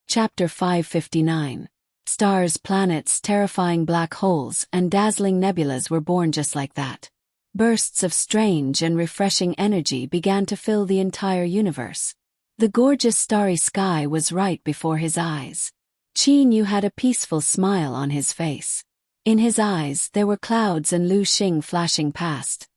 Chapter 559. Stars, planets, terrifying black holes, and dazzling nebulas were born just like that. Bursts of strange and refreshing energy began to fill the entire universe. The gorgeous starry sky was right before his eyes. Qin Yu had a peaceful smile on his face. In his eyes there were clouds and Lu Xing flashing past.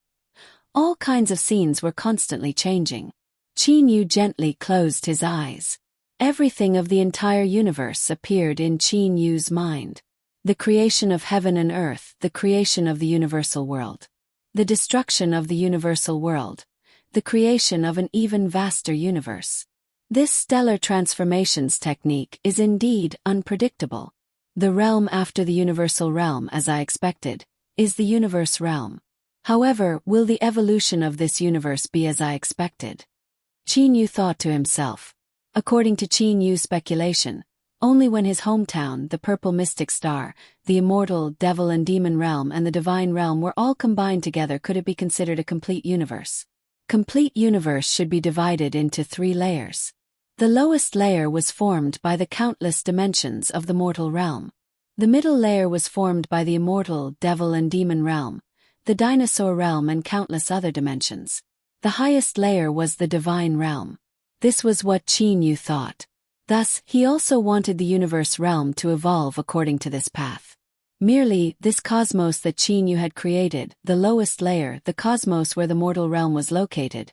All kinds of scenes were constantly changing. Qin Yu gently closed his eyes. Everything of the entire universe appeared in Qin Yu's mind. The creation of heaven and earth, the creation of the universal world. The destruction of the universal world. The creation of an even vaster universe. This stellar transformations technique is indeed unpredictable. The realm after the universal realm, as I expected, is the universe realm. However, will the evolution of this universe be as I expected? Qin Yu thought to himself. According to Qin Yu's speculation, only when his hometown, the purple mystic star, the immortal devil and demon realm and the divine realm were all combined together could it be considered a complete universe. Complete universe should be divided into 3 layers. The lowest layer was formed by the countless dimensions of the mortal realm. The middle layer was formed by the immortal devil and demon realm, the dinosaur realm and countless other dimensions. The highest layer was the divine realm. This was what Qin Yu thought. Thus, he also wanted the universe realm to evolve according to this path. Merely, this cosmos that Qin Yu had created, the lowest layer, the cosmos where the mortal realm was located,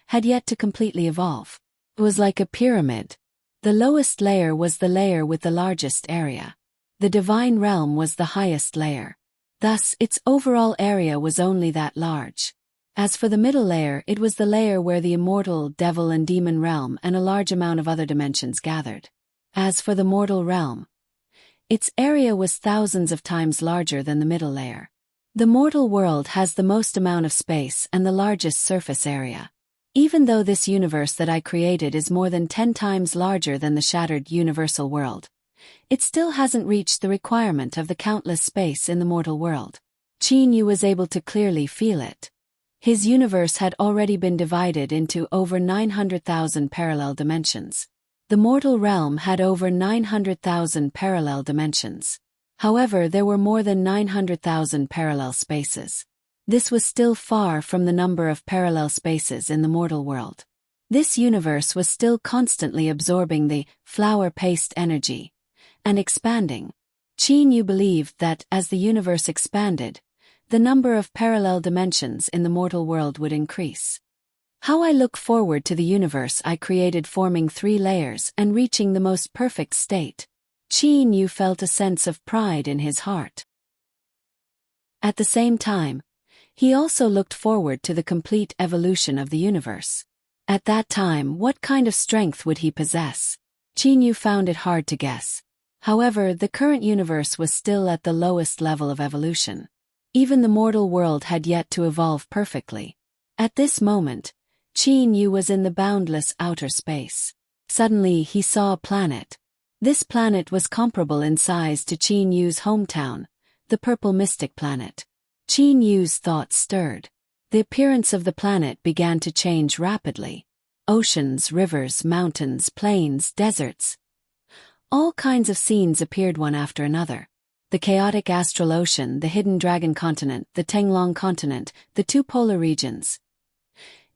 had yet to completely evolve. It was like a pyramid. The lowest layer was the layer with the largest area. The divine realm was the highest layer. Thus, its overall area was only that large. As for the middle layer, it was the layer where the immortal devil and demon realm and a large amount of other dimensions gathered. As for the mortal realm, its area was thousands of times larger than the middle layer. The mortal world has the most amount of space and the largest surface area. Even though this universe that I created is more than 10 times larger than the shattered universal world, it still hasn't reached the requirement of the countless space in the mortal world. Qin Yu was able to clearly feel it. His universe had already been divided into over 900,000 parallel dimensions. The mortal realm had over 900,000 parallel dimensions. However, there were more than 900,000 parallel spaces. This was still far from the number of parallel spaces in the mortal world. This universe was still constantly absorbing the flower paste energy and expanding. Qin Yu believed that as the universe expanded, the number of parallel dimensions in the mortal world would increase. How I look forward to the universe I created forming 3 layers and reaching the most perfect state. Qin Yu felt a sense of pride in his heart. At the same time, he also looked forward to the complete evolution of the universe. At that time, what kind of strength would he possess? Qin Yu found it hard to guess. However, the current universe was still at the lowest level of evolution. Even the mortal world had yet to evolve perfectly. At this moment, Qin Yu was in the boundless outer space. Suddenly he saw a planet. This planet was comparable in size to Qin Yu's hometown, the purple mystic planet. Qin Yu's thoughts stirred. The appearance of the planet began to change rapidly. Oceans, rivers, mountains, plains, deserts. All kinds of scenes appeared one after another. The chaotic astral ocean, the hidden dragon continent, the Tenglong continent, the 2 polar regions.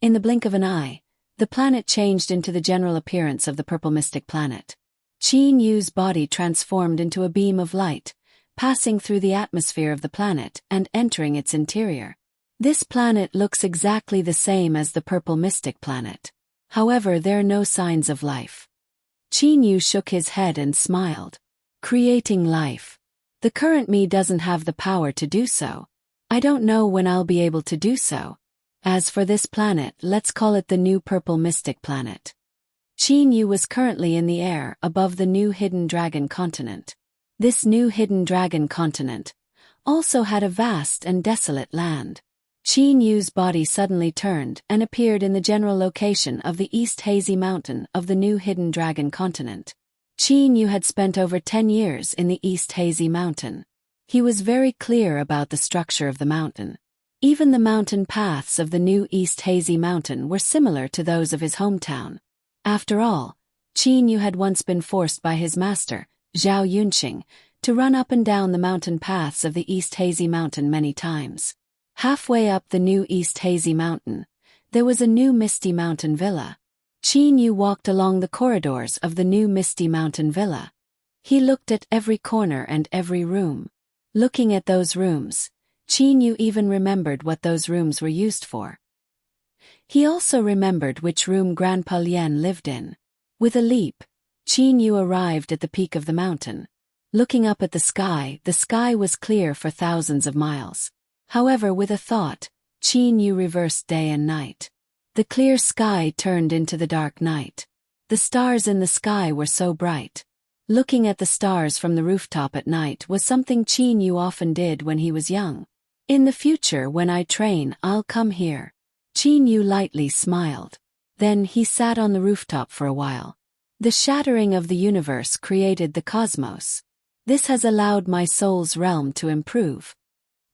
In the blink of an eye, the planet changed into the general appearance of the purple mystic planet. Qin Yu's body transformed into a beam of light, passing through the atmosphere of the planet and entering its interior. This planet looks exactly the same as the purple mystic planet. However, there are no signs of life. Qin Yu shook his head and smiled. Creating life. The current me doesn't have the power to do so. I don't know when I'll be able to do so. As for this planet, let's call it the new purple mystic planet. Qin Yu was currently in the air above the new hidden dragon continent. This new hidden dragon continent also had a vast and desolate land. Qin Yu's body suddenly turned and appeared in the general location of the East Hazy Mountain of the new hidden dragon continent. Qin Yu had spent over 10 years in the East Hazy Mountain. He was very clear about the structure of the mountain. Even the mountain paths of the new East Hazy Mountain were similar to those of his hometown. After all, Qin Yu had once been forced by his master, Zhao Yunxing, to run up and down the mountain paths of the East Hazy Mountain many times. Halfway up the new East Hazy Mountain, there was a new Misty Mountain Villa. Qin Yu walked along the corridors of the new Misty Mountain Villa. He looked at every corner and every room. Looking at those rooms, Qin Yu even remembered what those rooms were used for. He also remembered which room Grandpa Lien lived in. With a leap, Qin Yu arrived at the peak of the mountain. Looking up at the sky was clear for thousands of miles. However, with a thought, Qin Yu reversed day and night. The clear sky turned into the dark night. The stars in the sky were so bright. Looking at the stars from the rooftop at night was something Qin Yu often did when he was young. In the future, when I train, I'll come here. Qin Yu lightly smiled. Then he sat on the rooftop for a while. The shattering of the universe created the cosmos. This has allowed my soul's realm to improve.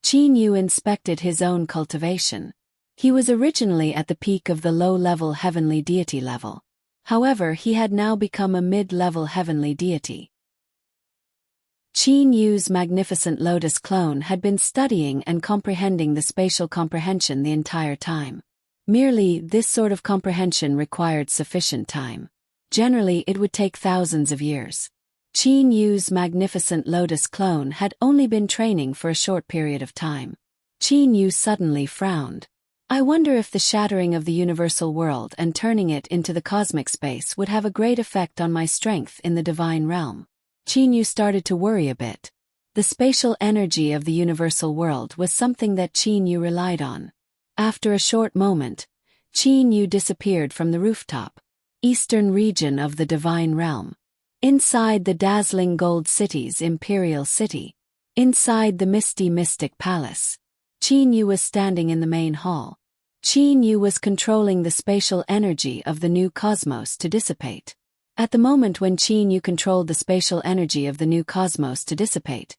Qin Yu inspected his own cultivation. He was originally at the peak of the low-level heavenly deity level. However, he had now become a mid-level heavenly deity. Qin Yu's magnificent lotus clone had been studying and comprehending the spatial comprehension the entire time. Merely, this sort of comprehension required sufficient time. Generally, it would take thousands of years. Qin Yu's magnificent lotus clone had only been training for a short period of time. Qin Yu suddenly frowned. I wonder if the shattering of the universal world and turning it into the cosmic space would have a great effect on my strength in the divine realm. Qin Yu started to worry a bit. The spatial energy of the universal world was something that Qin Yu relied on. After a short moment, Qin Yu disappeared from the rooftop. Eastern region of the divine realm. Inside the dazzling gold city's imperial city. Inside the misty mystic palace. Qin Yu was standing in the main hall. Qin Yu was controlling the spatial energy of the new cosmos to dissipate. At the moment when Qin Yu controlled the spatial energy of the new cosmos to dissipate,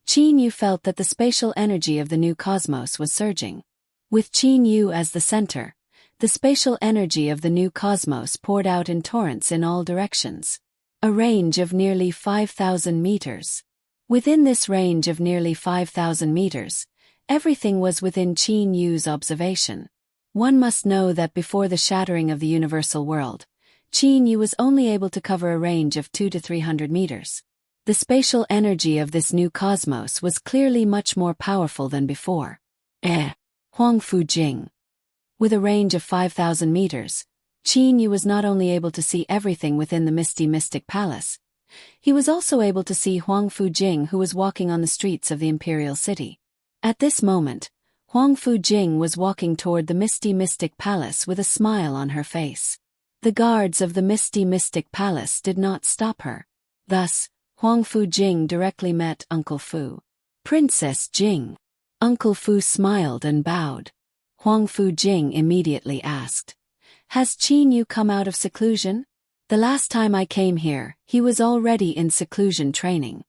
Qin Yu felt that the spatial energy of the new cosmos was surging. With Qin Yu as the center, the spatial energy of the new cosmos poured out in torrents in all directions. A range of nearly 5,000 meters. Within this range of nearly 5,000 meters, everything was within Qin Yu's observation. One must know that before the shattering of the universal world, Qin Yu was only able to cover a range of 200 to 300 meters. The spatial energy of this new cosmos was clearly much more powerful than before. Huang Fu Jing. With a range of 5,000 meters, Qin Yu was not only able to see everything within the misty mystic palace, he was also able to see Huang Fu Jing, who was walking on the streets of the imperial city. At this moment, Huang Fu Jing was walking toward the misty mystic palace with a smile on her face. The guards of the misty mystic palace did not stop her. Thus, Huang Fu Jing directly met Uncle Fu. Princess Jing. Uncle Fu smiled and bowed. Huang Fu Jing immediately asked, "Has Qin Yu come out of seclusion? The last time I came here, he was already in seclusion training."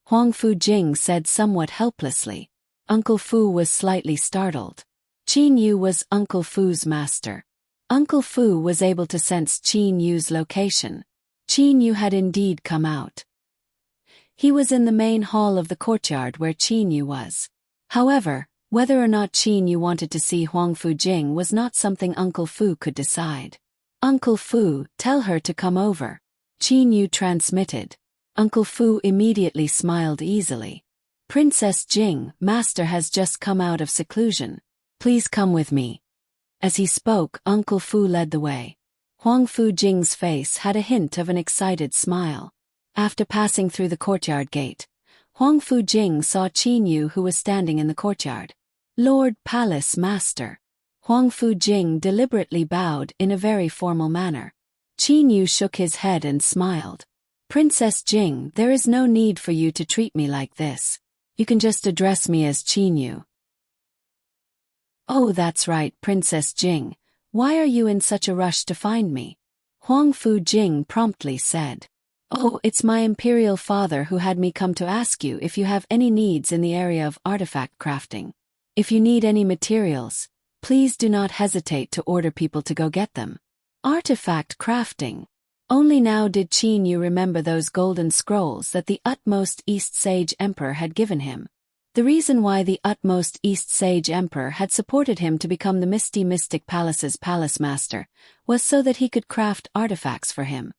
Huang Fu Jing said somewhat helplessly. Uncle Fu was slightly startled. Qin Yu was Uncle Fu's master. Uncle Fu was able to sense Qin Yu's location. Qin Yu had indeed come out. He was in the main hall of the courtyard where Qin Yu was. However, whether or not Qin Yu wanted to see Huang Fu Jing was not something Uncle Fu could decide. "Uncle Fu, tell her to come over," Qin Yu transmitted. Uncle Fu immediately smiled easily. "Princess Jing, master has just come out of seclusion. Please come with me." As he spoke, Uncle Fu led the way. Huang Fu Jing's face had a hint of an excited smile. After passing through the courtyard gate, Huang Fu Jing saw Qin Yu, who was standing in the courtyard. "Lord Palace Master." Huang Fu Jing deliberately bowed in a very formal manner. Qin Yu shook his head and smiled. "Princess Jing, there is no need for you to treat me like this. You can just address me as Qin Yu." "Oh, that's right, Princess Jing. Why are you in such a rush to find me?" Huang Fu Jing promptly said. "Oh, it's my imperial father who had me come to ask you if you have any needs in the area of artifact crafting. If you need any materials, please do not hesitate to order people to go get them." "Artifact crafting? Only now did Qin Yu remember those golden scrolls that the utmost East Sage Emperor had given him. The reason why the utmost East Sage Emperor had supported him to become the Misty Mystic Palace's palace master was so that he could craft artifacts for him.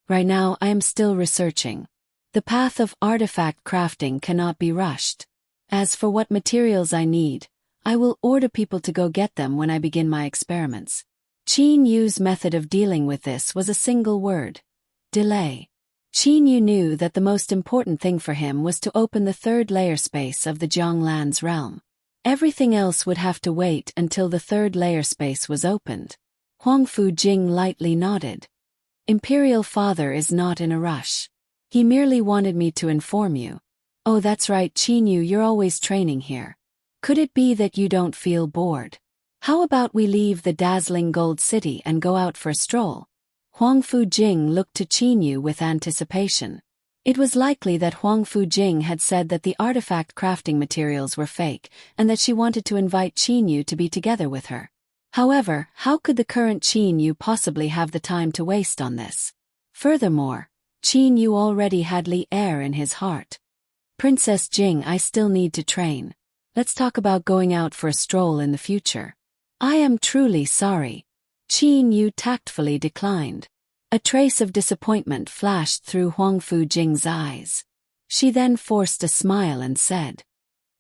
Right now I am still researching. The path of artifact crafting cannot be rushed. As for what materials I need, I will order people to go get them when I begin my experiments. Qin Yu's method of dealing with this was a single word: delay. Qin Yu knew that the most important thing for him was to open the third layer space of the Jianglan's realm. Everything else would have to wait until the third layer space was opened. Huangfu Jing lightly nodded. Imperial Father is not in a rush. He merely wanted me to inform you. Oh, that's right, Qin Yu, you're always training here. Could it be that you don't feel bored? How about we leave the dazzling gold city and go out for a stroll? Huangfu Jing looked to Qin Yu with anticipation. It was likely that Huangfu Jing had said that the artifact crafting materials were fake and that she wanted to invite Qin Yu to be together with her. However, how could the current Qin Yu possibly have the time to waste on this? Furthermore, Qin Yu already had Li Er in his heart. Princess Jing, I still need to train. Let's talk about going out for a stroll in the future. I am truly sorry. Qin Yu tactfully declined. A trace of disappointment flashed through Huangfu Jing's eyes. She then forced a smile and said,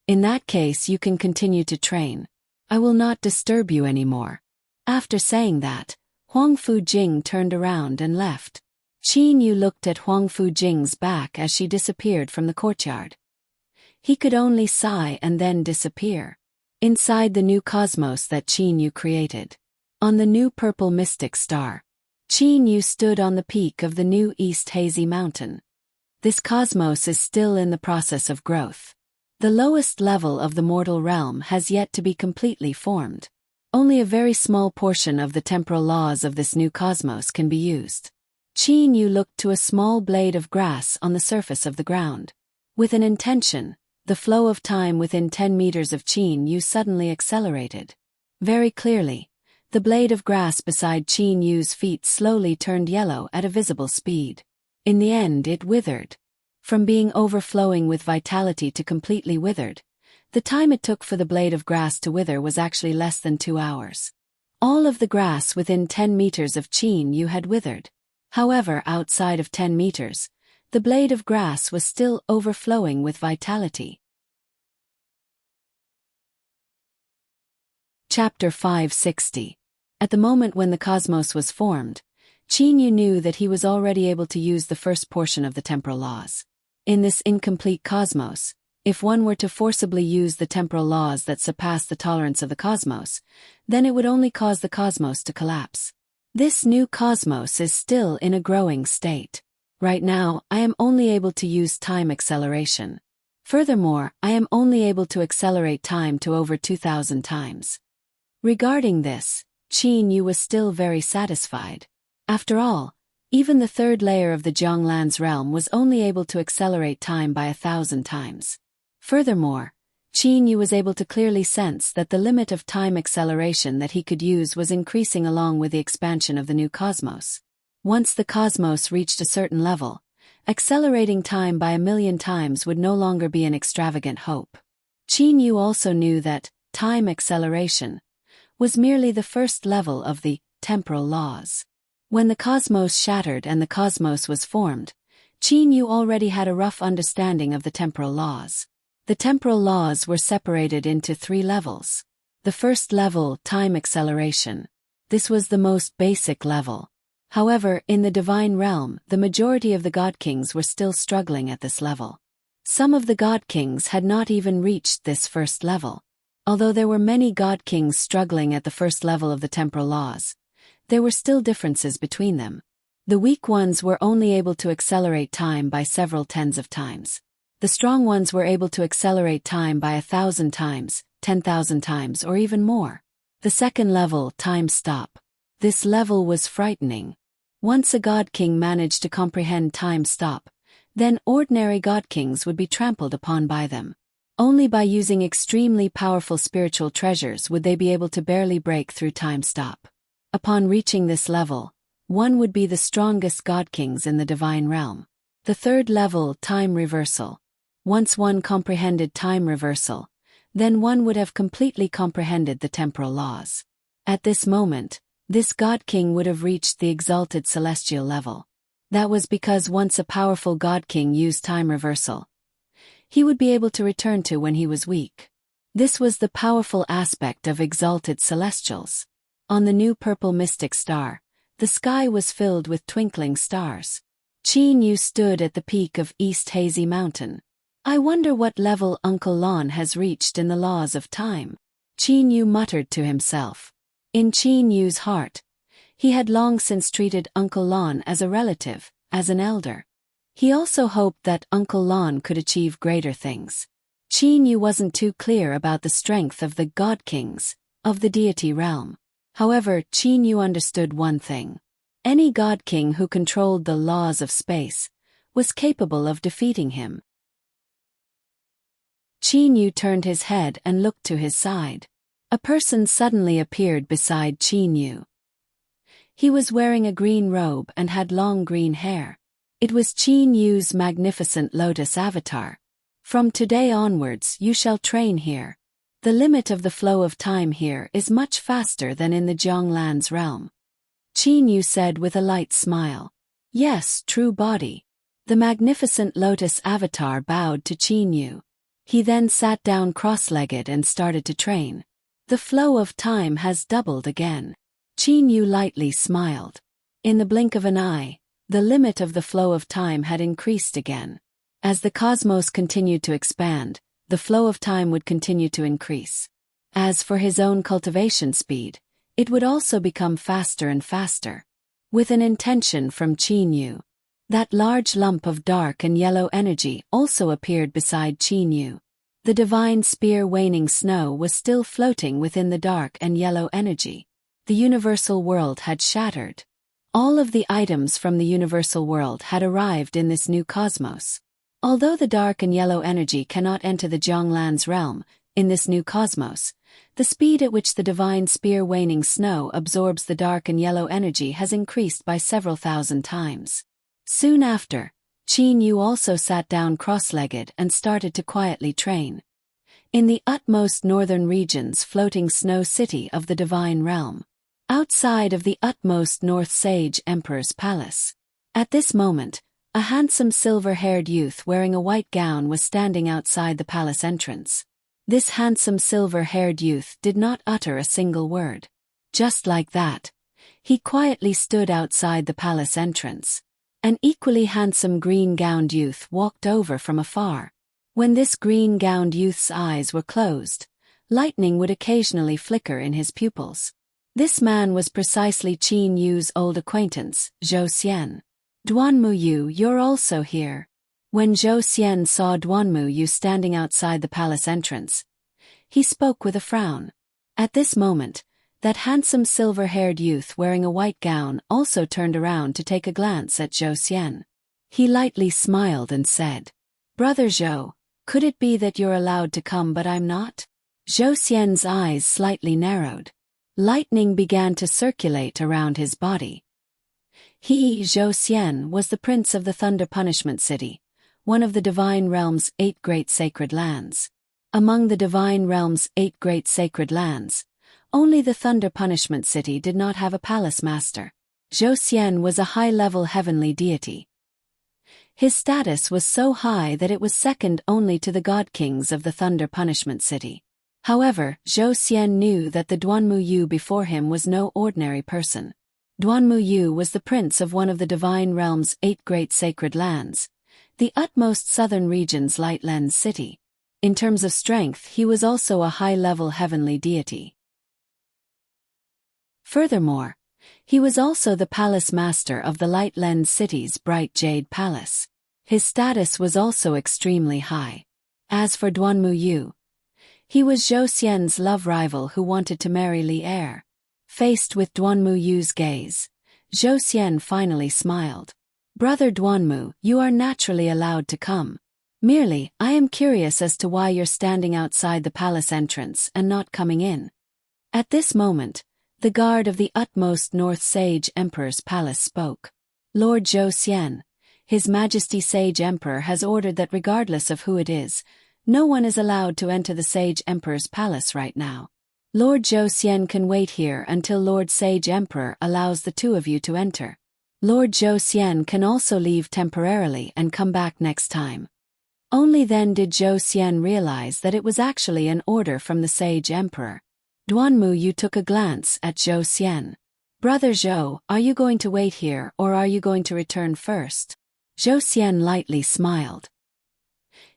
"In that case you can continue to train. I will not disturb you anymore." After saying that, Huangfu Jing turned around and left. Qin Yu looked at Huangfu Jing's back as she disappeared from the courtyard. He could only sigh and then disappear. Inside the new cosmos that Qin Yu created. On the new purple mystic star, Qin Yu stood on the peak of the new East Hazy Mountain. This cosmos is still in the process of growth. The lowest level of the mortal realm has yet to be completely formed. Only a very small portion of the temporal laws of this new cosmos can be used. Qin Yu looked to a small blade of grass on the surface of the ground. With an intention, the flow of time within 10 meters of Qin Yu suddenly accelerated. Very clearly, the blade of grass beside Qin Yu's feet slowly turned yellow at a visible speed. In the end it withered. From being overflowing with vitality to completely withered, the time it took for the blade of grass to wither was actually less than 2 hours. All of the grass within 10 meters of Qin Yu had withered. However, outside of 10 meters, the blade of grass was still overflowing with vitality. Chapter 560. At the moment when the cosmos was formed, Qin Yu knew that he was already able to use the first portion of the temporal laws. In this incomplete cosmos, if one were to forcibly use the temporal laws that surpass the tolerance of the cosmos, then it would only cause the cosmos to collapse. This new cosmos is still in a growing state. Right now, I am only able to use time acceleration. Furthermore, I am only able to accelerate time to over 2,000 times. Regarding this, Qin Yu was still very satisfied. After all, even the third layer of the Jianglan's realm was only able to accelerate time by 1,000 times. Furthermore, Qin Yu was able to clearly sense that the limit of time acceleration that he could use was increasing along with the expansion of the new cosmos. Once the cosmos reached a certain level, accelerating time by 1,000,000 times would no longer be an extravagant hope. Qin Yu also knew that time acceleration was merely the first level of the temporal laws. When the cosmos shattered and the cosmos was formed, Qin Yu already had a rough understanding of the temporal laws. The temporal laws were separated into 3 levels. The first level, time acceleration. This was the most basic level. However, in the divine realm, the majority of the god kings were still struggling at this level. Some of the god kings had not even reached this first level. Although there were many god kings struggling at the first level of the temporal laws, there were still differences between them. The weak ones were only able to accelerate time by several tens of times. The strong ones were able to accelerate time by 1,000 times, 10,000 times, or even more. The second level, time stop. This level was frightening. Once a god king managed to comprehend time stop, then ordinary god kings would be trampled upon by them. Only by using extremely powerful spiritual treasures would they be able to barely break through time stop. Upon reaching this level, One would be the strongest god-kings in the divine realm. The third level, time reversal. Once one comprehended time reversal, then one would have completely comprehended the temporal laws. At this moment, this god-king would have reached the exalted celestial level. That was because once a powerful god-king used time reversal, he would be able to return to when he was weak. This was the powerful aspect of exalted celestials. On the new purple mystic star, the sky was filled with twinkling stars. Qin Yu stood at the peak of East Hazy Mountain. I wonder what level Uncle Lon has reached in the laws of time. Qin Yu muttered to himself. In Qin Yu's heart, he had long since treated Uncle Lon as a relative, as an elder. He also hoped that Uncle Lon could achieve greater things. Qin Yu wasn't too clear about the strength of the God Kings of the deity realm. However, Qin Yu understood one thing. Any God King who controlled the laws of space was capable of defeating him. Qin Yu turned his head and looked to his side. A person suddenly appeared beside Qin Yu. He was wearing a green robe and had long green hair. It was Qin Yu's magnificent lotus avatar. From today onwards you shall train here. The limit of the flow of time here is much faster than in the Jianglan's realm. Qin Yu said with a light smile. Yes, true body. The magnificent lotus avatar bowed to Qin Yu. He then sat down cross-legged and started to train. The flow of time has doubled again. Qin Yu lightly smiled. In the blink of an eye, the limit of the flow of time had increased again. As the cosmos continued to expand, the flow of time would continue to increase. As for his own cultivation speed, it would also become faster and faster. With an intention from Qin Yu, that large lump of dark and yellow energy also appeared beside Qin Yu. The divine spear waning snow was still floating within the dark and yellow energy. The universal world had shattered. All of the items from the universal world had arrived in this new cosmos. Although the dark and yellow energy cannot enter the Jianglan's realm, in this new cosmos, the speed at which the divine spear waning snow absorbs the dark and yellow energy has increased by several thousand times. Soon after, Qin Yu also sat down cross-legged and started to quietly train. In the utmost northern regions floating snow city of the divine realm. Outside of the utmost north sage emperor's palace. At this moment, a handsome silver-haired youth wearing a white gown was standing outside the palace entrance. This handsome silver-haired youth did not utter a single word. Just like that, he quietly stood outside the palace entrance. An equally handsome green-gowned youth walked over from afar. When this green-gowned youth's eyes were closed, lightning would occasionally flicker in his pupils. This man was precisely Qin Yu's old acquaintance, Zhou Xian. Duanmu Yu, you're also here. When Zhou Xian saw Duanmu Yu standing outside the palace entrance, he spoke with a frown. At this moment, that handsome silver-haired youth wearing a white gown also turned around to take a glance at Zhou Xian. He lightly smiled and said, Brother Zhou, could it be that you're allowed to come but I'm not? Zhou Xian's eyes slightly narrowed. Lightning began to circulate around his body. He, Zhou Xian, was the prince of the Thunder Punishment City, one of the divine realm's 8 great sacred lands. Among the divine realm's 8 great sacred lands, only the Thunder Punishment City did not have a palace master. Zhou Xian was a high-level heavenly deity. His status was so high that it was second only to the god kings of the Thunder Punishment City. However, Zhou Xian knew that the Duanmu Yu before him was no ordinary person. Duanmu Yu was the prince of one of the divine realm's 8 great sacred lands, the utmost southern region's Light Lens city. In terms of strength, he was also a high-level heavenly deity. Furthermore, he was also the palace master of the Light Lens city's Bright Jade Palace. His status was also extremely high. As for Duanmu Yu, he was Zhou Xian's love rival who wanted to marry Li Er. Faced with Duanmu Yu's gaze, Zhou Xian finally smiled. Brother Duanmu, you are naturally allowed to come. Merely, I am curious as to why you're standing outside the palace entrance and not coming in. At this moment, The guard of the utmost North Sage Emperor's palace spoke. Lord Zhou Xian, His Majesty Sage Emperor has ordered that regardless of who it is, no one is allowed to enter the Sage Emperor's palace right now. Lord Zhou Xian can wait here until Lord Sage Emperor allows the two of you to enter. Lord Zhou Xian can also leave temporarily and come back next time. Only then did Zhou Xian realize that it was actually an order from the Sage Emperor. Duanmu Yu took a glance at Zhou Xian. Brother Zhou, are you going to wait here or are you going to return first? Zhou Xian lightly smiled.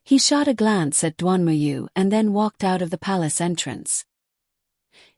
He shot a glance at Duanmu Yu and then walked out of the palace entrance.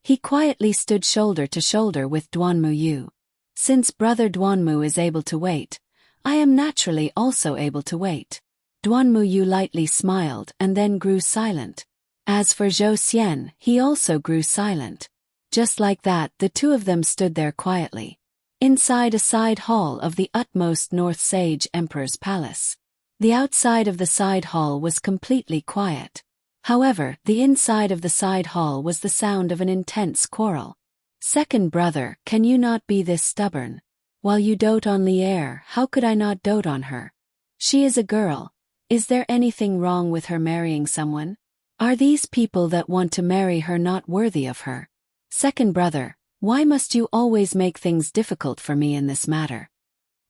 He quietly stood shoulder to shoulder with Duanmu Yu. Since Brother Duanmu is able to wait, I am naturally also able to wait. Duanmu Yu lightly smiled and then grew silent. As for Zhou Xian, he also grew silent. Just like that, the two of them stood there quietly, inside a side hall of the utmost North Sage Emperor's palace. The outside of the side hall was completely quiet. However, the inside of the side hall was the sound of an intense quarrel. Second brother, can you not be this stubborn? While you dote on Li'er, how could I not dote on her? She is a girl. Is there anything wrong with her marrying someone? Are these people that want to marry her not worthy of her? Second brother, why must you always make things difficult for me in this matter?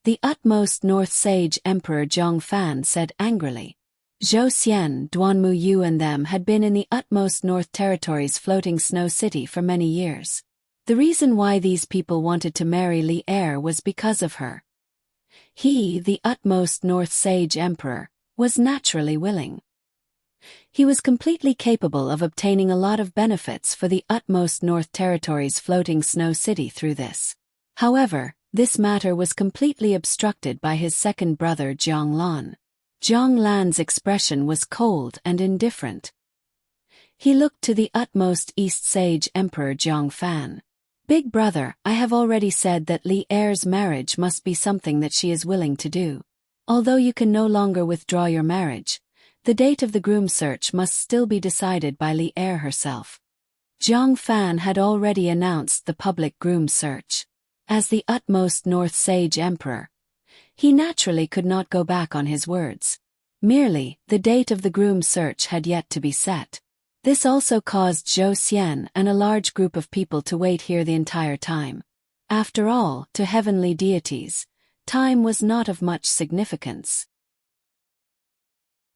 The utmost North Sage Emperor Zhang Fan said angrily. Zhou Xian, Duanmu Yu and them had been in the utmost North Territory's floating snow city for many years. The reason why these people wanted to marry Li'er was because of her. He, the utmost North Sage Emperor, was naturally willing. He was completely capable of obtaining a lot of benefits for the utmost North Territory's floating snow city through this. However, this matter was completely obstructed by his second brother Zhang Lan. Zhang Lan's expression was cold and indifferent. He looked to the utmost East Sage Emperor Zhang Fan. Big brother, I have already said that Li'er's marriage must be something that she is willing to do. Although you can no longer withdraw your marriage, the date of the groom search must still be decided by Li'er herself. Zhang Fan had already announced the public groom search. As the utmost North Sage Emperor, he naturally could not go back on his words. Merely, the date of the groom search had yet to be set. This also caused Zhou Xian and a large group of people to wait here the entire time. After all, to heavenly deities, time was not of much significance.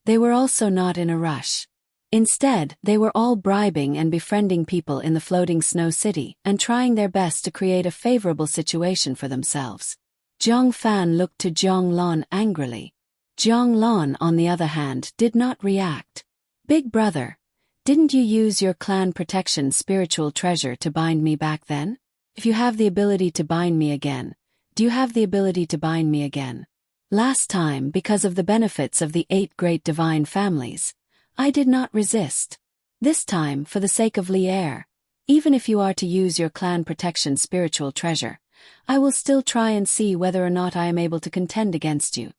They were also not in a rush. Instead, they were all bribing and befriending people in the floating snow city and trying their best to create a favorable situation for themselves. Zhang Fan looked to Zhang Lan angrily. Zhang Lan, on the other hand, did not react. Big brother, didn't you use your clan protection spiritual treasure to bind me back then? If you have the ability to bind me again, do you have the ability to bind me again? Last time, because of the benefits of the 8 great divine families, I did not resist. This time, for the sake of Li'er, even if you are to use your clan protection spiritual treasure, I will still try and see whether or not I am able to contend against you.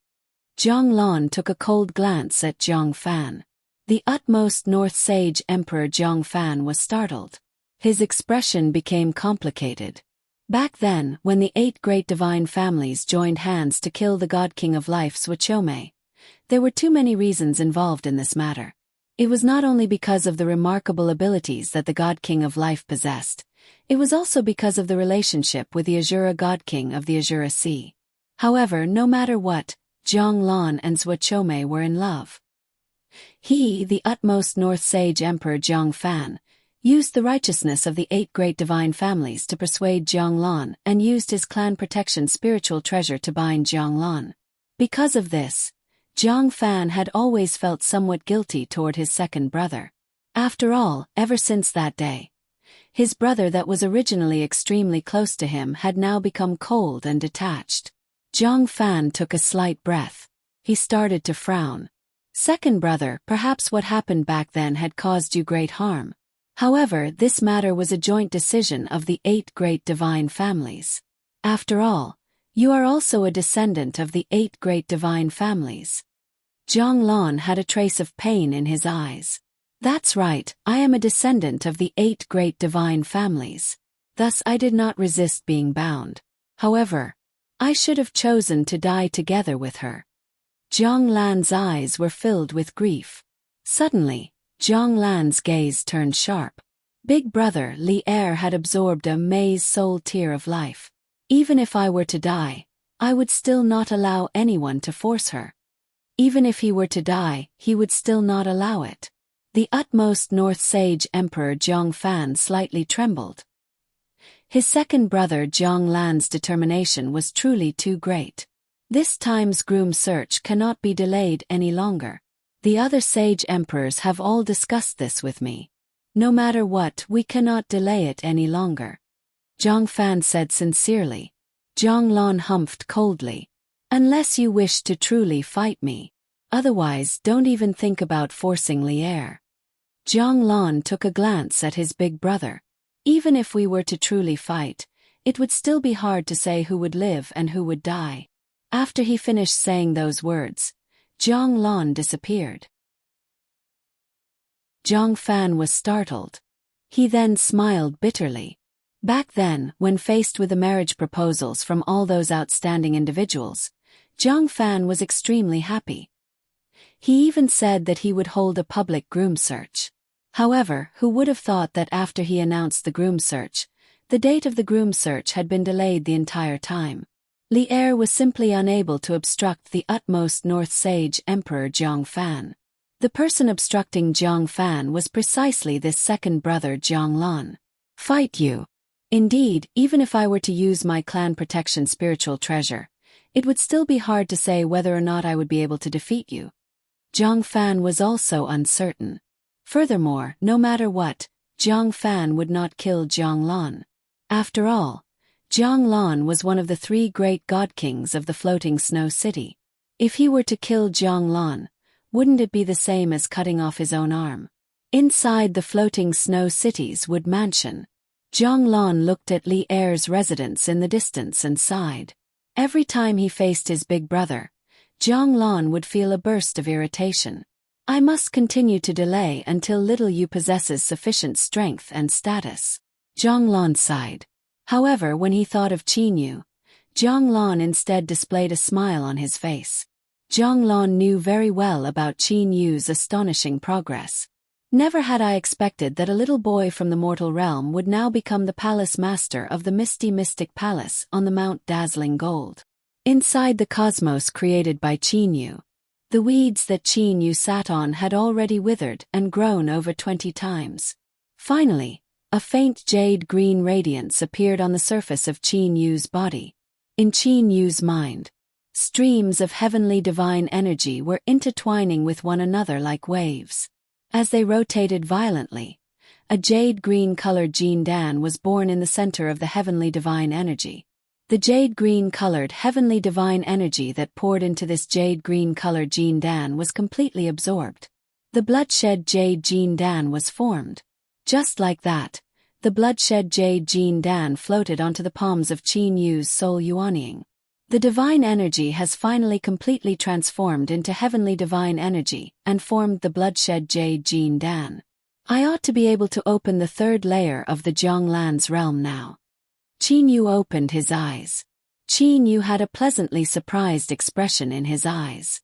Zhang Lan took a cold glance at Zhang Fan. The utmost North Sage Emperor Zhang Fan was startled. His expression became complicated. Back then, when the 8 great divine families joined hands to kill the God King of Life Suochome, there were too many reasons involved in this matter. It was not only because of the remarkable abilities that the God King of Life possessed, it was also because of the relationship with the Azura God King of the Azura Sea. However, no matter what, Zhang Lan and Suochome were in love. He, the utmost North Sage Emperor Zhang Fan, used the righteousness of the 8 great divine families to persuade Zhang Lan and used his clan protection spiritual treasure to bind Zhang Lan. Because of this, Zhang Fan had always felt somewhat guilty toward his second brother. After all, ever since that day, his brother that was originally extremely close to him had now become cold and detached. Zhang Fan took a slight breath. He started to frown. Second brother, perhaps what happened back then had caused you great harm. However, this matter was a joint decision of the 8 great divine families. After all, you are also a descendant of the 8 great divine families. Zhang Lan had a trace of pain in his eyes. That's right, I am a descendant of the 8 great divine families. Thus I did not resist being bound. However, I should have chosen to die together with her. Jiang Lan's eyes were filled with grief. Suddenly, Jiang Lan's gaze turned sharp. Big brother Li Er had absorbed Mei's soul tear of life. Even if I were to die, I would still not allow anyone to force her. Even if he were to die, he would still not allow it. The utmost North Sage Emperor Jiang Fan slightly trembled. His second brother Jiang Lan's determination was truly too great. This time's groom search cannot be delayed any longer. The other sage emperors have all discussed this with me. No matter what, we cannot delay it any longer. Jiang Fan said sincerely. Jiang Lan humphed coldly. Unless you wish to truly fight me. Otherwise, don't even think about forcing Li Er. Jiang Lan took a glance at his big brother. Even if we were to truly fight, it would still be hard to say who would live and who would die. After he finished saying those words, Jiang Lan disappeared. Jiang Fan was startled. He then smiled bitterly. Back then, when faced with the marriage proposals from all those outstanding individuals, Jiang Fan was extremely happy. He even said that he would hold a public groom search. However, who would have thought that after he announced the groom search, the date of the groom search had been delayed the entire time. Li Er was simply unable to obstruct the utmost North Sage Emperor Jiang Fan. The person obstructing Jiang Fan was precisely this second brother Jiang Lan. Fight you. Indeed, even if I were to use my clan protection spiritual treasure, it would still be hard to say whether or not I would be able to defeat you. Jiang Fan was also uncertain. Furthermore, no matter what, Jiang Fan would not kill Jiang Lan. After all, Jiang Lan was one of the 3 great god kings of the floating snow city. If he were to kill Jiang Lan, wouldn't it be the same as cutting off his own arm? Inside the floating snow city's wood mansion, Jiang Lan looked at Li Er's residence in the distance and sighed. Every time he faced his big brother, Jiang Lan would feel a burst of irritation. I must continue to delay until little you possesses sufficient strength and status. Jiang Lan sighed. However, when he thought of Qin Yu, Jiang Lan instead displayed a smile on his face. Jiang Lan knew very well about Qin Yu's astonishing progress. Never had I expected that a little boy from the mortal realm would now become the palace master of the misty mystic palace on the Mount Dazzling Gold. Inside the cosmos created by Qin Yu, the weeds that Qin Yu sat on had already withered and grown over 20 times. Finally, a faint jade-green radiance appeared on the surface of Qin Yu's body. In Qin Yu's mind, streams of heavenly divine energy were intertwining with one another like waves. As they rotated violently, a jade-green-colored Jin Dan was born in the center of the heavenly divine energy. The jade-green-colored heavenly divine energy that poured into this jade-green-colored Jin Dan was completely absorbed. The bloodshed jade Jin Dan was formed. Just like that, the bloodshed jade Jin Dan floated onto the palms of Qin Yu's soul Yuanying. The divine energy has finally completely transformed into heavenly divine energy and formed the bloodshed jade Jin Dan. I ought to be able to open the 3rd layer of the Jiang Lan's realm now. Qin Yu opened his eyes. Qin Yu had a pleasantly surprised expression in his eyes.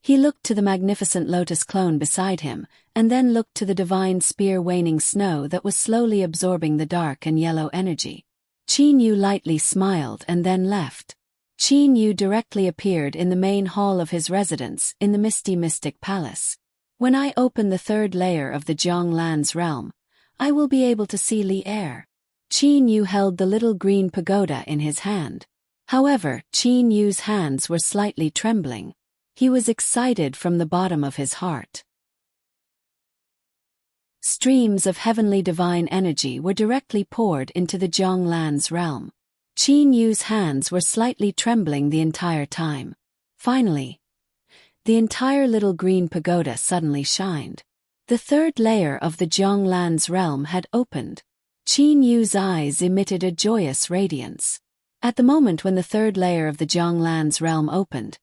He looked to the magnificent lotus clone beside him, and then looked to the divine spear waning snow that was slowly absorbing the dark and yellow energy. Qin Yu lightly smiled and then left. Qin Yu directly appeared in the main hall of his residence in the misty mystic palace. When I open the 3rd layer of the Jiang Lan's realm, I will be able to see Li Er. Qin Yu held the little green pagoda in his hand. However, Qin Yu's hands were slightly trembling. He was excited from the bottom of his heart. Streams of heavenly divine energy were directly poured into the Jiang Lan's realm. Qin Yu's hands were slightly trembling the entire time. Finally, the entire little green pagoda suddenly shined. The 3rd layer of the Jiang Lan's realm had opened. Qin Yu's eyes emitted a joyous radiance. At the moment when the 3rd layer of the Jiang Lan's realm opened,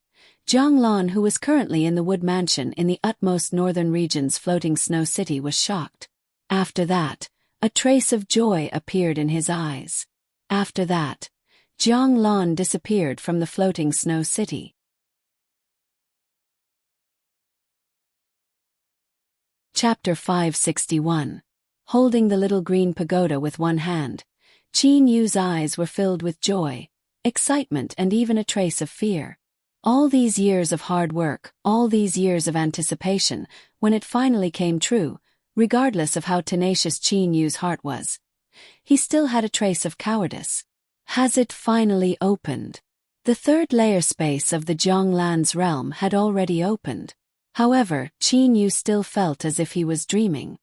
Jiang Lan, who was currently in the wood mansion in the utmost northern region's floating snow city, was shocked. After that, A trace of joy appeared in his eyes. After that, Jiang Lan disappeared from the floating snow city. Chapter 561. Holding the little green pagoda with one hand, Qin Yu's eyes were filled with joy, excitement, and even a trace of fear. All these years of hard work, all these years of anticipation, when it finally came true, regardless of how tenacious Qin Yu's heart was, he still had a trace of cowardice. Has it finally opened? The third layer space of the Jianglan's realm had already opened. However, Qin Yu still felt as if he was dreaming.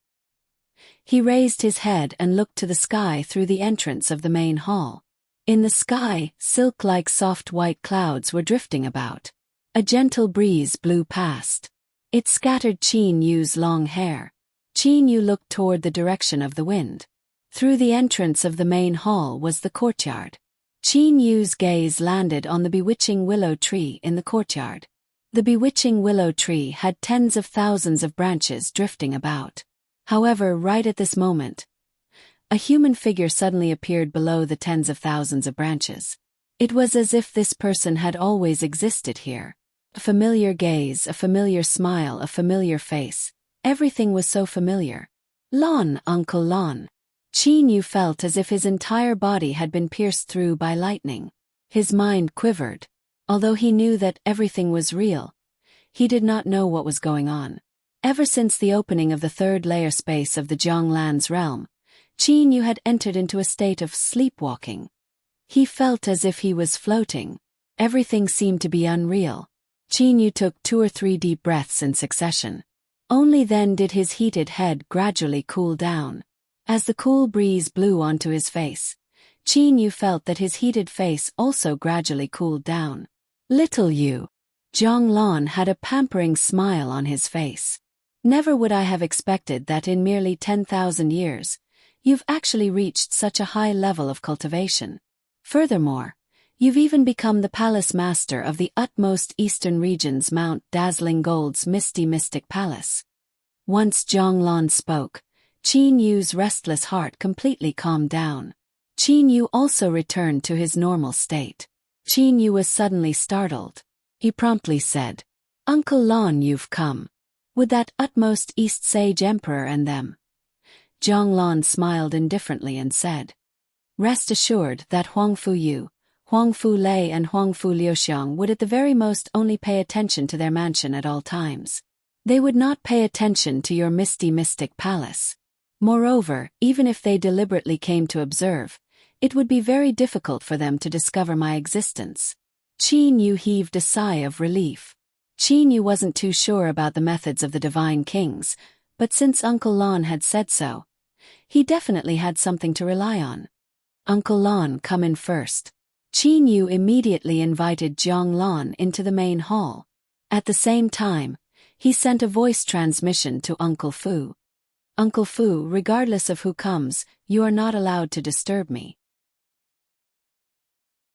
He raised his head and looked to the sky through the entrance of the main hall. In the sky, silk-like soft white clouds were drifting about. A gentle breeze blew past. It scattered Qin Yu's long hair. Qin Yu looked toward the direction of the wind. Through the entrance of the main hall was the courtyard. Qin Yu's gaze landed on the bewitching willow tree in the courtyard. The bewitching willow tree had tens of thousands of branches drifting about. However, right at this moment, a human figure suddenly appeared below the tens of thousands of branches. It was as if this person had always existed here. A familiar gaze, a familiar smile, a familiar face. Everything was so familiar. Lon, Uncle Lon. Qin Yu felt as if his entire body had been pierced through by lightning. His mind quivered. Although he knew that everything was real, he did not know what was going on. Ever since the opening of the third layer space of the Jianglan's realm, Qin Yu had entered into a state of sleepwalking. He felt as if he was floating. Everything seemed to be unreal. Qin Yu took 2 or 3 deep breaths in succession. Only then did his heated head gradually cool down. As the cool breeze blew onto his face, Qin Yu felt that his heated face also gradually cooled down. Little Yu. Jiang Lan had a pampering smile on his face. Never would I have expected that in merely 10,000 years, you've actually reached such a high level of cultivation. Furthermore, you've even become the palace master of the utmost eastern region's Mount Dazzling Gold's misty mystic palace. Once Jiang Lan spoke, Qin Yu's restless heart completely calmed down. Qin Yu also returned to his normal state. Qin Yu was suddenly startled. He promptly said, Uncle Lan, you've come. Would that utmost East Sage Emperor and them? Jiang Lan smiled indifferently and said, Rest assured that Huang Fu Yu, Huang Fu Lei and Huang Fu Liuxiang would at the very most only pay attention to their mansion at all times. They would not pay attention to your misty mystic palace. Moreover, even if they deliberately came to observe, it would be very difficult for them to discover my existence. Qin Yu heaved a sigh of relief. Qin Yu wasn't too sure about the methods of the divine kings, but since Uncle Lan had said so, he definitely had something to rely on. Uncle Lan, come in first. Qin Yu immediately invited Jiang Lan into the main hall. At the same time, he sent a voice transmission to Uncle Fu. Uncle Fu, regardless of who comes, you are not allowed to disturb me.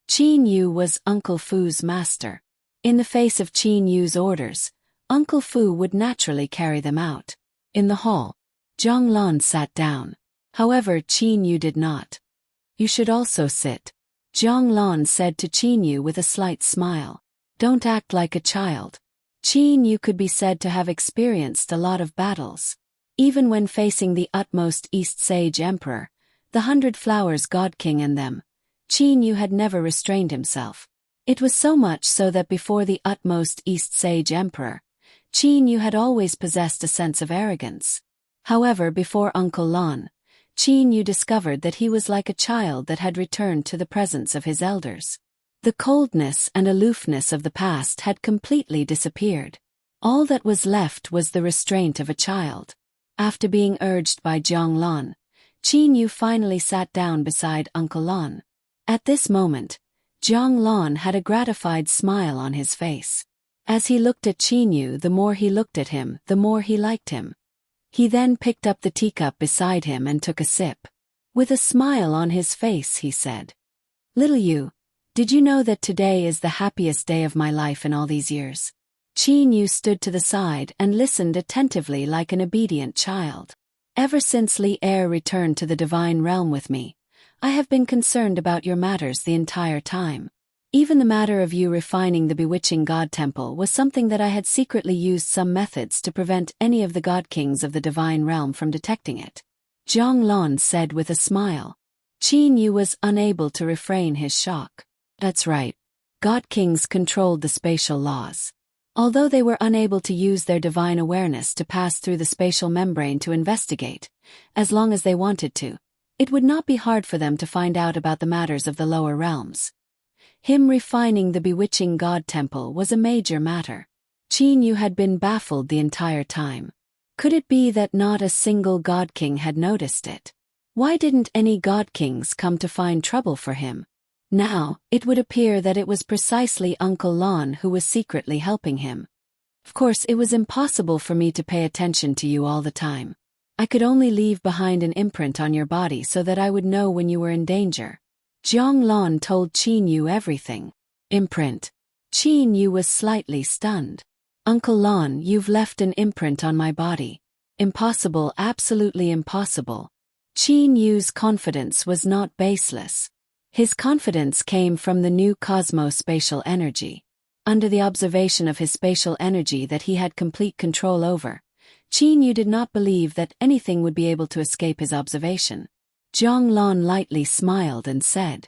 Qin Yu was Uncle Fu's master. In the face of Qin Yu's orders, Uncle Fu would naturally carry them out. In the hall, Jiang Lan sat down. However, Qin Yu did not. You should also sit, Jiang Lan said to Qin Yu with a slight smile. Don't act like a child. Qin Yu could be said to have experienced a lot of battles. Even when facing the utmost East Sage Emperor, the 100 Flowers God King and them, Qin Yu had never restrained himself. It was so much so that before the utmost East Sage Emperor, Qin Yu had always possessed a sense of arrogance. However, before Uncle Lan, Qin Yu discovered that he was like a child that had returned to the presence of his elders. The coldness and aloofness of the past had completely disappeared. All that was left was the restraint of a child. After being urged by Jiang Lan, Qin Yu finally sat down beside Uncle Lan. At this moment, Jiang Lan had a gratified smile on his face. As he looked at Qin Yu, the more he looked at him, the more he liked him. He then picked up the teacup beside him and took a sip. With a smile on his face, he said, Little Yu, did you know that today is the happiest day of my life in all these years? Qin Yu stood to the side and listened attentively like an obedient child. Ever since Li Er returned to the divine realm with me, I have been concerned about your matters the entire time. Even the matter of you refining the bewitching god temple was something that I had secretly used some methods to prevent any of the god kings of the divine realm from detecting it. Zhang Lan said with a smile. Qin Yu was unable to refrain his shock. That's right. God kings controlled the spatial laws. Although they were unable to use their divine awareness to pass through the spatial membrane to investigate, as long as they wanted to, it would not be hard for them to find out about the matters of the lower realms. Him refining the bewitching god temple was a major matter. Qin Yu had been baffled the entire time. Could it be that not a single god king had noticed it? Why didn't any god kings come to find trouble for him? Now, it would appear that it was precisely Uncle Lon who was secretly helping him. Of course, it was impossible for me to pay attention to you all the time. I could only leave behind an imprint on your body so that I would know when you were in danger. Zhang Lan told Qin Yu everything. Imprint. Qin Yu was slightly stunned. Uncle Lon, you've left an imprint on my body. Impossible, absolutely impossible. Qin Yu's confidence was not baseless. His confidence came from the new cosmospatial energy. Under the observation of his spatial energy that he had complete control over, Qin Yu did not believe that anything would be able to escape his observation. Zhang Lan lightly smiled and said,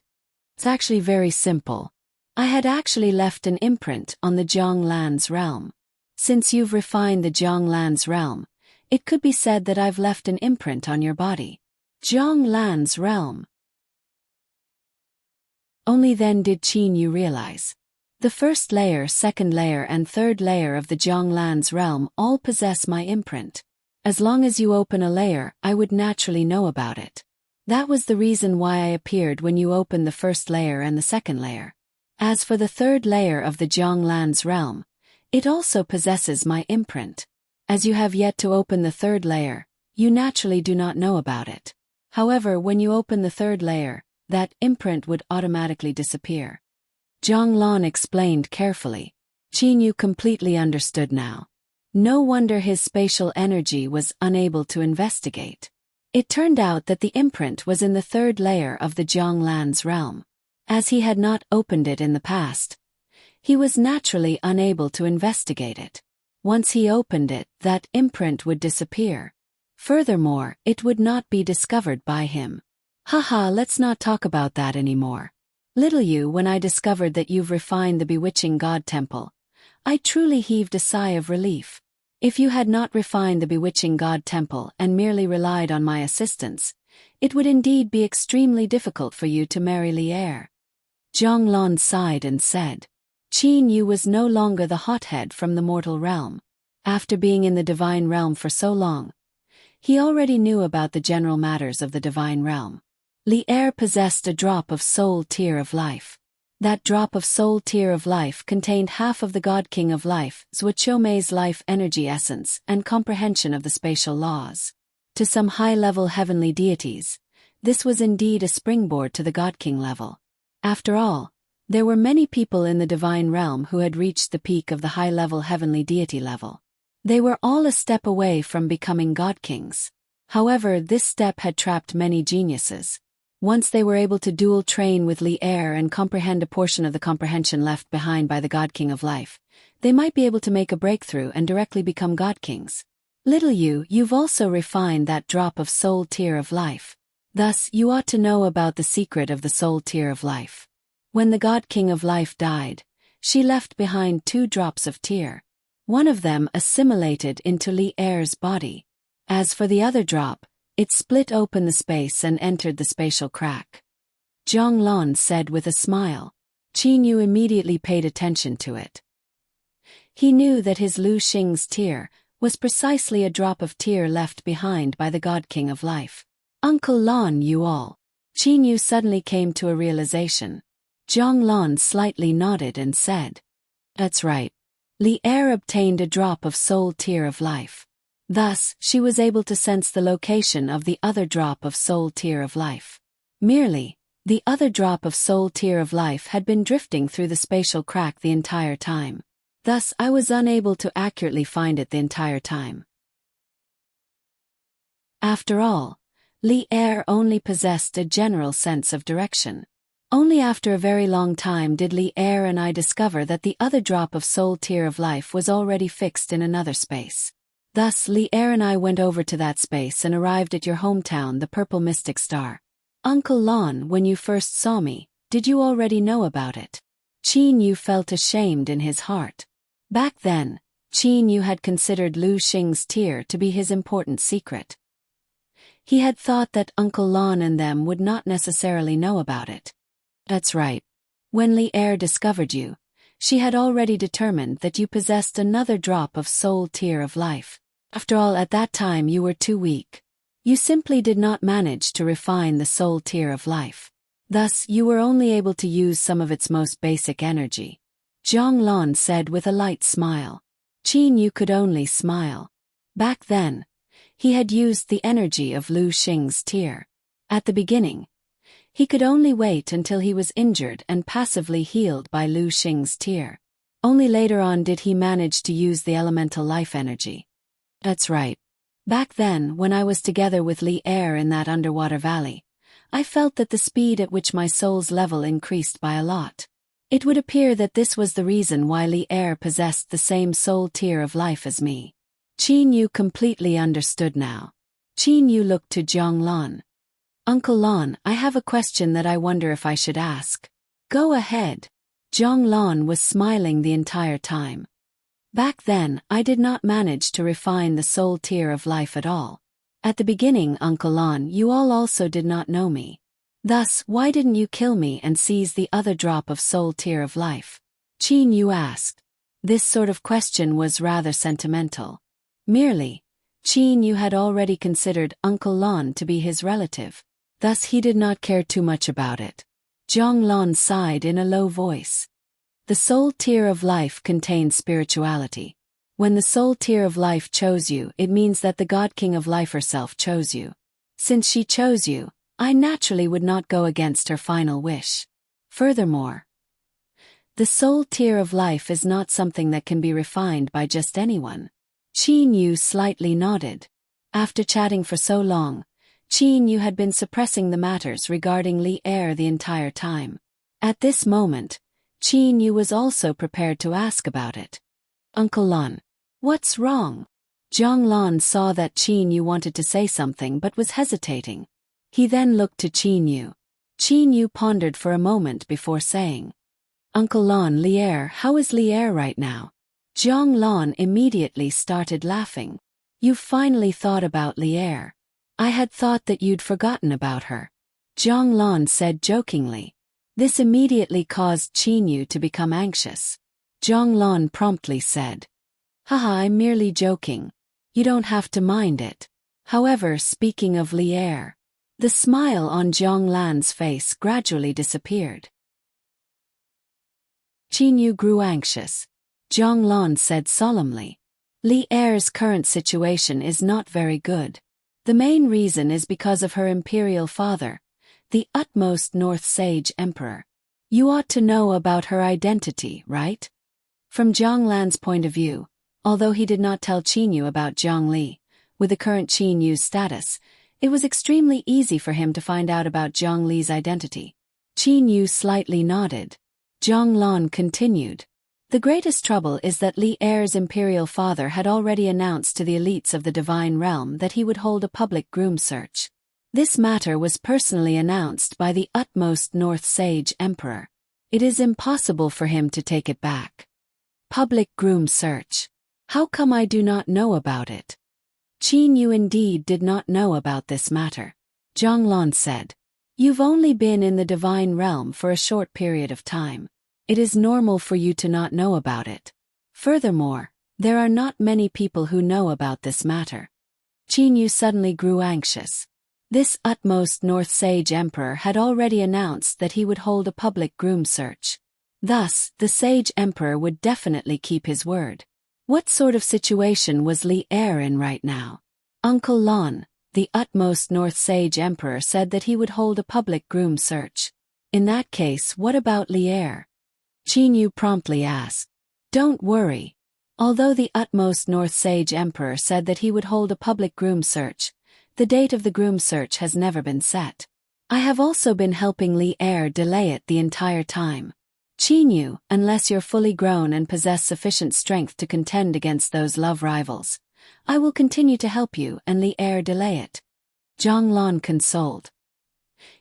"It's actually very simple. I had actually left an imprint on the Zhang Lan's realm. Since you've refined the Zhang Lan's realm, it could be said that I've left an imprint on your body." Zhang Lan's realm. Only then did Qin Yu realize. The first layer, second layer and third layer of the Zhang Lan's realm all possess my imprint. As long as you open a layer, I would naturally know about it. That was the reason why I appeared when you opened the first layer and the second layer. As for the third layer of the Zhang Lan's realm, it also possesses my imprint. As you have yet to open the third layer, you naturally do not know about it. However, when you open the third layer, that imprint would automatically disappear. Zhang Lan explained carefully. Qin Yu completely understood now. No wonder his spatial energy was unable to investigate. It turned out that the imprint was in the third layer of the Zhang Lan's realm. As he had not opened it in the past, he was naturally unable to investigate it. Once he opened it, that imprint would disappear. Furthermore, it would not be discovered by him. Haha, let's not talk about that anymore. Little you, when I discovered that you've refined the bewitching god temple, I truly heaved a sigh of relief. If you had not refined the bewitching god temple and merely relied on my assistance, it would indeed be extremely difficult for you to marry Li Er. Zhang Lan sighed and said. Qin Yu was no longer the hothead from the mortal realm. After being in the divine realm for so long, he already knew about the general matters of the divine realm. Li Er possessed a drop of soul tear of life. That drop of soul tear of life contained half of the God King of Life, Zhuochomei's life energy essence and comprehension of the spatial laws. To some high-level heavenly deities, this was indeed a springboard to the God King level. After all, there were many people in the divine realm who had reached the peak of the high-level heavenly deity level. They were all a step away from becoming God Kings. However, this step had trapped many geniuses. Once they were able to dual train with Li Er and comprehend a portion of the comprehension left behind by the God King of Life, they might be able to make a breakthrough and directly become God Kings. Little you, you've also refined that drop of soul tear of life. Thus, you ought to know about the secret of the soul tear of life. When the God King of Life died, she left behind 2 drops of tear. One of them assimilated into Li Er's body. As for the other drop, it split open the space and entered the spatial crack. Zhang Lan said with a smile. Qin Yu immediately paid attention to it. He knew that his Lu Xing's tear was precisely a drop of tear left behind by the God King of Life. Uncle Lan, you all. Qin Yu suddenly came to a realization. Zhang Lan slightly nodded and said, "That's right. Li Er obtained a drop of soul tear of life. Thus, she was able to sense the location of the other drop of soul tear of life. Merely, the other drop of soul tear of life had been drifting through the spatial crack the entire time. Thus, I was unable to accurately find it the entire time." After all, Li Er only possessed a general sense of direction. Only after a very long time did Li Er and I discover that the other drop of soul tear of life was already fixed in another space. Thus Li Er and I went over to that space and arrived at your hometown, the Purple Mystic Star. Uncle Lon, when you first saw me, did you already know about it? Qin Yu felt ashamed in his heart. Back then, Qin Yu had considered Lu Xing's tear to be his important secret. He had thought that Uncle Lon and them would not necessarily know about it. That's right. When Li Er discovered you, she had already determined that you possessed another drop of soul tear of life. After all, at that time you were too weak. You simply did not manage to refine the soul tear of life. Thus, you were only able to use some of its most basic energy. Zhang Lan said with a light smile. Qin Yu could only smile. Back then, he had used the energy of Lu Xing's tear. At the beginning, he could only wait until he was injured and passively healed by Lu Xing's tear. Only later on did he manage to use the elemental life energy. That's right. Back then, when I was together with Li Er in that underwater valley, I felt that the speed at which my soul's level increased by a lot. It would appear that this was the reason why Li Er possessed the same soul tear of life as me. Qin Yu completely understood now. Qin Yu looked to Zhang Lan. Uncle Lan, I have a question that I wonder if I should ask. Go ahead. Zhang Lan was smiling the entire time. Back then, I did not manage to refine the soul tear of life at all. At the beginning, Uncle Lan, you all also did not know me. Thus, why didn't you kill me and seize the other drop of soul tear of life? Qin Yu asked. This sort of question was rather sentimental. Merely, Qin Yu had already considered Uncle Lan to be his relative. Thus he did not care too much about it. Zhang Lan sighed in a low voice. The soul tear of life contains spirituality. When the soul tear of life chose you, it means that the God King of Life herself chose you. Since she chose you, I naturally would not go against her final wish. Furthermore, the soul tear of life is not something that can be refined by just anyone. Qin Yu slightly nodded. After chatting for so long, Qin Yu had been suppressing the matters regarding Li Er the entire time. At this moment, Qin Yu was also prepared to ask about it. Uncle Lan, what's wrong? Zhang Lan saw that Qin Yu wanted to say something but was hesitating. He then looked to Qin Yu. Qin Yu pondered for a moment before saying, Uncle Lan, Li Er, how is Li Er right now? Zhang Lan immediately started laughing. You've finally thought about Li Er. I had thought that you'd forgotten about her. Zhang Lan said jokingly. This immediately caused Qin Yu to become anxious. Zhang Lan promptly said, Haha, I'm merely joking. You don't have to mind it. However, speaking of Li Er, the smile on Zhang Lan's face gradually disappeared. Qin Yu grew anxious. Zhang Lan said solemnly, Li Er's current situation is not very good. The main reason is because of her imperial father, the utmost North Sage Emperor. You ought to know about her identity, right? From Zhang Lan's point of view, although he did not tell Qin Yu about Zhang Li, with the current Qin Yu's status, it was extremely easy for him to find out about Zhang Li's identity. Qin Yu slightly nodded. Zhang Lan continued. The greatest trouble is that Li Er's imperial father had already announced to the elites of the divine realm that he would hold a public groom search. This matter was personally announced by the utmost North Sage Emperor. It is impossible for him to take it back. Public groom search. How come I do not know about it? Qin Yu indeed did not know about this matter. Zhang Lan said, You've only been in the divine realm for a short period of time. It is normal for you to not know about it. Furthermore, there are not many people who know about this matter. Qin Yu suddenly grew anxious. This utmost North Sage Emperor had already announced that he would hold a public groom search. Thus, the Sage Emperor would definitely keep his word. What sort of situation was Li Er in right now? Uncle Lan, the utmost North Sage Emperor, said that he would hold a public groom search. In that case, what about Li Er? Qin Yu promptly asked. Don't worry. Although the utmost North Sage Emperor said that he would hold a public groom search, The date of the groom search has never been set. I have also been helping Li Er delay it the entire time. Qin Yu, unless you're fully grown and possess sufficient strength to contend against those love rivals, I will continue to help you and Li Er delay it. Zhang Lan consoled.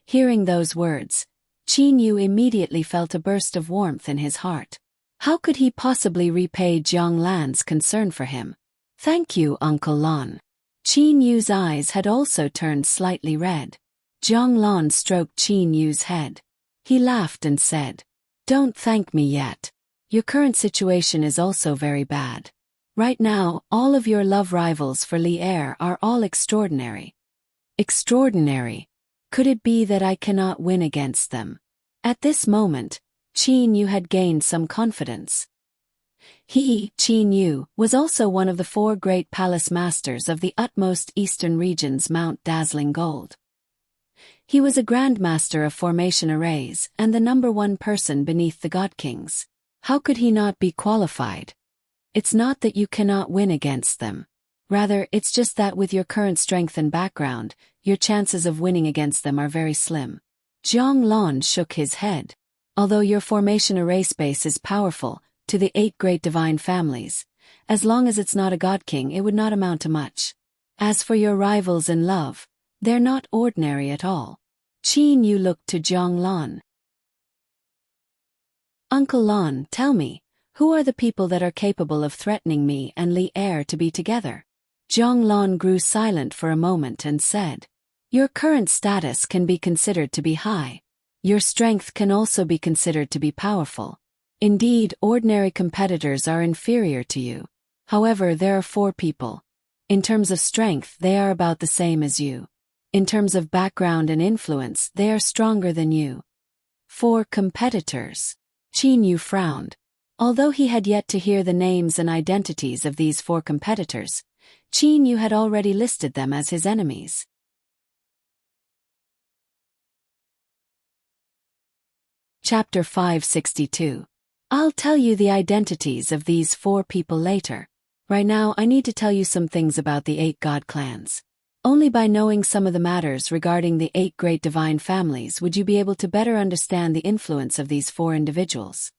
Hearing those words, Qin Yu immediately felt a burst of warmth in his heart. How could he possibly repay Zhang Lan's concern for him? Thank you, Uncle Lan. Qin Yu's eyes had also turned slightly red. Zhang Lan stroked Qin Yu's head. He laughed and said, "Don't thank me yet. Your current situation is also very bad. Right now, all of your love rivals for Li Er are all extraordinary." Extraordinary? Could it be that I cannot win against them? At this moment, Qin Yu had gained some confidence. He, Qin Yu, was also one of the 4 great palace masters of the utmost eastern region's Mount Dazzling Gold. He was a grandmaster of formation arrays and the #1 person beneath the God Kings. How could he not be qualified? It's not that you cannot win against them. Rather, it's just that with your current strength and background, your chances of winning against them are very slim. Zhang Lan shook his head. Although your formation array space is powerful, to the 8 great divine families, as long as it's not a God King, it would not amount to much. As for your rivals in love, they're not ordinary at all. Qin Yu looked to Zhang Lan. Uncle Lan, tell me, who are the people that are capable of threatening me and Li Er to be together? Zhang Lan grew silent for a moment and said, "Your current status can be considered to be high. Your strength can also be considered to be powerful. Indeed, ordinary competitors are inferior to you. However, there are 4 people. In terms of strength, they are about the same as you. In terms of background and influence, they are stronger than you." 4 competitors. Qin Yu frowned. Although he had yet to hear the names and identities of these 4 competitors, Qin Yu had already listed them as his enemies. Chapter 562. I'll tell you the identities of these 4 people later. Right now, I need to tell you some things about the 8 god clans. Only by knowing some of the matters regarding the 8 great divine families would you be able to better understand the influence of these 4 individuals.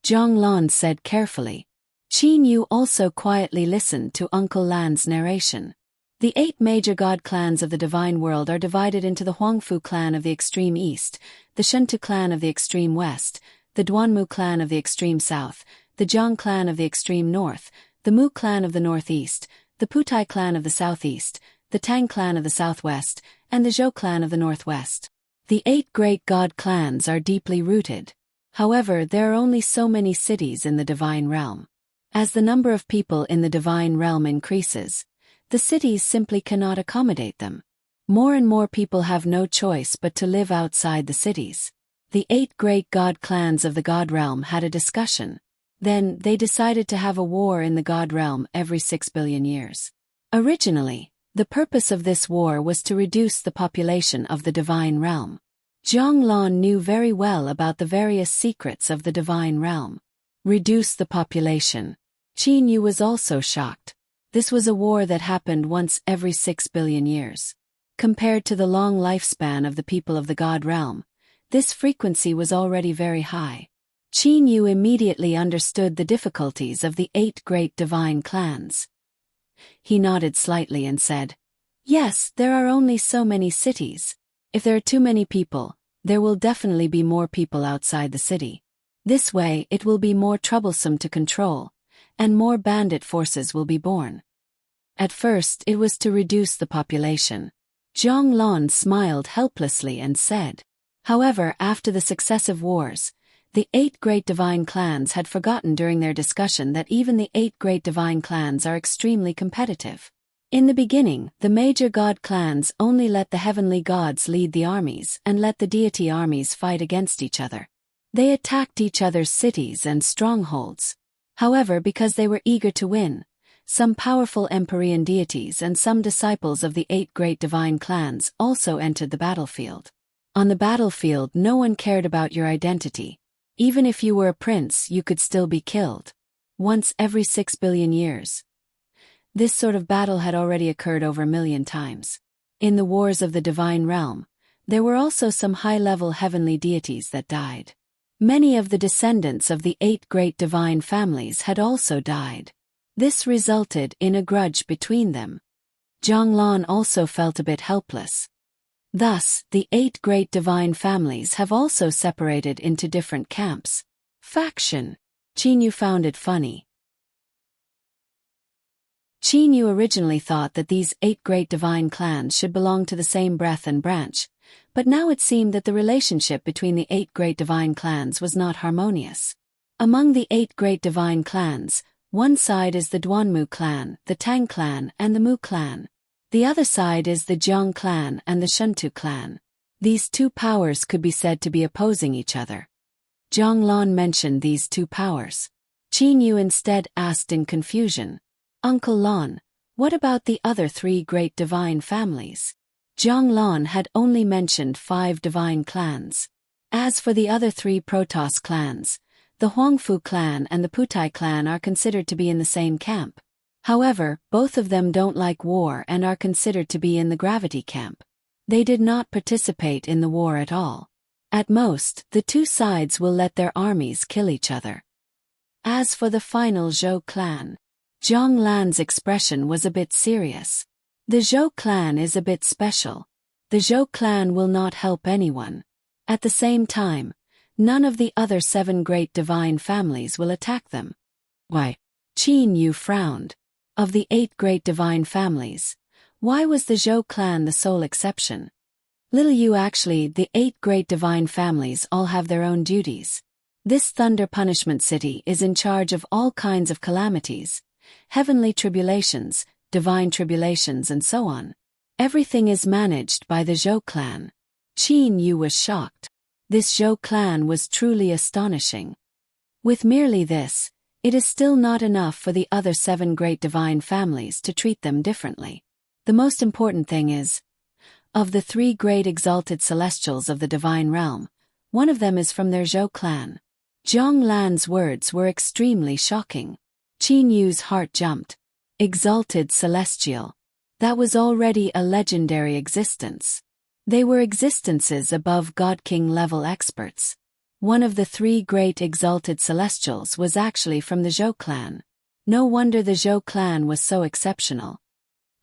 Zhang Lan said carefully. Qin Yu also quietly listened to Uncle Lan's narration. The 8 major god clans of the divine world are divided into the Huangfu clan of the extreme east, the Shentu clan of the extreme west, the Duanmu clan of the extreme south, the Jiang clan of the extreme north, the Mu clan of the northeast, the Putai clan of the southeast, the Tang clan of the southwest, and the Zhou clan of the northwest. The 8 great god clans are deeply rooted. However, there are only so many cities in the divine realm. As the number of people in the divine realm increases, the cities simply cannot accommodate them. More and more people have no choice but to live outside the cities. The 8 great god clans of the god realm had a discussion. Then, they decided to have a war in the god realm every 6 billion years. Originally, the purpose of this war was to reduce the population of the divine realm. Zhang Lan knew very well about the various secrets of the divine realm. Reduce the population. Qin Yu was also shocked. This was a war that happened once every 6 billion years. Compared to the long lifespan of the people of the god realm, this frequency was already very high. Qin Yu immediately understood the difficulties of the 8 great divine clans. He nodded slightly and said, "Yes, there are only so many cities. If there are too many people, there will definitely be more people outside the city. This way, it will be more troublesome to control, and more bandit forces will be born." At first, it was to reduce the population. Zhang Lan smiled helplessly and said. However, after the successive wars, the 8 great divine clans had forgotten during their discussion that even the 8 great divine clans are extremely competitive. In the beginning, the major god clans only let the heavenly gods lead the armies and let the deity armies fight against each other. They attacked each other's cities and strongholds. However, because they were eager to win, some powerful Empyrean deities and some disciples of the 8 great divine clans also entered the battlefield. On the battlefield, no one cared about your identity. Even if you were a prince, you could still be killed. Once every 6 billion years. This sort of battle had already occurred over 1 million times. In the wars of the divine realm, there were also some high-level heavenly deities that died. Many of the descendants of the 8 great divine families had also died. This resulted in a grudge between them. Zhonglan also felt a bit helpless. Thus, the 8 great divine families have also separated into different camps. Faction. Qinyu found it funny. Qinyu originally thought that these 8 great divine clans should belong to the same breath and branch, but now it seemed that the relationship between the 8 great divine clans was not harmonious. Among the 8 great divine clans, one side is the Duanmu clan, the Tang clan, and the Mu clan. The other side is the Jiang clan and the Shuntu clan. These 2 powers could be said to be opposing each other. Zhonglan mentioned these 2 powers. Qinyu instead asked in confusion, "Uncle Lan, what about the other 3 great divine families?" Zhonglan had only mentioned 5 divine clans. As for the other 3 Protoss clans, the Huangfu clan and the Putai clan are considered to be in the same camp. However, both of them don't like war and are considered to be in the gravity camp. They did not participate in the war at all. At most, the 2 sides will let their armies kill each other. As for the final Zhou clan, Zhonglan's expression was a bit serious. The Zhou clan is a bit special. The Zhou clan will not help anyone. At the same time, none of the other 7 great divine families will attack them. Why? Qinyu frowned. Of the 8 great divine families, why was the Zhou clan the sole exception? Little you actually, the 8 great divine families all have their own duties. This Thunder Punishment City is in charge of all kinds of calamities, heavenly tribulations, divine tribulations and so on. Everything is managed by the Zhou clan. Qinyu was shocked. This Zhou clan was truly astonishing. With merely this, it is still not enough for the other 7 great divine families to treat them differently. The most important thing is, of the 3 great exalted celestials of the divine realm, one of them is from their Zhou clan. Zhonglan's words were extremely shocking. Qinyu's heart jumped. Exalted celestial. That was already a legendary existence. They were existences above God King level experts. One of the 3 great exalted celestials was actually from the Zhou clan. No wonder the Zhou clan was so exceptional.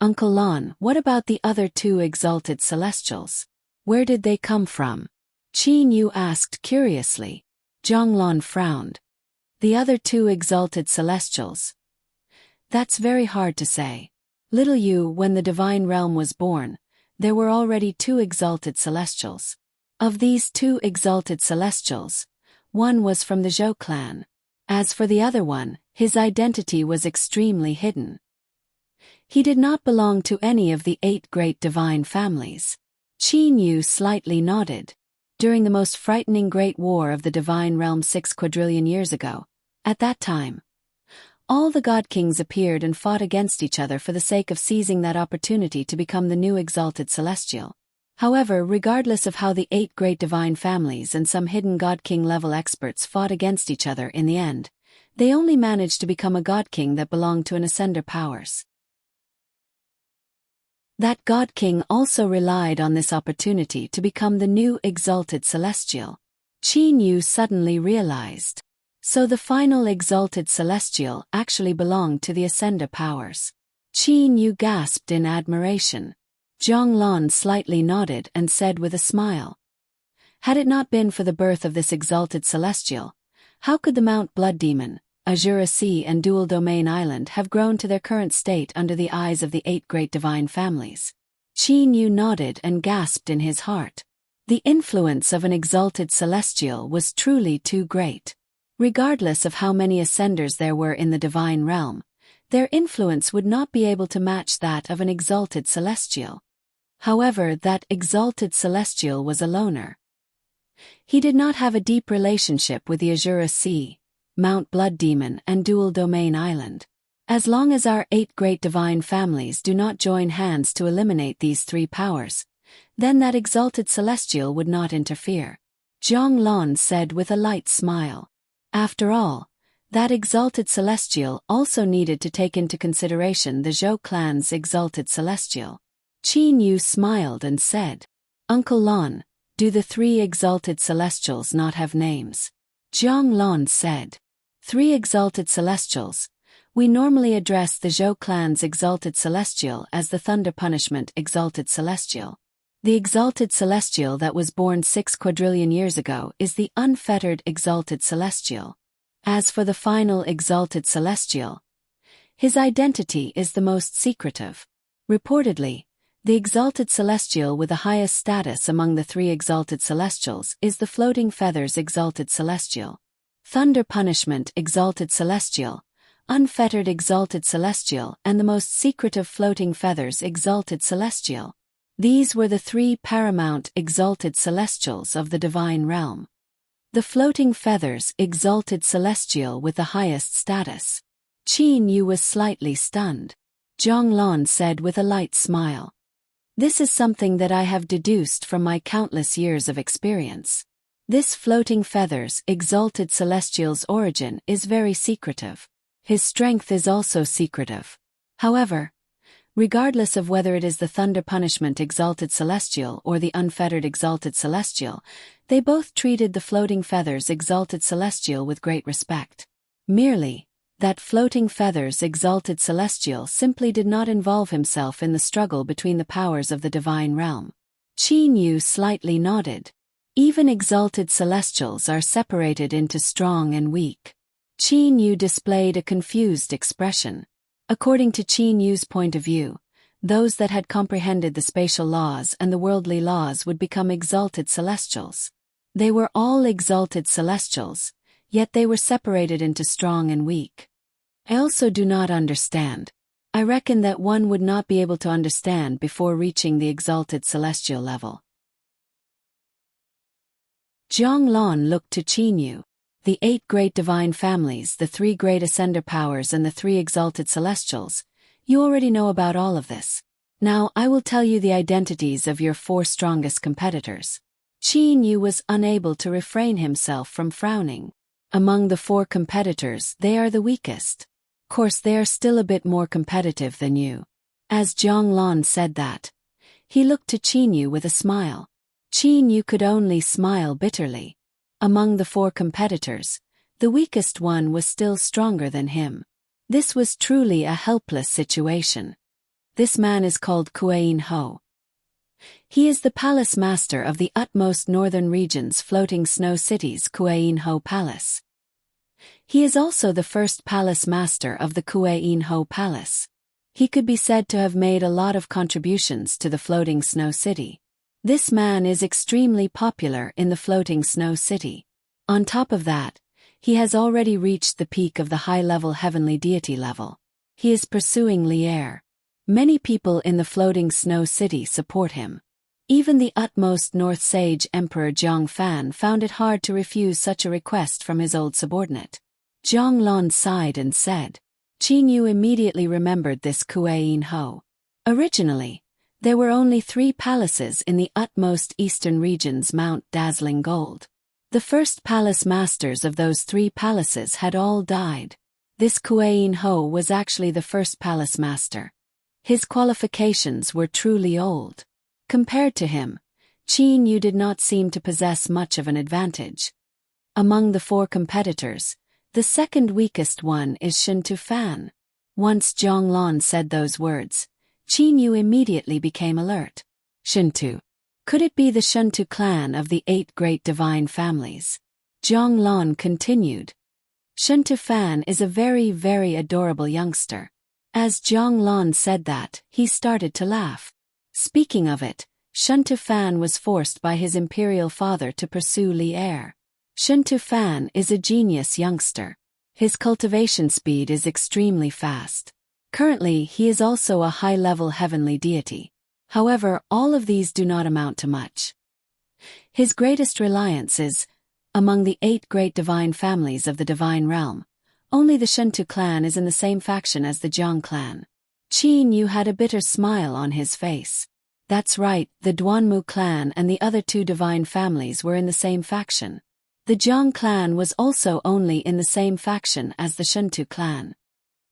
Uncle Lan, what about the other 2 exalted celestials? Where did they come from? Qinyu asked curiously. Zhonglan frowned. The other 2 exalted celestials. That's very hard to say. Little you, when the divine realm was born, there were already 2 exalted celestials. Of these 2 exalted celestials, one was from the Zhou clan. As for the other one, his identity was extremely hidden. He did not belong to any of the 8 great divine families. Qinyu slightly nodded. During the most frightening great war of the divine realm 6 quadrillion years ago, at that time, all the god kings appeared and fought against each other for the sake of seizing that opportunity to become the new exalted celestial. However, regardless of how the 8 great divine families and some hidden god king level experts fought against each other in the end, they only managed to become a god king that belonged to an ascender powers. That god king also relied on this opportunity to become the new exalted celestial. Qinyu suddenly realized. So the final exalted celestial actually belonged to the ascender powers. Qinyu gasped in admiration. Zhonglan slightly nodded and said with a smile. Had it not been for the birth of this exalted celestial, how could the Mount Blood Demon, Azura Sea and Dual Domain Island have grown to their current state under the eyes of the 8 great divine families? Qinyu nodded and gasped in his heart. The influence of an exalted celestial was truly too great. Regardless of how many ascenders there were in the divine realm, their influence would not be able to match that of an exalted celestial. However, that exalted celestial was a loner. He did not have a deep relationship with the Azura Sea, Mount Blood Demon and Dual Domain Island. As long as our 8 great divine families do not join hands to eliminate these 3 powers, then that exalted celestial would not interfere. Zhonglan said with a light smile. After all, that exalted celestial also needed to take into consideration the Zhou clan's exalted celestial. Qin Yu smiled and said, Uncle Lon, do the three exalted celestials not have names? Zhang Lon said, Three exalted celestials. We normally address the Zhou clan's exalted celestial as the Thunder Punishment exalted celestial. The exalted celestial that was born 6 quadrillion years ago is the unfettered exalted celestial. As for the final exalted celestial, his identity is the most secretive. Reportedly, the exalted celestial with the highest status among the three exalted celestials is the Floating Feathers exalted celestial, Thunder Punishment exalted celestial, Unfettered exalted celestial, and the most secretive Floating Feathers exalted celestial. These were the three paramount exalted celestials of the divine realm. The Floating Feathers exalted celestial with the highest status. Qin Yu was slightly stunned. Zhang Lon said with a light smile, This is something that I have deduced from my countless years of experience. This Floating Feathers exalted celestial's origin is very secretive. His strength is also secretive. However, regardless of whether it is the Thunder Punishment exalted celestial or the Unfettered exalted celestial, they both treated the Floating Feathers exalted celestial with great respect. Merely, that Floating Feathers exalted celestial simply did not involve himself in the struggle between the powers of the divine realm. Qin Yu slightly nodded. Even exalted celestials are separated into strong and weak. Qin Yu displayed a confused expression. According to Qin Yu's point of view, those that had comprehended the spatial laws and the worldly laws would become exalted celestials. They were all exalted celestials, yet they were separated into strong and weak. I also do not understand. I reckon that one would not be able to understand before reaching the exalted celestial level. Zhang Lon looked to Qin Yu. The 8 great divine families, the 3 great ascender powers and the 3 exalted celestials. You already know about all of this. Now I will tell you the identities of your 4 strongest competitors. Qin Yu was unable to refrain himself from frowning. Among the 4 competitors, they are the weakest. Of course, they are still a bit more competitive than you. As Zhang Lon said that, he looked to Qin Yu with a smile. Qin Yu could only smile bitterly. Among the 4 competitors, the weakest one was still stronger than him. This was truly a helpless situation. This man is called Kuei-in Ho. He is the palace master of the utmost northern region's floating snow cities Kuei-in Ho Palace. He is also the first palace master of the Kuei-in Ho Palace. He could be said to have made a lot of contributions to the floating snow city. This man is extremely popular in the floating snow city. On top of that, he has already reached the peak of the high-level heavenly deity level. He is pursuing Lier. Many people in the floating snow city support him. Even the utmost North Sage Emperor Zhang Fan found it hard to refuse such a request from his old subordinate. Zhang Lon sighed and said. Qin Yu immediately remembered this Kuei-in Ho. Originally, there were only 3 palaces in the utmost eastern region's Mount Dazzling Gold. The first palace masters of those 3 palaces had all died. This Kuei-in Ho was actually the first palace master. His qualifications were truly old. Compared to him, Qin Yu did not seem to possess much of an advantage. Among the 4 competitors, the second weakest one is Shintu Fan. Once Zhang Lon said those words, Qin Yu immediately became alert. Shintu. Could it be the Shintu clan of the 8 great divine families? Zhang Lon continued. Shintu Fan is a very, very adorable youngster. As Zhang Lon said that, he started to laugh. Speaking of it, Shintu Fan was forced by his imperial father to pursue Lier. Shintu Fan is a genius youngster. His cultivation speed is extremely fast. Currently, he is also a high-level heavenly deity. However, all of these do not amount to much. His greatest reliance is, among the 8 great divine families of the divine realm, only the Shintu clan is in the same faction as the Zhang clan. Qin Yu had a bitter smile on his face. That's right, the Duanmu clan and the other 2 divine families were in the same faction. The Zhang clan was also only in the same faction as the Shintu clan.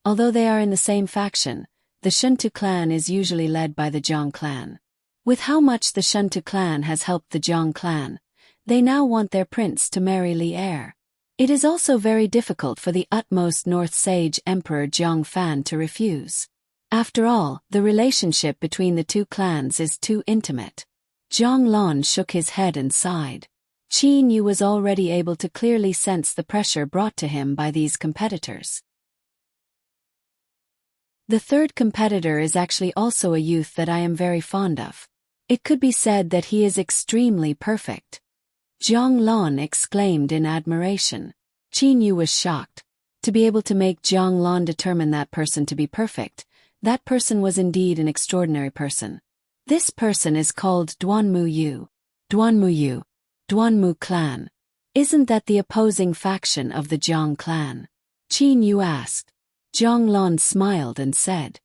Although they are in the same faction, the Shuntu clan is usually led by the Jiang clan. With how much the Shuntu clan has helped the Jiang clan, they now want their prince to marry Li heir. It is also very difficult for the utmost North Sage Emperor Jiang Fan to refuse. After all, the relationship between the two clans is too intimate. Jiang Lan shook his head and sighed. Qin Yu was already able to clearly sense the pressure brought to him by these competitors. The third competitor is actually also a youth that I am very fond of. It could be said that he is extremely perfect. Jiang Lan exclaimed in admiration. Qin Yu was shocked. To be able to make Jiang Lan determine that person to be perfect, that person was indeed an extraordinary person. This person is called Duanmu Yu. Duanmu Yu. Duanmu clan. Isn't that the opposing faction of the Jiang clan? Qin Yu asked. Jiang Lan smiled and said,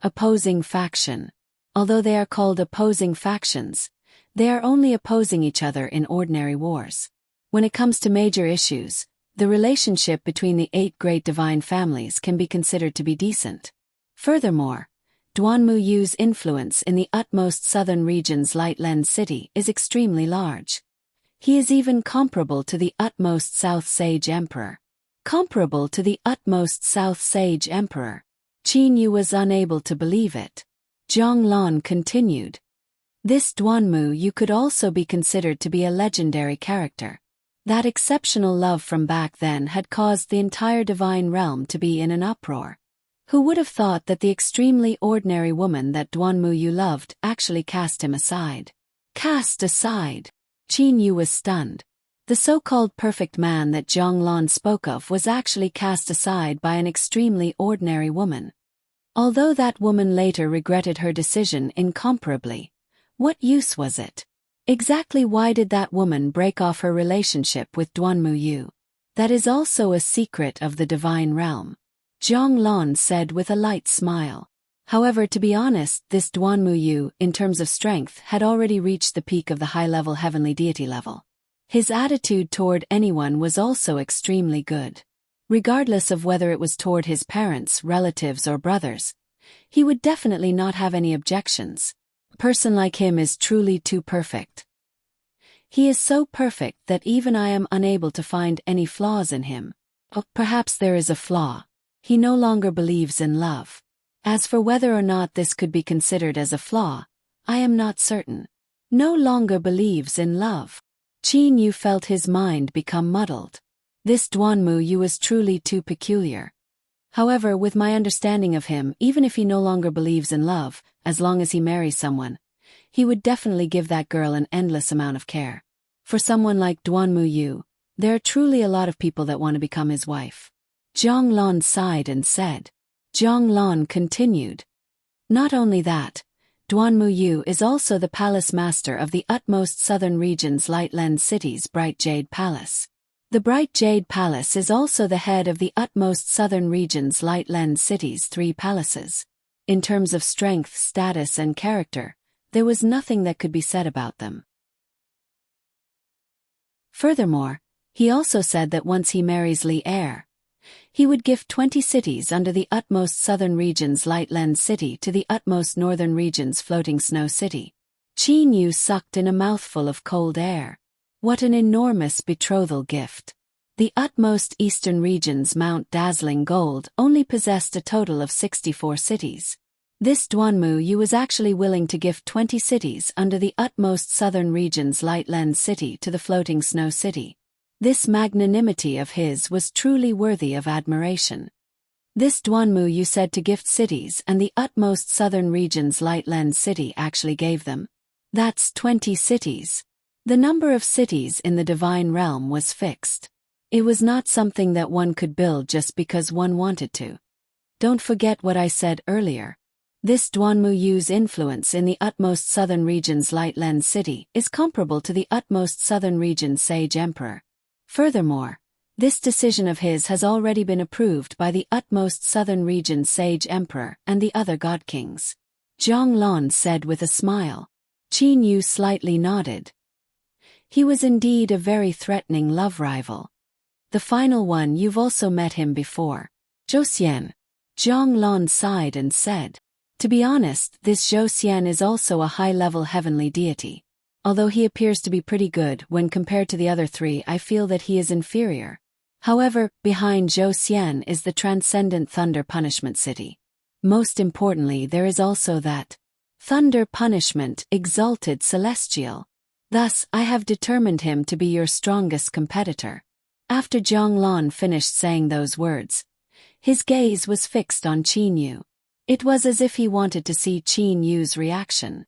opposing faction. Although they are called opposing factions, they are only opposing each other in ordinary wars. When it comes to major issues, the relationship between the 8 great divine families can be considered to be decent. Furthermore, Duanmu Yu's influence in the utmost southern region's Lightland city is extremely large. He is even comparable to the utmost South Sage Emperor. Comparable to the utmost South Sage Emperor. Qin Yu was unable to believe it. Jiang Lan continued. This Duanmu Yu could also be considered to be a legendary character. That exceptional love from back then had caused the entire divine realm to be in an uproar. Who would have thought that the extremely ordinary woman that Duanmu Yu loved actually cast him aside? Cast aside? Qin Yu was stunned. The so-called perfect man that Jiang Lan spoke of was actually cast aside by an extremely ordinary woman. Although that woman later regretted her decision incomparably, what use was it? Exactly why did that woman break off her relationship with Duanmu Yu? That is also a secret of the divine realm. Jiang Lan said with a light smile. However, to be honest, this Duanmu Yu, in terms of strength, had already reached the peak of the high-level heavenly deity level. His attitude toward anyone was also extremely good. Regardless of whether it was toward his parents, relatives or brothers, he would definitely not have any objections. A person like him is truly too perfect. He is so perfect that even I am unable to find any flaws in him. Oh, perhaps there is a flaw. He no longer believes in love. As for whether or not this could be considered as a flaw, I am not certain. No longer believes in love. Qin Yu felt his mind become muddled. This Duanmu Yu was truly too peculiar. However, with my understanding of him, even if he no longer believes in love, as long as he marries someone, he would definitely give that girl an endless amount of care. For someone like Duanmu Yu, there are truly a lot of people that want to become his wife. Jiang Lan sighed and said. Jiang Lan continued. Not only that, Duanmu Yu is also the palace master of the utmost southern region's Lightland city's Bright Jade Palace. The Bright Jade Palace is also the head of the utmost southern region's Lightland city's 3 palaces. In terms of strength, status and character, there was nothing that could be said about them. Furthermore, he also said that once he marries Li heir, he would gift 20 cities under the utmost southern region's Lightland city to the utmost northern region's Floating Snow City. Qin Yu sucked in a mouthful of cold air. What an enormous betrothal gift. The utmost eastern region's Mount Dazzling Gold only possessed a total of 64 cities. This Duanmu Yu was actually willing to gift 20 cities under the utmost southern region's Lightland city to the Floating Snow City. This magnanimity of his was truly worthy of admiration. This Duanmu Yu said to gift cities, and the utmost southern region's Lightland city actually gave them. That's 20 cities. The number of cities in the divine realm was fixed. It was not something that one could build just because one wanted to. Don't forget what I said earlier. This Duanmu Yu's influence in the utmost southern region's Lightland city is comparable to the utmost southern region's Sage Emperor. Furthermore, this decision of his has already been approved by the utmost southern region's Sage Emperor and the other God Kings. Jiang Lan said with a smile. Qin Yu slightly nodded. He was indeed a very threatening love rival. The final one, you've also met him before. Zhou Xian. Jiang Lan sighed and said. To be honest, this Zhou Xian is also a high-level heavenly deity. Although he appears to be pretty good when compared to the other three, I feel that he is inferior. However, behind Zhou Xian is the transcendent Thunder Punishment City. Most importantly, there is also that Thunder Punishment Exalted Celestial. Thus, I have determined him to be your strongest competitor. After Zhang Lan finished saying those words, his gaze was fixed on Qin Yu. It was as if he wanted to see Qin Yu's reaction.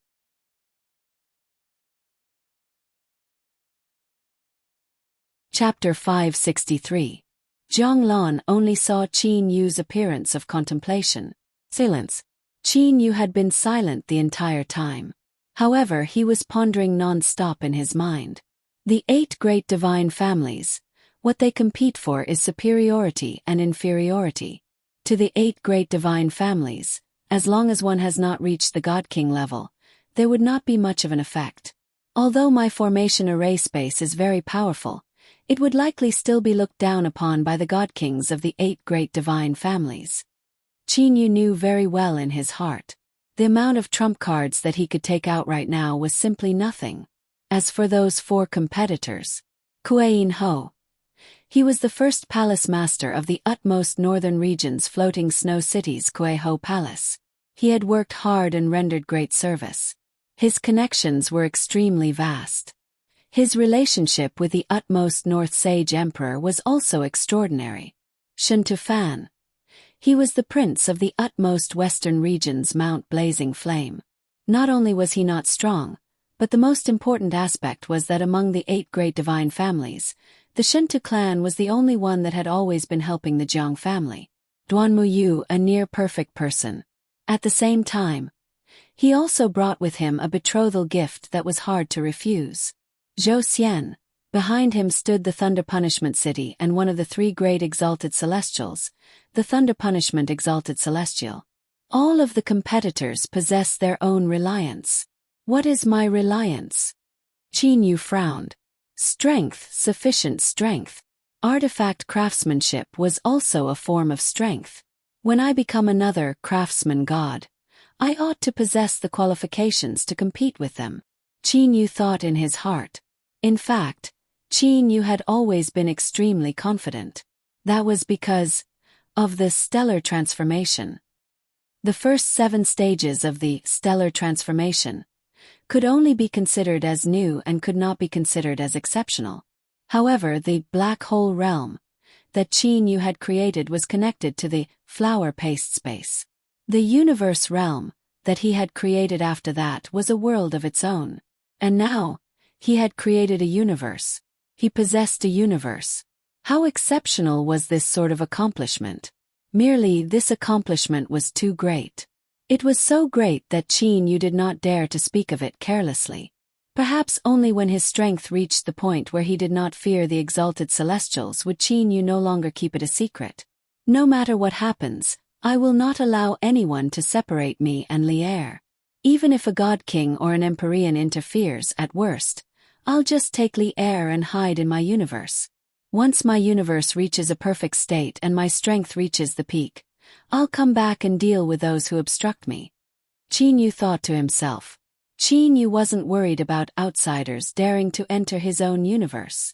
Chapter 563. Zhang Lan only saw Qin Yu's appearance of contemplation. Silence. Qin Yu had been silent the entire time. However, he was pondering non-stop in his mind. The 8 great divine families. What they compete for is superiority and inferiority. To the 8 great divine families, as long as one has not reached the God King level, there would not be much of an effect. Although my formation array space is very powerful, it would likely still be looked down upon by the God Kings of the 8 great divine families. Qin Yu knew very well in his heart. The amount of trump cards that he could take out right now was simply nothing. As for those 4 competitors, Kuei-in Ho. He was the first palace master of the utmost northern region's floating snow cities Kuei-ho Palace. He had worked hard and rendered great service. His connections were extremely vast. His relationship with the utmost North Sage Emperor was also extraordinary. Shen Tufan. He was the prince of the utmost western region's Mount Blazing Flame. Not only was he not strong, but the most important aspect was that among the 8 great divine families, the Shentu clan was the only one that had always been helping the Jiang family. Duanmu Yu, a near-perfect person. At the same time, he also brought with him a betrothal gift that was hard to refuse. Zhou Xian. Behind him stood the Thunder Punishment City and one of the 3 great exalted celestials, the Thunder Punishment Exalted Celestial. All of the competitors possess their own reliance. What is my reliance? Qin Yu frowned. Strength, sufficient strength. Artifact craftsmanship was also a form of strength. When I become another craftsman god, I ought to possess the qualifications to compete with them. Qin Yu thought in his heart. In fact, Qin Yu had always been extremely confident. That was because of the stellar transformation. The first 7 stages of the stellar transformation could only be considered as new and could not be considered as exceptional. However, the black hole realm that Qin Yu had created was connected to the flower paste space. The universe realm that he had created after that was a world of its own. And now, he had created a universe. He possessed a universe. How exceptional was this sort of accomplishment? Merely this accomplishment was too great. It was so great that Qin Yu did not dare to speak of it carelessly. Perhaps only when his strength reached the point where he did not fear the exalted celestials would Qin Yu no longer keep it a secret. No matter what happens, I will not allow anyone to separate me and Li Er. Even if a god king or an Empyrean interferes, at worst, I'll just take Li Er and hide in my universe. Once my universe reaches a perfect state and my strength reaches the peak, I'll come back and deal with those who obstruct me. Qin Yu thought to himself. Qin Yu wasn't worried about outsiders daring to enter his own universe.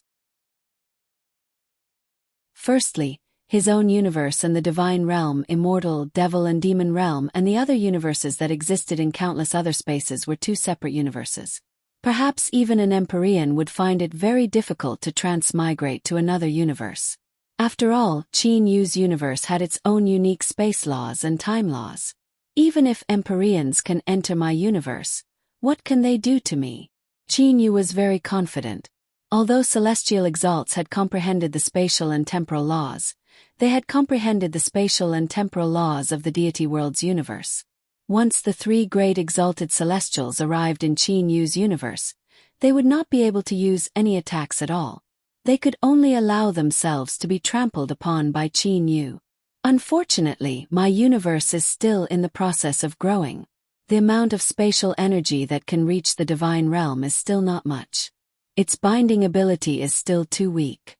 Firstly, his own universe and the divine realm, immortal, devil and demon realm and the other universes that existed in countless other spaces were 2 separate universes. Perhaps even an Empyrean would find it very difficult to transmigrate to another universe. After all, Qin Yu's universe had its own unique space laws and time laws. Even if Empyreans can enter my universe, what can they do to me? Qin Yu was very confident. Although celestial exalts had comprehended the spatial and temporal laws, they had comprehended the spatial and temporal laws of the deity world's universe. Once the 3 great exalted celestials arrived in Qin Yu's universe, they would not be able to use any attacks at all. They could only allow themselves to be trampled upon by Qin Yu. Unfortunately, my universe is still in the process of growing. The amount of spatial energy that can reach the divine realm is still not much. Its binding ability is still too weak.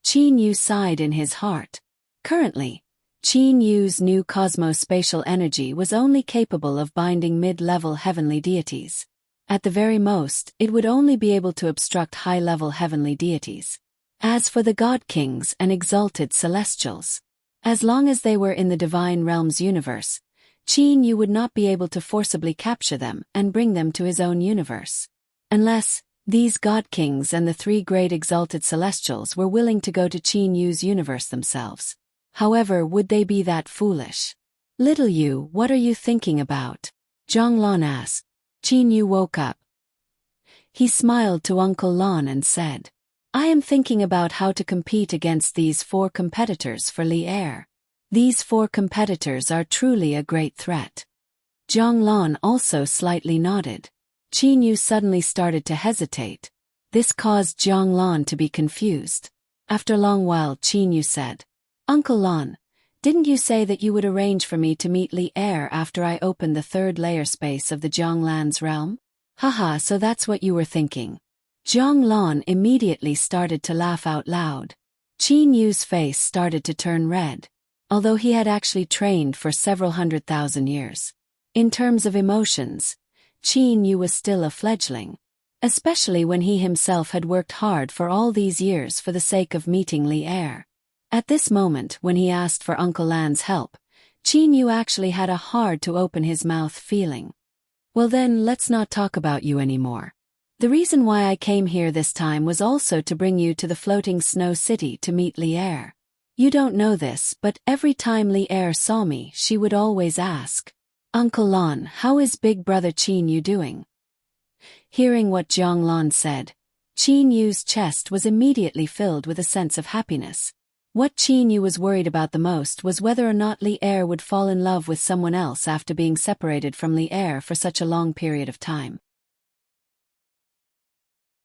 Qin Yu sighed in his heart. Currently, Qin Yu's new cosmospatial energy was only capable of binding mid-level heavenly deities. At the very most, it would only be able to obstruct high-level heavenly deities. As for the god kings and exalted celestials, as long as they were in the divine realms universe, Qin Yu would not be able to forcibly capture them and bring them to his own universe. Unless these god kings and the three great exalted celestials were willing to go to Qin Yu's universe themselves. However, would they be that foolish? Little Yu, what are you thinking about? Zhang Lan asked. Qin Yu woke up. He smiled to Uncle Lan and said, I am thinking about how to compete against these 4 competitors for Li Air. These 4 competitors are truly a great threat. Zhang Lan also slightly nodded. Qin Yu suddenly started to hesitate. This caused Zhang Lan to be confused. After a long while, Qin Yu said, Uncle Lan, didn't you say that you would arrange for me to meet Li Air after I open the 3rd layer space of the Zhonglan's realm? Haha, so that's what you were thinking. Zhang Lan immediately started to laugh out loud. Qin Yu's face started to turn red, although he had actually trained for several 100,000 years. In terms of emotions, Qin Yu was still a fledgling, especially when he himself had worked hard for all these years for the sake of meeting Li Air. At this moment, when he asked for Uncle Lan's help, Qin Yu actually had a hard-to-open-his-mouth feeling. Well then, let's not talk about you anymore. The reason why I came here this time was also to bring you to the floating snow city to meet Li Air. You don't know this, but every time Li Air saw me, she would always ask, Uncle Lan, how is big brother Qin Yu doing? Hearing what Zhang Lan said, Qin Yu's chest was immediately filled with a sense of happiness. What Qin Yu was worried about the most was whether or not Li Air would fall in love with someone else after being separated from Li Air for such a long period of time.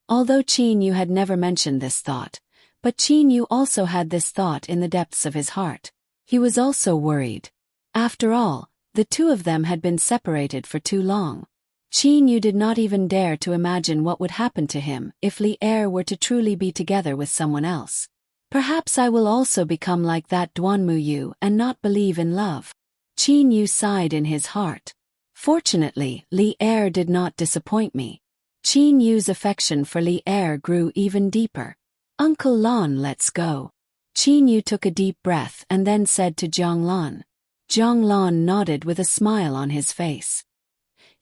Although Qin Yu had never mentioned this thought, but Qin Yu also had this thought in the depths of his heart. He was also worried. After all, the 2 of them had been separated for too long. Qin Yu did not even dare to imagine what would happen to him if Li Air were to truly be together with someone else. Perhaps I will also become like that Duanmu Yu and not believe in love. Qin Yu sighed in his heart. Fortunately, Li Air did not disappoint me. Qin Yu's affection for Li Air grew even deeper. Uncle Lan, let's go. Qin Yu took a deep breath and then said to Zhang Lan. Zhang Lan nodded with a smile on his face.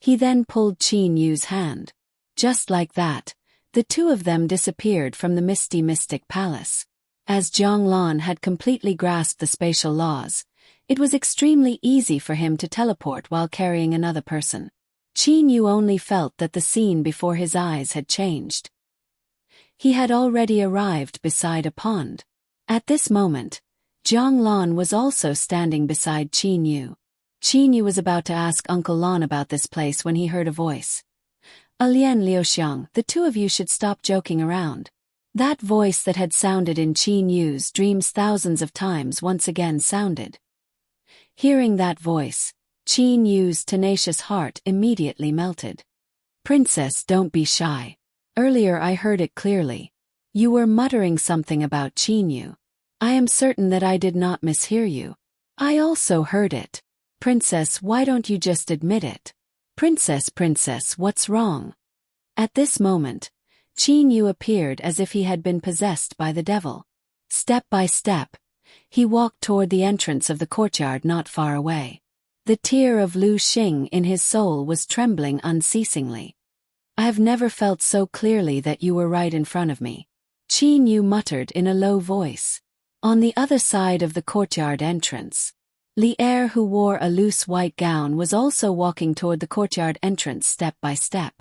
He then pulled Qin Yu's hand. Just like that, the 2 of them disappeared from the misty mystic palace. As Zhang Lan had completely grasped the spatial laws, it was extremely easy for him to teleport while carrying another person. Qin Yu only felt that the scene before his eyes had changed. He had already arrived beside a pond. At this moment, Zhang Lan was also standing beside Qin Yu. Qin Yu was about to ask Uncle Lan about this place when he heard a voice. Lian Liuxiang, the 2 of you should stop joking around. That voice that had sounded in Qin Yu's dreams thousands of times once again sounded. Hearing that voice, Qin Yu's tenacious heart immediately melted. Princess, don't be shy. Earlier I heard it clearly. You were muttering something about Qin Yu. I am certain that I did not mishear you. I also heard it. Princess, why don't you just admit it? Princess, what's wrong? At this moment, Qin Yu appeared as if he had been possessed by the devil. Step by step, he walked toward the entrance of the courtyard not far away. The tear of Lu Xing in his soul was trembling unceasingly. I have never felt so clearly that you were right in front of me. Qin Yu muttered in a low voice. On the other side of the courtyard entrance, Li Air, who wore a loose white gown, was also walking toward the courtyard entrance step by step.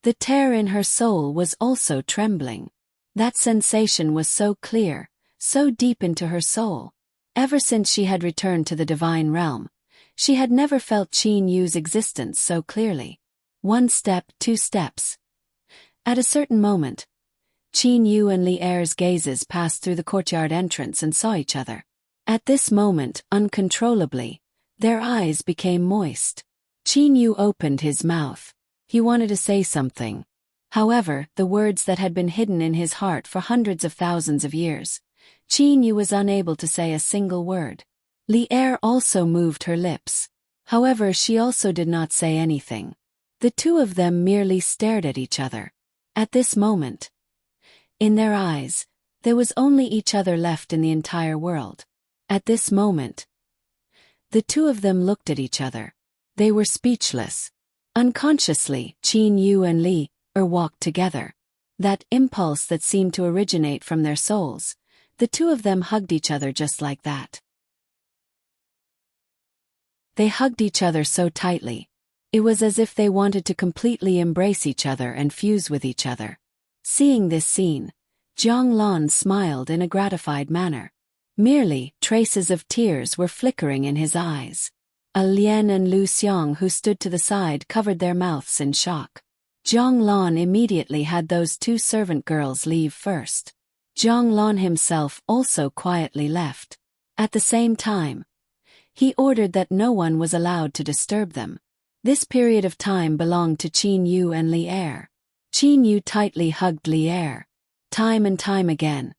The tear in her soul was also trembling. That sensation was so clear, so deep into her soul. Ever since she had returned to the divine realm, she had never felt Qin Yu's existence so clearly. 1 step, 2 steps. At a certain moment, Qin Yu and Li Air's gazes passed through the courtyard entrance and saw each other. At this moment, uncontrollably, their eyes became moist. Qin Yu opened his mouth. He wanted to say something. However, the words that had been hidden in his heart for hundreds of thousands of years, Qin Yu was unable to say a single word. Li Er also moved her lips. However, she also did not say anything. The two of them merely stared at each other. At this moment, in their eyes, there was only each other left in the entire world. At this moment, the two of them looked at each other. They were speechless. Unconsciously, Qin Yu and Li Er walked together. That impulse that seemed to originate from their souls, the two of them hugged each other just like that. They hugged each other so tightly. It was as if they wanted to completely embrace each other and fuse with each other. Seeing this scene, Jiang Lan smiled in a gratified manner. Merely, traces of tears were flickering in his eyes. Lian and Lu Xiang, who stood to the side, covered their mouths in shock. Jiang Lan immediately had those two servant girls leave first. Jiang Lan himself also quietly left. At the same time, he ordered that no one was allowed to disturb them. This period of time belonged to Qin Yu and Li Er. Qin Yu tightly hugged Li Er. Time and time again,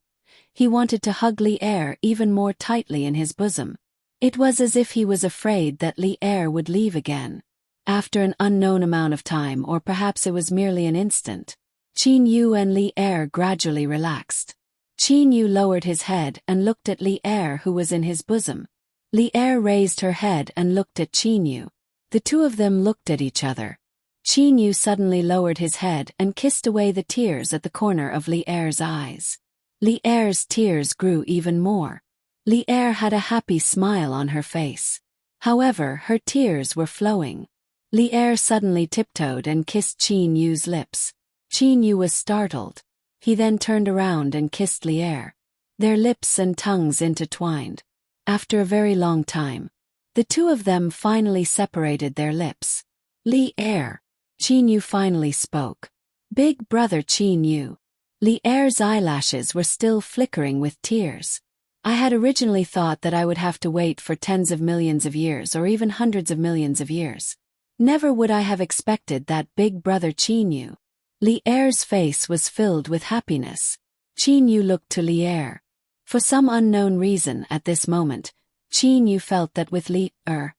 he wanted to hug Li Er even more tightly in his bosom. It was as if he was afraid that Li Er would leave again. After an unknown amount of time, or perhaps it was merely an instant, Qin Yu and Li Er gradually relaxed. Qin Yu lowered his head and looked at Li Er, who was in his bosom. Li Er raised her head and looked at Qin Yu. The two of them looked at each other. Qin Yu suddenly lowered his head and kissed away the tears at the corner of Li Er's eyes. Li Er's tears grew even more. Li Er had a happy smile on her face. However, her tears were flowing. Li Er suddenly tiptoed and kissed Qin Yu's lips. Qin Yu was startled. He then turned around and kissed Li Er. Their lips and tongues intertwined. After a very long time, the two of them finally separated their lips. Li Er. Qin Yu finally spoke. Big brother Qin Yu. Li Er's eyelashes were still flickering with tears. I had originally thought that I would have to wait for tens of millions of years or even hundreds of millions of years. Never would I have expected that, big brother Qin Yu. Li Er's face was filled with happiness. Qin Yu looked to Li Er. For some unknown reason at this moment, Qin Yu felt that with Li Er,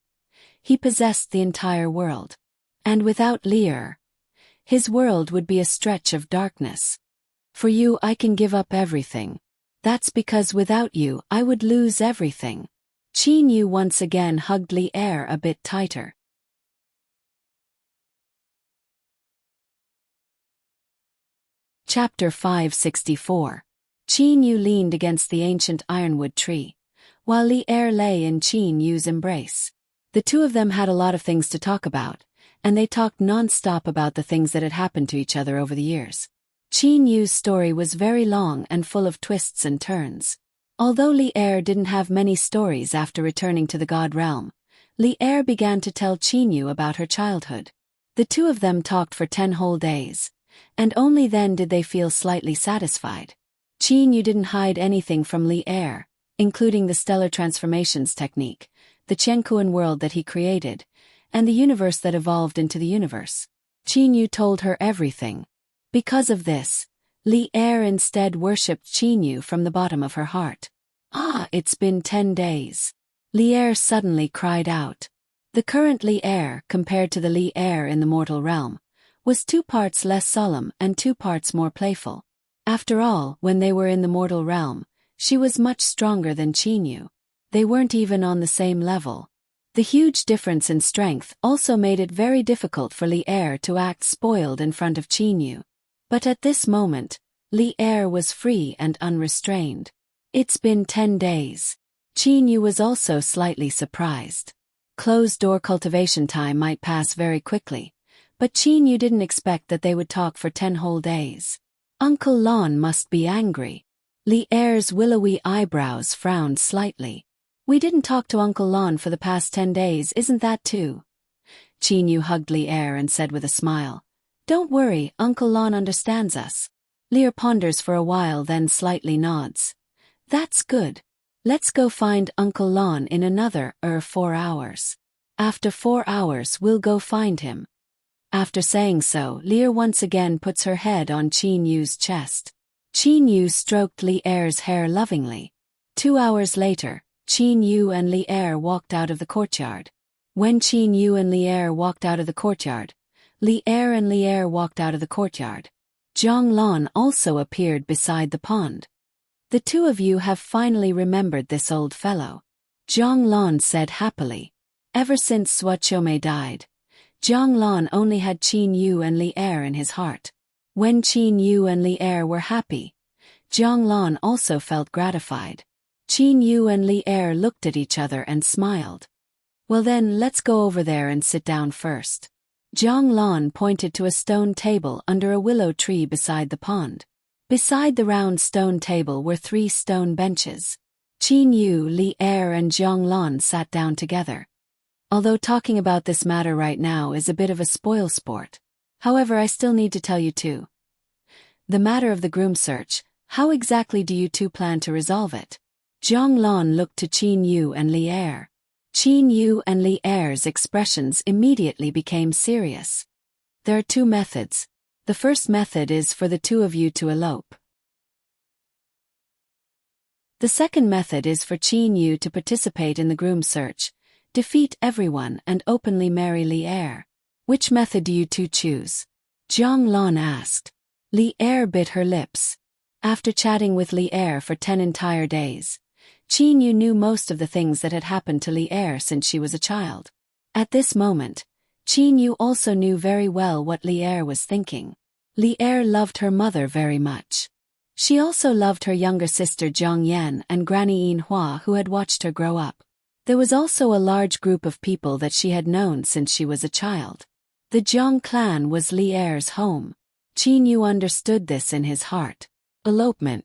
he possessed the entire world. And without Li Er, his world would be a stretch of darkness. For you I can give up everything. That's because without you I would lose everything. Qin Yu once again hugged Li Er a bit tighter. Chapter 564. Qin Yu leaned against the ancient ironwood tree, while Li Er lay in Qin Yu's embrace. The two of them had a lot of things to talk about, and they talked non-stop about the things that had happened to each other over the years. Qin Yu's story was very long and full of twists and turns. Although Li Er didn't have many stories after returning to the God realm, Li Er began to tell Qin Yu about her childhood. The two of them talked for 10 whole days, and only then did they feel slightly satisfied. Qin Yu didn't hide anything from Li Er, including the stellar transformations technique, the Qiankuan world that he created, and the universe that evolved into the universe. Qin Yu told her everything. Because of this, Li Er instead worshipped Qin Yu from the bottom of her heart. It's been 10 days. Li Er suddenly cried out. The current Li Er, compared to the Li Er in the mortal realm, was 2 parts less solemn and 2 parts more playful. After all, when they were in the mortal realm, she was much stronger than Qin Yu. They weren't even on the same level. The huge difference in strength also made it very difficult for Li Er to act spoiled in front of Qin Yu. But at this moment, Li Er was free and unrestrained. It's been 10 days. Qin Yu was also slightly surprised. Closed-door cultivation time might pass very quickly, but Qin Yu didn't expect that they would talk for 10 whole days. Uncle Lon must be angry. Li Er's willowy eyebrows frowned slightly. We didn't talk to Uncle Lon for the past 10 days, isn't that too? Qin Yu hugged Li Er and said with a smile, Don't worry, Uncle Lon understands us. Li Er ponders for a while, then slightly nods. That's good. Let's go find Uncle Lon in another 4 hours. After 4 hours we'll go find him. After saying so, Li Er once again puts her head on Qin Yu's chest. Qin Yu stroked Li Er's hair lovingly. 2 hours later, Qin Yu and Li Er walked out of the courtyard. When Qin Yu and Li Er walked out of the courtyard, Li Er walked out of the courtyard. Zhang Lan also appeared beside the pond. The two of you have finally remembered this old fellow, Zhang Lan said happily. Ever since Suochome died, Zhang Lan only had Qin Yu and Li Er in his heart. When Qin Yu and Li Er were happy, Zhang Lan also felt gratified. Qin Yu and Li Er looked at each other and smiled. Well then, let's go over there and sit down first. Zhang Lan pointed to a stone table under a willow tree beside the pond. Beside the round stone table were 3 stone benches. Qin Yu, Li Er and Zhang Lan sat down together. Although talking about this matter right now is a bit of a spoil sport, however I still need to tell you too. The matter of the groom search, how exactly do you two plan to resolve it? Zhang Lan looked to Qin Yu and Li Er. Qin Yu and Li Er's expressions immediately became serious. There are 2 methods. The first method is for the 2 of you to elope. The second method is for Qin Yu to participate in the groom search, defeat everyone and openly marry Li Er. Which method do you two choose? Zhang Lan asked. Li Er bit her lips. After chatting with Li Er for 10 entire days, Qin Yu knew most of the things that had happened to Li Er since she was a child. At this moment, Qin Yu also knew very well what Li Er was thinking. Li Er loved her mother very much. She also loved her younger sister Zhang Yan and Granny Yin Hua, who had watched her grow up. There was also a large group of people that she had known since she was a child. The Zhang clan was Li Er's home. Qin Yu understood this in his heart. Elopement.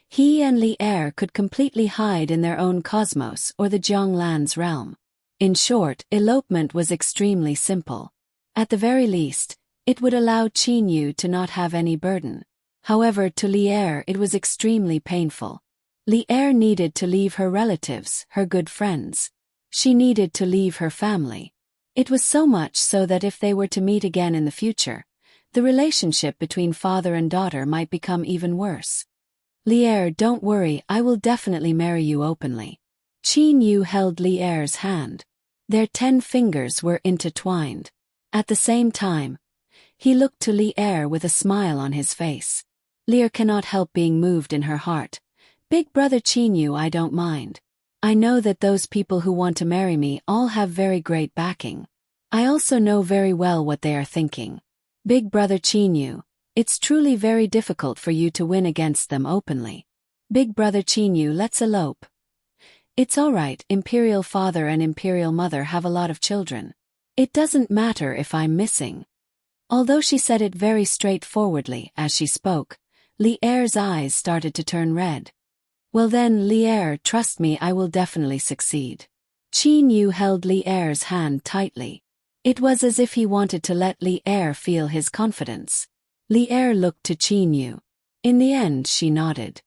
He and Li Er could completely hide in their own cosmos or the Zhanglan's realm. In short, elopement was extremely simple. At the very least, it would allow Qin Yu to not have any burden. However, to Li Er it was extremely painful. Li Er needed to leave her relatives, her good friends. She needed to leave her family. It was so much so that if they were to meet again in the future, the relationship between father and daughter might become even worse. Li Er, don't worry, I will definitely marry you openly. Qin Yu held Li Er's hand. Their 10 fingers were intertwined. At the same time, he looked to Li Er with a smile on his face. Li Er cannot help being moved in her heart. Big brother Qin Yu, I don't mind. I know that those people who want to marry me all have very great backing. I also know very well what they are thinking. Big brother Qin Yu, it's truly very difficult for you to win against them openly. Big brother Qin Yu, let's elope. It's alright, Imperial father and Imperial mother have a lot of children. It doesn't matter if I'm missing. Although she said it very straightforwardly as she spoke, Li Er's eyes started to turn red. Well then, Li Er, trust me, I will definitely succeed. Qin Yu held Li Er's hand tightly. It was as if he wanted to let Li Er feel his confidence. Li Er looked to Qin Yu. In the end, she nodded.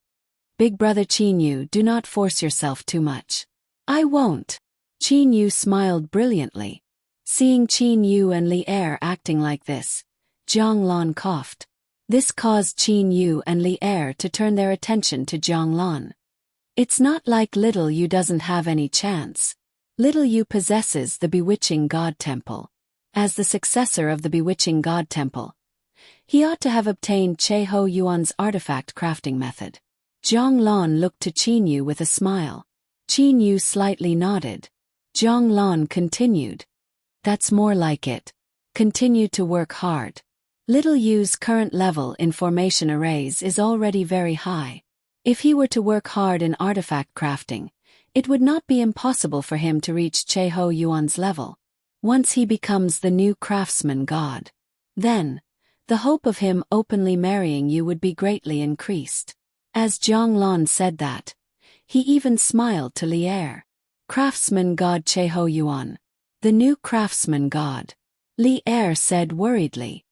Big brother Qin Yu, do not force yourself too much. I won't. Qin Yu smiled brilliantly. Seeing Qin Yu and Li Er acting like this, Zhang Lan coughed. This caused Qin Yu and Li Er to turn their attention to Zhang Lan. It's not like Little Yu doesn't have any chance. Little Yu possesses the Bewitching God Temple. As the successor of the Bewitching God Temple, he ought to have obtained Che Ho Yuan's artifact crafting method. Zhang Lan looked to Qin Yu with a smile. Qin Yu slightly nodded. Zhang Lan continued. That's more like it. Continue to work hard. Little Yu's current level in formation arrays is already very high. If he were to work hard in artifact crafting, it would not be impossible for him to reach Che Ho Yuan's level. Once he becomes the new craftsman god, then, the hope of him openly marrying you would be greatly increased. As Zhang Lan said that, he even smiled to Li Er. Craftsman god Che Ho Yuan. The new craftsman god. Li Er said worriedly.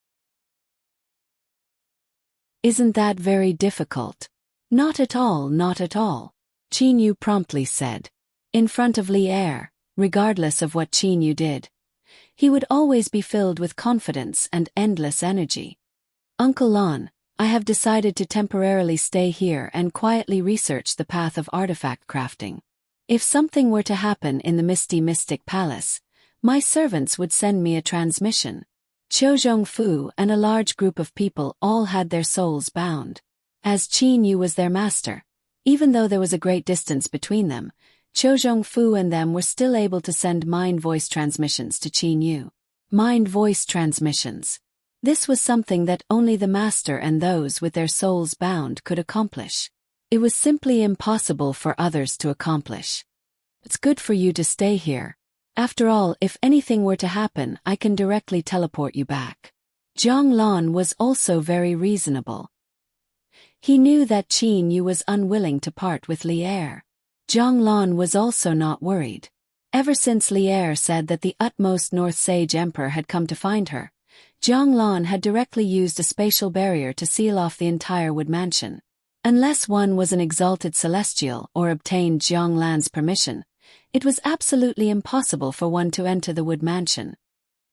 Isn't that very difficult? Not at all, not at all. Qin Yu promptly said. In front of Li Er, regardless of what Qin Yu did, he would always be filled with confidence and endless energy. Uncle Lan, I have decided to temporarily stay here and quietly research the path of artifact crafting. If something were to happen in the misty mystic palace, my servants would send me a transmission. Qiu Fu and a large group of people all had their souls bound. As Qin Yu was their master, even though there was a great distance between them, Qiu Fu and them were still able to send mind-voice transmissions to Qin Yu. Mind-voice transmissions. This was something that only the master and those with their souls bound could accomplish. It was simply impossible for others to accomplish. It's good for you to stay here. After all, if anything were to happen, I can directly teleport you back. Zhang Lan was also very reasonable. He knew that Qin Yu was unwilling to part with Li Er. Zhang Lan was also not worried. Ever since Li Er said that the utmost North Sage Emperor had come to find her, Zhang Lan had directly used a spatial barrier to seal off the entire Wood Mansion. Unless one was an exalted celestial or obtained Zhang Lan's permission, it was absolutely impossible for one to enter the Wood Mansion.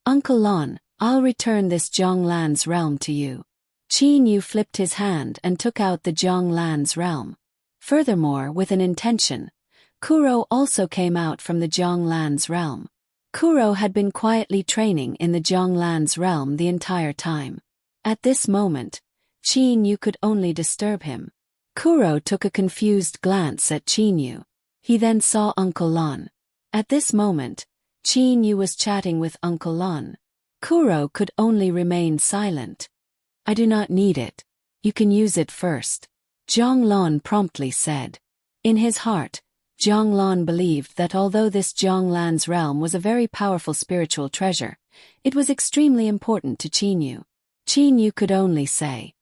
Uncle Lan, I'll return this Zhang Lan's realm to you. Qin Yu flipped his hand and took out the Zhang Lan's realm. Furthermore, with an intention, Kuro also came out from the Zhang Lan's realm. Kuro had been quietly training in the Zhang Lan's realm the entire time. At this moment, Qin Yu could only disturb him. Kuro took a confused glance at Qin Yu. He then saw Uncle Lan. At this moment, Qin Yu was chatting with Uncle Lan. Kuro could only remain silent. I do not need it. You can use it first. Zhang Lan promptly said. In his heart, Zhang Lan believed that although this Zhang Lan's realm was a very powerful spiritual treasure, it was extremely important to Qin Yu. Qin Yu could only say,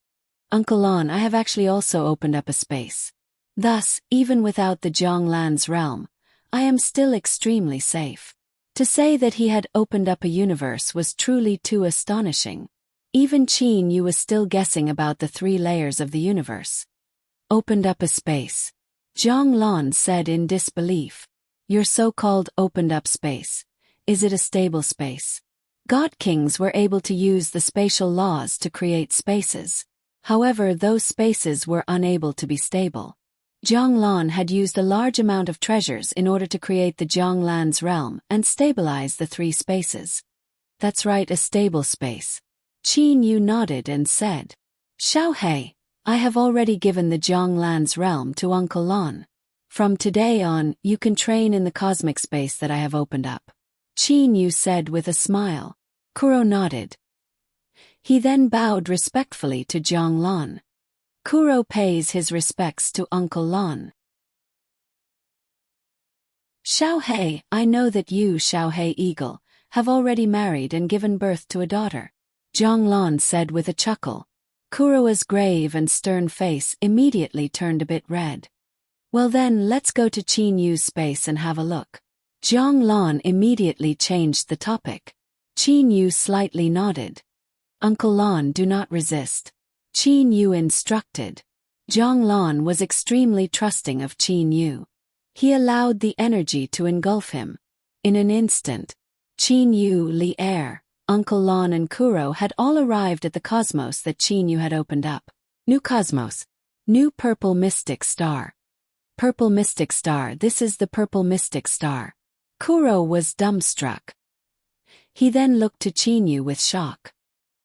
Uncle Lan, I have actually also opened up a space. Thus, even without the Zhang Lan's realm, I am still extremely safe. To say that he had opened up a universe was truly too astonishing. Even Qin Yu was still guessing about the 3 layers of the universe. Opened up a space. Zhang Lan said in disbelief. Your so-called opened up space. Is it a stable space? God kings were able to use the spatial laws to create spaces. However, those spaces were unable to be stable. Zhang Lan had used a large amount of treasures in order to create the Zhang Lan's realm and stabilize the 3 spaces. That's right, a stable space. Qin Yu nodded and said, Xiao He, I have already given the Zhang Lan's realm to Uncle Lan. From today on, you can train in the cosmic space that I have opened up. Qin Yu said with a smile. Kuro nodded. He then bowed respectfully to Zhang Lan. Kuro pays his respects to Uncle Lan. Xiao He, I know that you, Xiao He Eagle, have already married and given birth to a daughter. Zhang Lan said with a chuckle. Kuro's grave and stern face immediately turned a bit red. Well then, let's go to Qin Yu's space and have a look. Zhang Lan immediately changed the topic. Qin Yu slightly nodded. Uncle Lan, do not resist. Qin Yu instructed. Zhang Lan was extremely trusting of Qin Yu. He allowed the energy to engulf him. In an instant, Qin Yu, Li Er, Uncle Lan and Kuro had all arrived at the cosmos that Qin Yu had opened up. New cosmos. New purple mystic star. Purple mystic star, this is the purple mystic star. Kuro was dumbstruck. He then looked to Qin Yu with shock.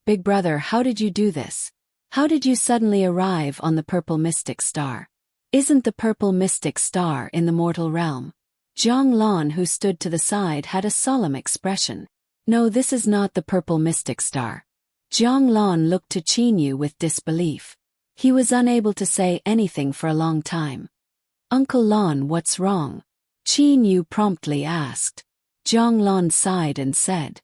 Big brother, how did you do this? How did you suddenly arrive on the purple mystic star? Isn't the purple mystic star in the mortal realm? Zhang Lan, who stood to the side, had a solemn expression. No, this is not the purple mystic star. Zhang Lan looked to Qin Yu with disbelief. He was unable to say anything for a long time. Uncle Lan, what's wrong? Qin Yu promptly asked. Zhang Lan sighed and said,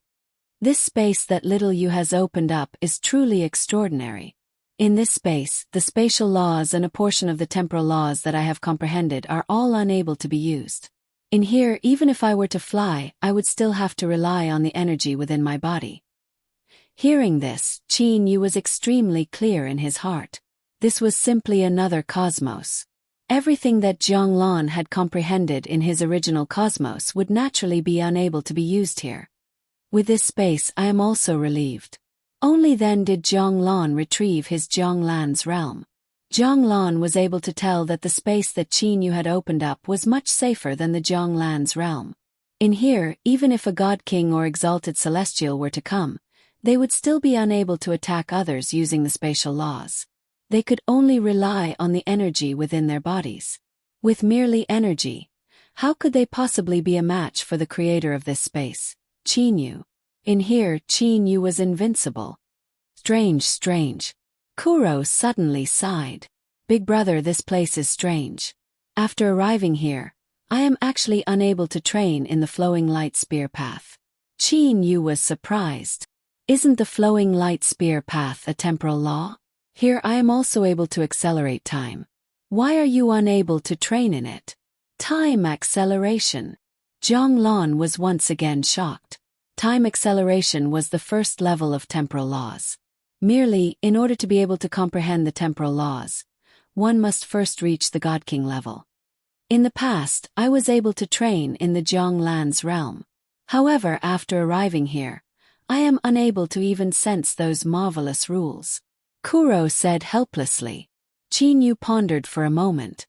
This space that little Yu has opened up is truly extraordinary. In this space, the spatial laws and a portion of the temporal laws that I have comprehended are all unable to be used. In here, even if I were to fly, I would still have to rely on the energy within my body. Hearing this, Qin Yu was extremely clear in his heart. This was simply another cosmos. Everything that Zhang Lan had comprehended in his original cosmos would naturally be unable to be used here. With this space, I am also relieved. Only then did Zhang Lan retrieve his Zhang Lan's realm. Zhonglan was able to tell that the space that Qin Yu had opened up was much safer than the Zhonglan's realm. In here, even if a god king or exalted celestial were to come, they would still be unable to attack others using the spatial laws. They could only rely on the energy within their bodies. With merely energy, how could they possibly be a match for the creator of this space, Qin Yu? In here, Qin Yu was invincible. Strange. Kuro suddenly sighed. Big brother, this place is strange. After arriving here, I am actually unable to train in the flowing light spear path. Qin Yu was surprised. Isn't the flowing light spear path a temporal law? Here I am also able to accelerate time. Why are you unable to train in it? Time acceleration. Zhonglan was once again shocked. Time acceleration was the first level of temporal laws. Merely, in order to be able to comprehend the temporal laws, one must first reach the God King level. In the past, I was able to train in the Zhonglan's realm. However, after arriving here, I am unable to even sense those marvelous rules. Kuro said helplessly. Qin Yu pondered for a moment.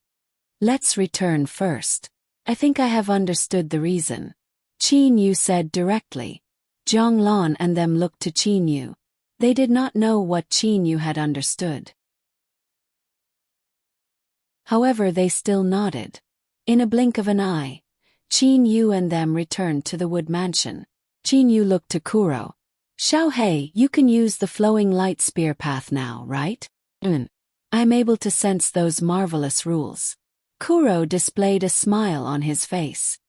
Let's return first. I think I have understood the reason. Qin Yu said directly. Zhonglan and them looked to Qin Yu. They did not know what Qin Yu had understood. However, they still nodded. In a blink of an eye, Qin Yu and them returned to the wood mansion. Qin Yu looked to Kuro. Xiaohei, you can use the flowing light spear path now, right? I'm able to sense those marvelous rules. Kuro displayed a smile on his face.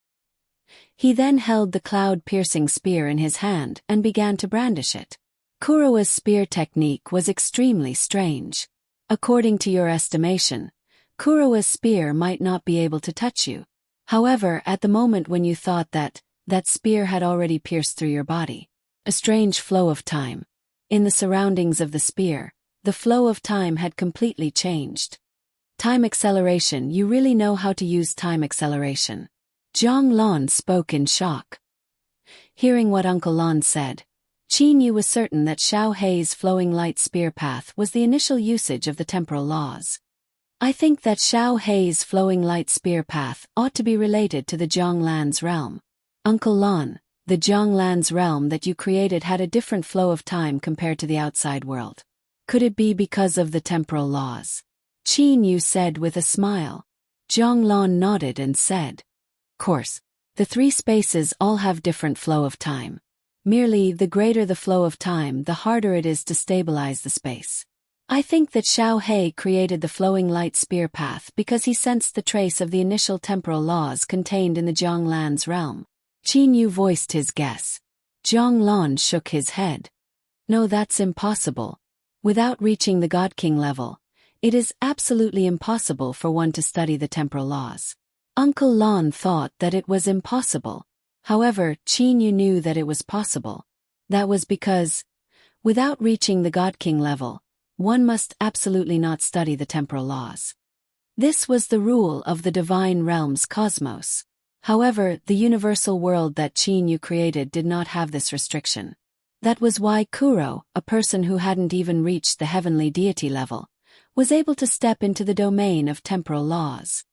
He then held the cloud-piercing spear in his hand and began to brandish it. Kuro's spear technique was extremely strange. According to your estimation, Kuro's spear might not be able to touch you. However, at the moment when you thought that spear had already pierced through your body, a strange flow of time. In the surroundings of the spear, the flow of time had completely changed. Time acceleration, you really know how to use time acceleration. Zhonglan spoke in shock. Hearing what Uncle Lan said, Qin Yu was certain that Xiaohei's flowing light spear path was the initial usage of the temporal laws. I think that Xiaohei's flowing light spear path ought to be related to the Zhonglan's realm. Uncle Lan, the Zhonglan's realm that you created had a different flow of time compared to the outside world. Could it be because of the temporal laws? Qin Yu said with a smile. Zhonglan nodded and said, Course, the three spaces all have different flow of time. Merely, the greater the flow of time, the harder it is to stabilize the space. I think that Xiaohei created the flowing light spear path because he sensed the trace of the initial temporal laws contained in the Zhonglan's realm. Qin Yu voiced his guess. Zhonglan shook his head. No, that's impossible. Without reaching the God King level, it is absolutely impossible for one to study the temporal laws. Uncle Lan thought that it was impossible. However, Qin Yu knew that it was possible. That was because, without reaching the God King level, one must absolutely not study the temporal laws. This was the rule of the divine realm's cosmos. However, the universal world that Qin Yu created did not have this restriction. That was why Kuro, a person who hadn't even reached the heavenly deity level, was able to step into the domain of temporal laws.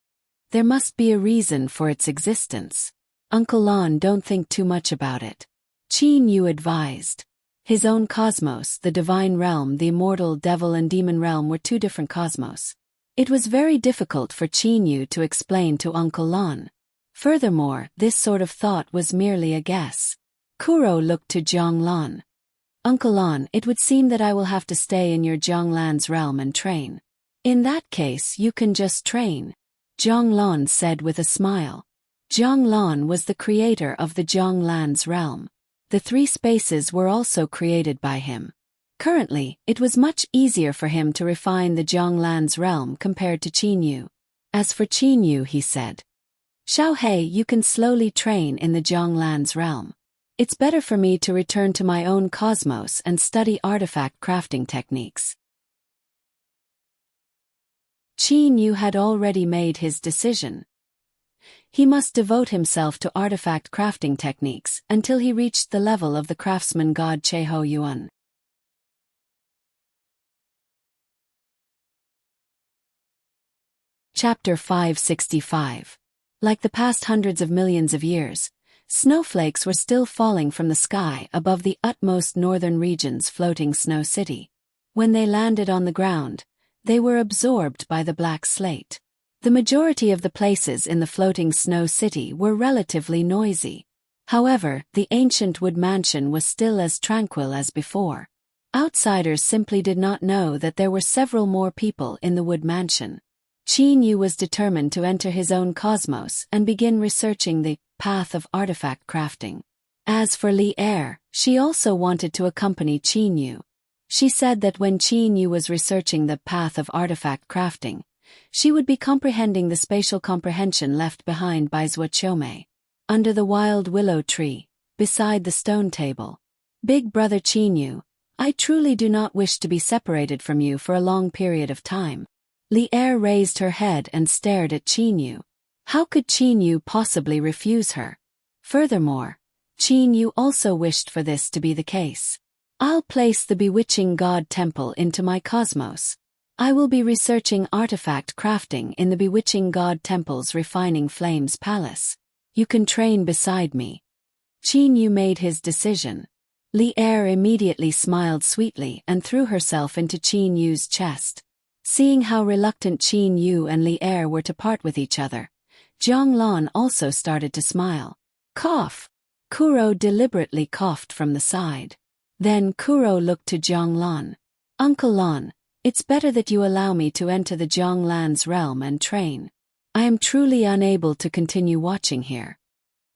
There must be a reason for its existence. Uncle Lan, don't think too much about it. Qin Yu advised. His own cosmos, the divine realm, the immortal devil and demon realm were two different cosmos. It was very difficult for Qin Yu to explain to Uncle Lan. Furthermore, this sort of thought was merely a guess. Kuro looked to Zhonglan. Uncle Lan, it would seem that I will have to stay in your Zhonglan's realm and train. In that case, you can just train. Zhonglan said with a smile. Zhonglan was the creator of the Zhonglan's realm. The three spaces were also created by him. Currently, it was much easier for him to refine the Zhonglan's realm compared to Qin Yu. As for Qin Yu, he said, Xiaohei, you can slowly train in the Zhonglan's realm. It's better for me to return to my own cosmos and study artifact crafting techniques. Qin Yu had already made his decision. He must devote himself to artifact crafting techniques until he reached the level of the craftsman god Cheho Yuan. Chapter 565. Like the past hundreds of millions of years, snowflakes were still falling from the sky above the utmost northern region's floating snow city. When they landed on the ground, they were absorbed by the black slate. The majority of the places in the floating snow city were relatively noisy. However, the ancient wood mansion was still as tranquil as before. Outsiders simply did not know that there were several more people in the wood mansion. Qin Yu was determined to enter his own cosmos and begin researching the path of artifact crafting. As for Li Er, she also wanted to accompany Qin Yu. She said that when Qin Yu was researching the path of artifact crafting, she would be comprehending the spatial comprehension left behind by Zhuo Qiumei. Under the wild willow tree, beside the stone table. Big brother Qin Yu, I truly do not wish to be separated from you for a long period of time. Li Er raised her head and stared at Qin Yu. How could Qin Yu possibly refuse her? Furthermore, Qin Yu also wished for this to be the case. I'll place the bewitching god temple into my cosmos. I will be researching artifact crafting in the bewitching god temple's refining flames palace. You can train beside me. Qin Yu made his decision. Li Er immediately smiled sweetly and threw herself into Qin Yu's chest. Seeing how reluctant Qin Yu and Li Er were to part with each other, Jiang Lan also started to smile. Cough! Kuro deliberately coughed from the side. Then Kuro looked to Jiang Lan. Uncle Lan, it's better that you allow me to enter the Jiang Lan's realm and train. I am truly unable to continue watching here.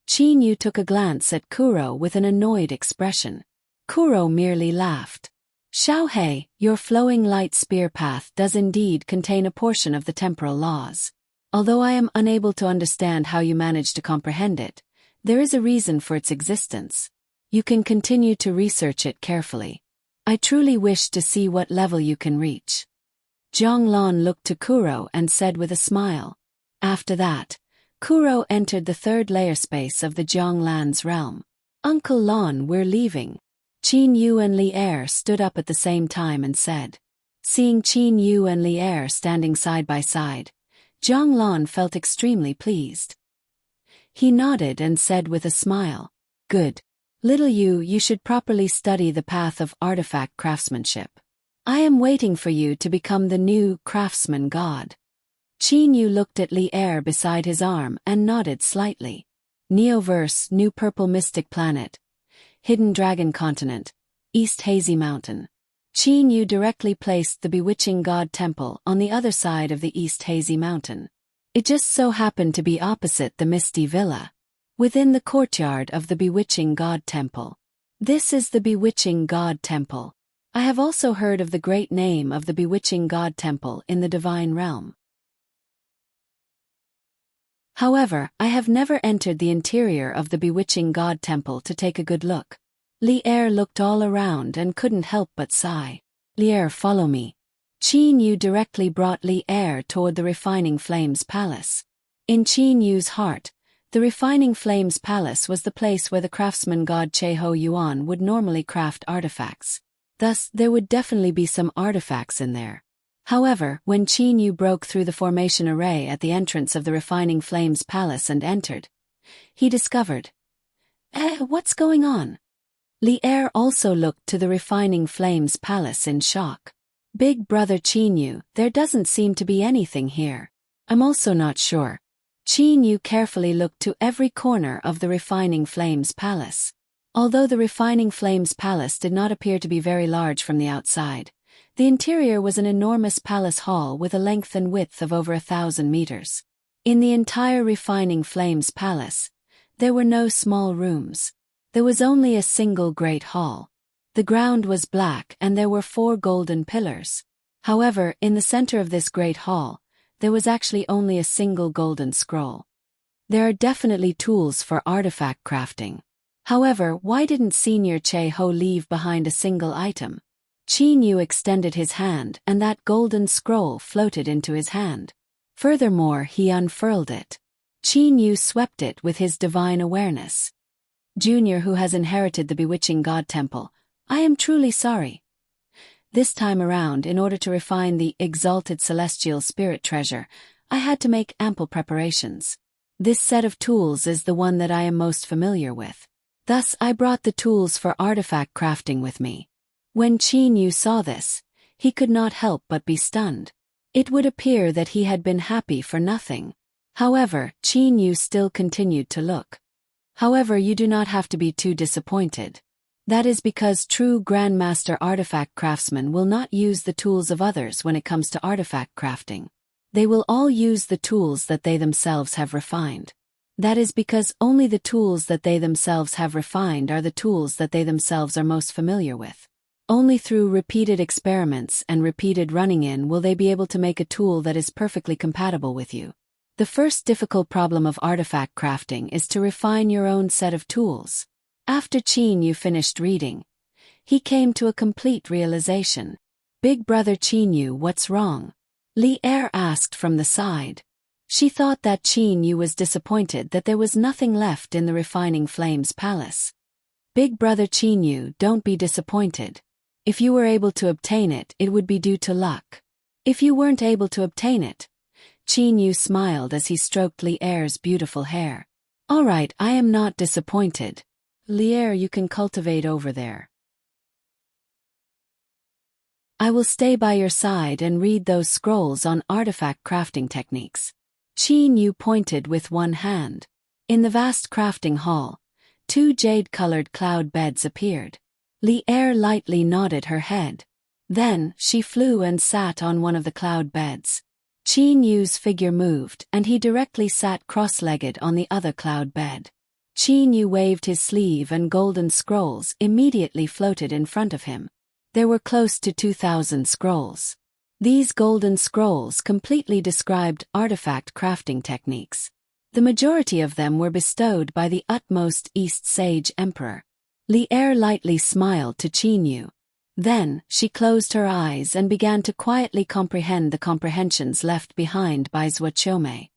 Qin Yu took a glance at Kuro with an annoyed expression. Kuro merely laughed. Xiaohei, your flowing light spear path does indeed contain a portion of the temporal laws. Although I am unable to understand how you manage to comprehend it, there is a reason for its existence. You can continue to research it carefully. I truly wish to see what level you can reach. Jiang Lan looked to Kuro and said with a smile. After that, Kuro entered the third layer space of the Jiang Lan's realm. Uncle Lan, we're leaving. Qin Yu and Li Er stood up at the same time and said. Seeing Qin Yu and Li Er standing side by side, Jiang Lan felt extremely pleased. He nodded and said with a smile, Good. Little Yu, you should properly study the path of artifact craftsmanship. I am waiting for you to become the new craftsman god. Qin Yu looked at Li Er beside his arm and nodded slightly. Neoverse, New Purple Mystic Planet. Hidden Dragon Continent, East Hazy Mountain. Qin Yu directly placed the bewitching god temple on the other side of the East Hazy Mountain. It just so happened to be opposite the Misty Villa, within the courtyard of the bewitching god temple. This is the bewitching god temple. I have also heard of the great name of the bewitching god temple in the divine realm. However, I have never entered the interior of the bewitching god temple to take a good look. Li Er looked all around and couldn't help but sigh. Li Er, follow me. Qin Yu directly brought Li Er toward the refining flames palace. In Qin Yu's heart, the refining flames palace was the place where the craftsman god Cheho Yuan would normally craft artifacts. Thus, there would definitely be some artifacts in there. However, when Qin Yu broke through the formation array at the entrance of the refining flames palace and entered, he discovered, what's going on? Li Er also looked to the refining flames palace in shock. Big brother Qin Yu, there doesn't seem to be anything here. I'm also not sure. Qin Yu carefully looked to every corner of the refining flames palace. Although the refining flames palace did not appear to be very large from the outside, the interior was an enormous palace hall with a length and width of over 1,000 meters. In the entire refining flames palace, there were no small rooms. There was only a single great hall. The ground was black and there were 4 golden pillars. However, in the center of this great hall, there was actually only a single golden scroll. There are definitely tools for artifact crafting. However, why didn't Senior Che-ho leave behind a single item? Qin Yu extended his hand and that golden scroll floated into his hand. Furthermore, he unfurled it. Qin Yu swept it with his divine awareness. Junior, who has inherited the bewitching god temple, I am truly sorry. This time around, in order to refine the exalted celestial spirit treasure, I had to make ample preparations. This set of tools is the one that I am most familiar with. Thus I brought the tools for artifact crafting with me. When Qin Yu saw this, he could not help but be stunned. It would appear that he had been happy for nothing. However, Qin Yu still continued to look. However, you do not have to be too disappointed. That is because true Grandmaster artifact craftsmen will not use the tools of others when it comes to artifact crafting. They will all use the tools that they themselves have refined. That is because only the tools that they themselves have refined are the tools that they themselves are most familiar with. Only through repeated experiments and repeated running in will they be able to make a tool that is perfectly compatible with you. The first difficult problem of artifact crafting is to refine your own set of tools. After Qin Yu finished reading, he came to a complete realization. Big brother Qin Yu, what's wrong? Li Er asked from the side. She thought that Qin Yu was disappointed that there was nothing left in the Refining Flames Palace. Big brother Qin Yu, don't be disappointed. If you were able to obtain it, it would be due to luck. If you weren't able to obtain it, Qin Yu smiled as he stroked Li Er's beautiful hair. All right, I am not disappointed. Li Er, you can cultivate over there. I will stay by your side and read those scrolls on artifact crafting techniques. Qin Yu pointed with one hand. In the vast crafting hall, 2 jade-colored cloud beds appeared. Li Er lightly nodded her head. Then, she flew and sat on one of the cloud beds. Qin Yu's figure moved and he directly sat cross-legged on the other cloud bed. Qin Yu waved his sleeve and golden scrolls immediately floated in front of him. There were close to 2,000 scrolls. These golden scrolls completely described artifact crafting techniques. The majority of them were bestowed by the utmost East Sage Emperor. Li Er lightly smiled to Qin Yu. Then, she closed her eyes and began to quietly comprehend the comprehensions left behind by Zhuo Qiumei.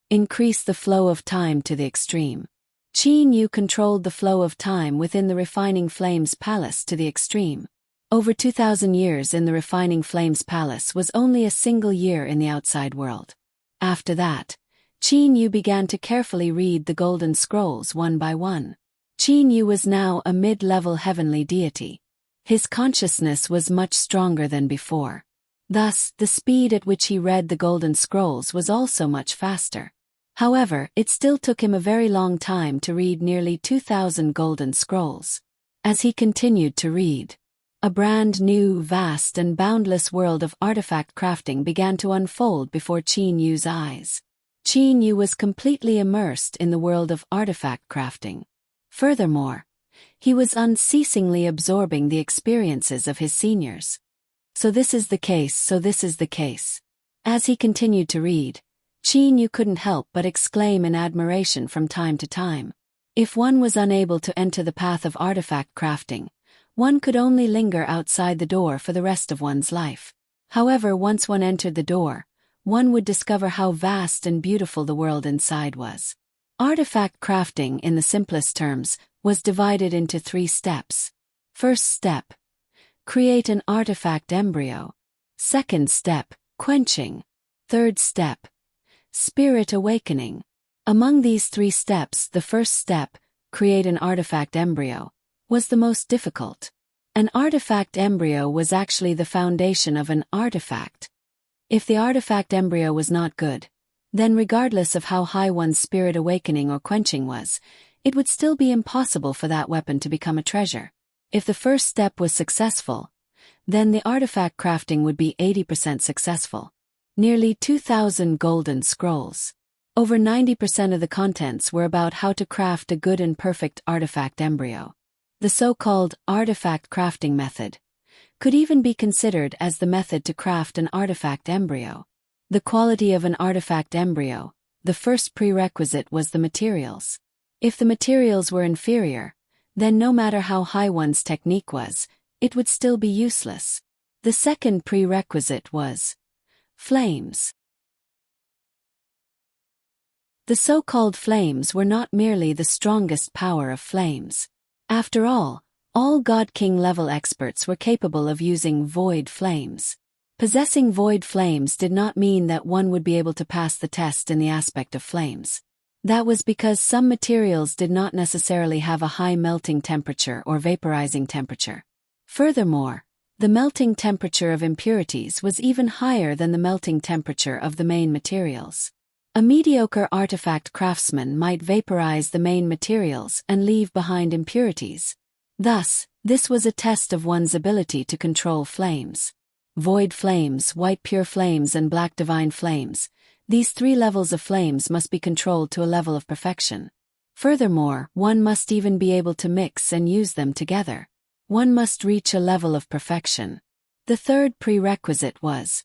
Increase the flow of time to the extreme. Qin Yu controlled the flow of time within the Refining Flames Palace to the extreme. Over 2,000 years in the Refining Flames Palace was only a single year in the outside world. After that, Qin Yu began to carefully read the golden scrolls one by one. Qin Yu was now a mid-level heavenly deity. His consciousness was much stronger than before. Thus, the speed at which he read the golden scrolls was also much faster. However, it still took him a very long time to read nearly 2,000 golden scrolls. As he continued to read, a brand new, vast and boundless world of artifact crafting began to unfold before Qin Yu's eyes. Qin Yu was completely immersed in the world of artifact crafting. Furthermore, he was unceasingly absorbing the experiences of his seniors. So this is the case. As he continued to read, Qin Yu couldn't help but exclaim in admiration from time to time. If one was unable to enter the path of artifact crafting, one could only linger outside the door for the rest of one's life. However, once one entered the door, one would discover how vast and beautiful the world inside was. Artifact crafting, in the simplest terms, was divided into 3 steps. First step: create an artifact embryo. Second step: quenching. Third step: spirit awakening. Among these 3 steps, the first step, create an artifact embryo, was the most difficult. An artifact embryo was actually the foundation of an artifact. If the artifact embryo was not good, then regardless of how high one's spirit awakening or quenching was, it would still be impossible for that weapon to become a treasure. If the first step was successful, then the artifact crafting would be 80% successful. Nearly 2,000 golden scrolls. Over 90% of the contents were about how to craft a good and perfect artifact embryo. The so-called artifact crafting method could even be considered as the method to craft an artifact embryo. The quality of an artifact embryo, the first prerequisite was the materials. If the materials were inferior, then no matter how high one's technique was, it would still be useless. The second prerequisite was flames. The so-called flames were not merely the strongest power of flames. After all God King level experts were capable of using void flames. Possessing void flames did not mean that one would be able to pass the test in the aspect of flames. That was because some materials did not necessarily have a high melting temperature or vaporizing temperature. Furthermore, the melting temperature of impurities was even higher than the melting temperature of the main materials. A mediocre artifact craftsman might vaporize the main materials and leave behind impurities. Thus, this was a test of one's ability to control flames. Void flames, white pure flames and black divine flames. These three levels of flames must be controlled to a level of perfection. Furthermore, one must even be able to mix and use them together. One must reach a level of perfection. The third prerequisite was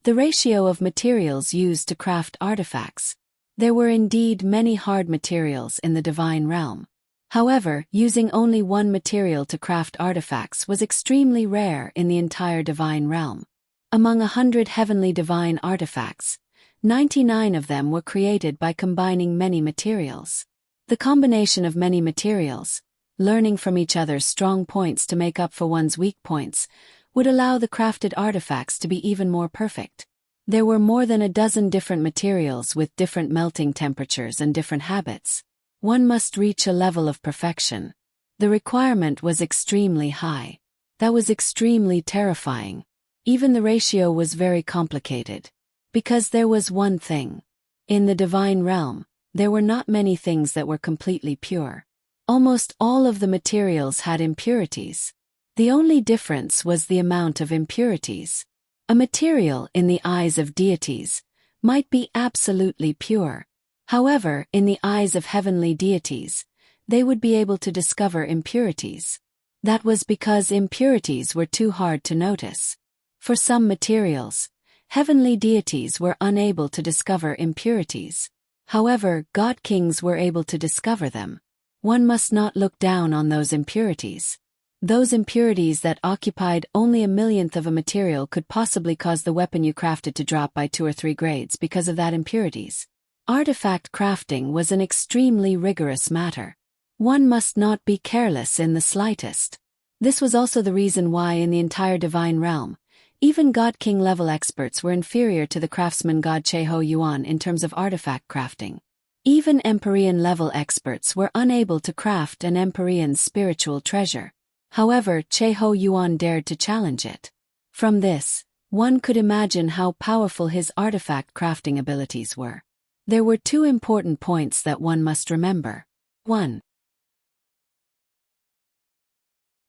the ratio of materials used to craft artifacts. There were indeed many hard materials in the divine realm. However, using only one material to craft artifacts was extremely rare in the entire divine realm. Among 100 heavenly divine artifacts, 99 of them were created by combining many materials. The combination of many materials, learning from each other's strong points to make up for one's weak points, would allow the crafted artifacts to be even more perfect. There were more than a dozen different materials with different melting temperatures and different habits. One must reach a level of perfection. The requirement was extremely high. That was extremely terrifying. Even the ratio was very complicated. Because there was one thing. In the divine realm, there were not many things that were completely pure. Almost all of the materials had impurities. The only difference was the amount of impurities. A material in the eyes of deities might be absolutely pure. However, in the eyes of heavenly deities, they would be able to discover impurities. That was because impurities were too hard to notice. For some materials, heavenly deities were unable to discover impurities. However, god kings were able to discover them. One must not look down on those impurities. Those impurities that occupied only a millionth of a material could possibly cause the weapon you crafted to drop by 2 or 3 grades because of that impurities. Artifact crafting was an extremely rigorous matter. One must not be careless in the slightest. This was also the reason why in the entire divine realm, even God King level experts were inferior to the craftsman god Cheho Yuan in terms of artifact crafting. Even Empyrean level experts were unable to craft an Empyrean spiritual treasure. However, Cheho Yuan dared to challenge it. From this, one could imagine how powerful his artifact crafting abilities were. There were 2 important points that one must remember. 1.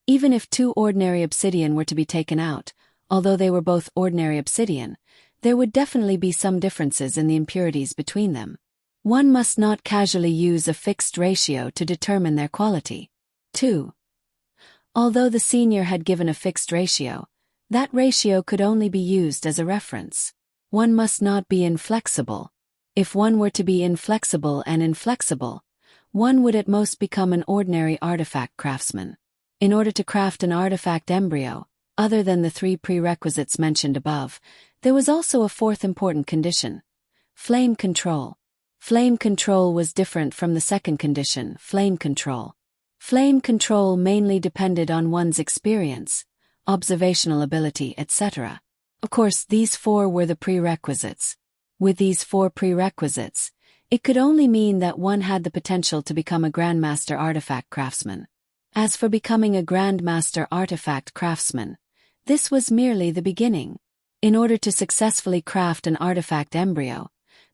Even if 2 ordinary obsidian were to be taken out, although they were both ordinary obsidian, there would definitely be some differences in the impurities between them. One must not casually use a fixed ratio to determine their quality. 2. Although the senior had given a fixed ratio, that ratio could only be used as a reference. One must not be inflexible. If one were to be inflexible and inflexible, one would at most become an ordinary artifact craftsman. In order to craft an artifact embryo, other than the 3 prerequisites mentioned above, there was also a 4th important condition: flame control. Flame control was different from the second condition, flame control. Flame control mainly depended on one's experience, observational ability, etc. Of course, these 4 were the prerequisites. With these 4 prerequisites, it could only mean that one had the potential to become a Grandmaster Artifact Craftsman. As for becoming a Grandmaster Artifact Craftsman, this was merely the beginning. In order to successfully craft an artifact embryo,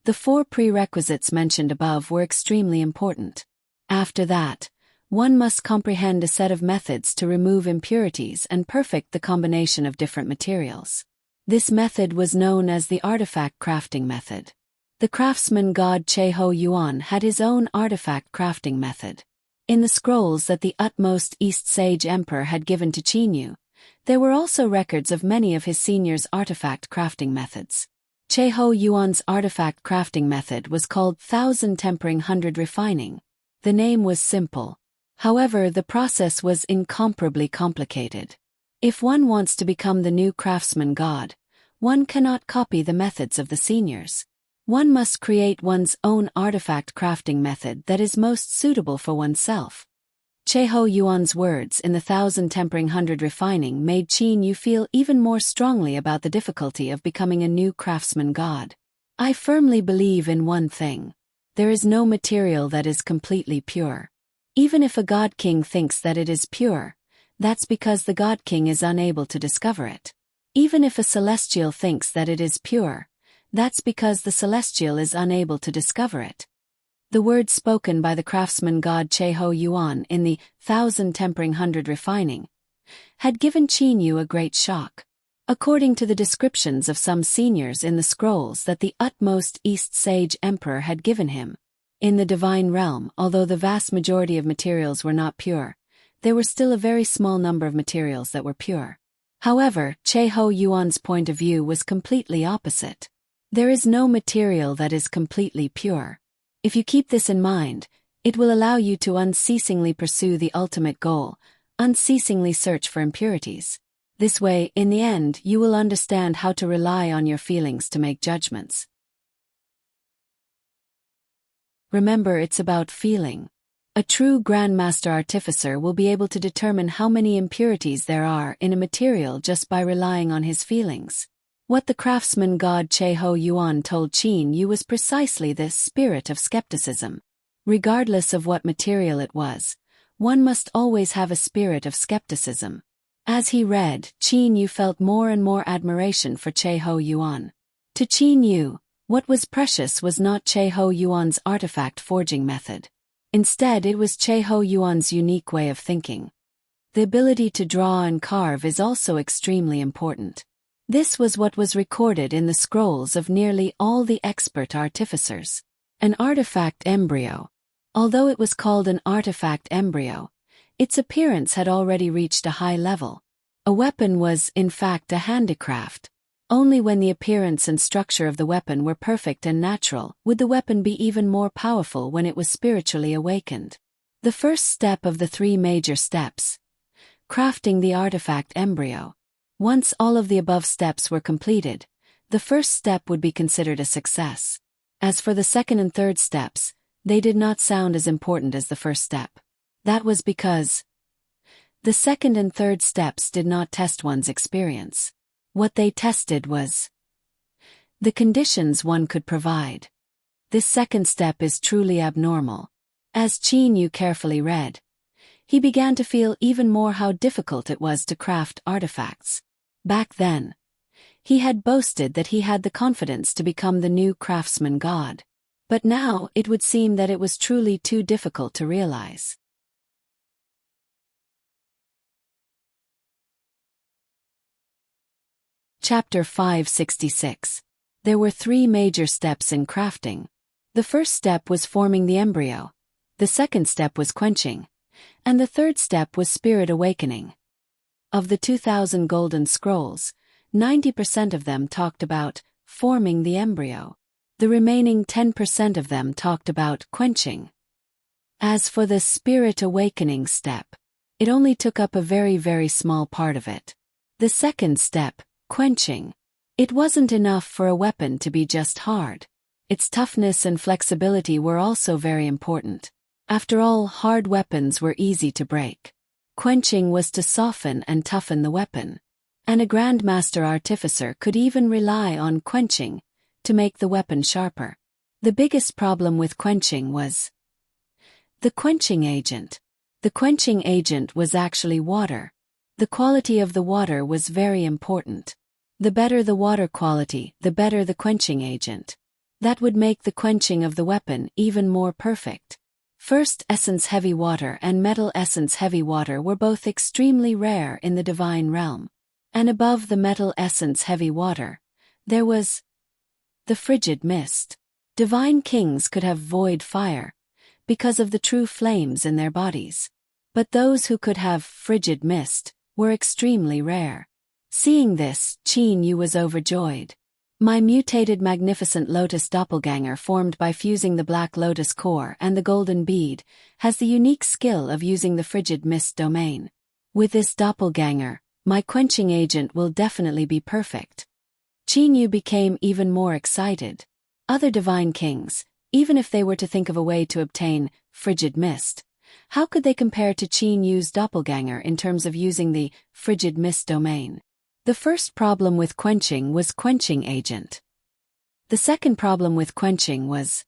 the 4 prerequisites mentioned above were extremely important. After that, one must comprehend a set of methods to remove impurities and perfect the combination of different materials. This method was known as the artifact crafting method. The craftsman god Cheho Yuan had his own artifact crafting method. In the scrolls that the utmost East Sage Emperor had given to Qinyu, there were also records of many of his seniors' artifact crafting methods. Cheho Yuan's artifact crafting method was called 1000 Tempering 100 Refining. The name was simple. However, the process was incomparably complicated. If one wants to become the new craftsman god, one cannot copy the methods of the seniors. One must create one's own artifact crafting method that is most suitable for oneself. Cheho Yuan's words in the 1,000 tempering 100 refining made Qin Yu feel even more strongly about the difficulty of becoming a new craftsman god. I firmly believe in one thing. There is no material that is completely pure. Even if a god king thinks that it is pure, that's because the god king is unable to discover it. Even if a celestial thinks that it is pure, that's because the celestial is unable to discover it. The words spoken by the craftsman god Cheho Yuan in the 1,000 tempering 100 refining had given Qin Yu a great shock. According to the descriptions of some seniors in the scrolls that the utmost East Sage Emperor had given him, in the divine realm, although the vast majority of materials were not pure, there were still a very small number of materials that were pure. However, Cheho Yuan's point of view was completely opposite. There is no material that is completely pure. If you keep this in mind, it will allow you to unceasingly pursue the ultimate goal, unceasingly search for impurities. This way, in the end, you will understand how to rely on your feelings to make judgments. Remember, it's about feeling. A true Grandmaster Artificer will be able to determine how many impurities there are in a material just by relying on his feelings. What the craftsman god Cheho Yuan told Qin Yu was precisely this spirit of skepticism. Regardless of what material it was, one must always have a spirit of skepticism. As he read, Qin Yu felt more and more admiration for Cheho Yuan. To Qin Yu, what was precious was not Cheho Yuan's artifact forging method. Instead, it was Cheho Yuan's unique way of thinking. The ability to draw and carve is also extremely important. This was what was recorded in the scrolls of nearly all the expert artificers. An artifact embryo. Although it was called an artifact embryo, its appearance had already reached a high level. A weapon was, in fact, a handicraft. Only when the appearance and structure of the weapon were perfect and natural would the weapon be even more powerful when it was spiritually awakened. The first step of the 3 major steps. Crafting the artifact embryo. Once all of the above steps were completed, the first step would be considered a success. As for the second and third steps, they did not sound as important as the first step. That was because the second and third steps did not test one's experience. What they tested was the conditions one could provide. This second step is truly abnormal. As Qin Yu carefully read, he began to feel even more how difficult it was to craft artifacts. Back then, he had boasted that he had the confidence to become the new craftsman god. But now it would seem that it was truly too difficult to realize. Chapter 566. There were 3 major steps in crafting. The first step was forming the embryo, the second step was quenching, and the third step was spirit awakening. Of the 2,000 golden scrolls, 90% of them talked about forming the embryo. The remaining 10% of them talked about quenching. As for the spirit awakening step, it only took up a very, very small part of it. The second step, quenching. It wasn't enough for a weapon to be just hard. Its toughness and flexibility were also very important. After all, hard weapons were easy to break. Quenching was to soften and toughen the weapon. And a Grandmaster Artificer could even rely on quenching to make the weapon sharper. The biggest problem with quenching was the quenching agent. The quenching agent was actually water. The quality of the water was very important. The better the water quality, the better the quenching agent. That would make the quenching of the weapon even more perfect. First essence heavy water and metal essence heavy water were both extremely rare in the divine realm. And above the metal essence heavy water, there was the frigid mist. Divine kings could have void fire because of the true flames in their bodies. But those who could have frigid mist were extremely rare. Seeing this, Qin Yu was overjoyed. My mutated magnificent lotus doppelganger formed by fusing the black lotus core and the golden bead has the unique skill of using the frigid mist domain. With this doppelganger, my quenching agent will definitely be perfect. Qin Yu became even more excited. Other divine kings, even if they were to think of a way to obtain frigid mist, How could they compare to Qin Yu's doppelganger in terms of using the frigid mist domain? The first problem with quenching was quenching agent. The second problem with quenching was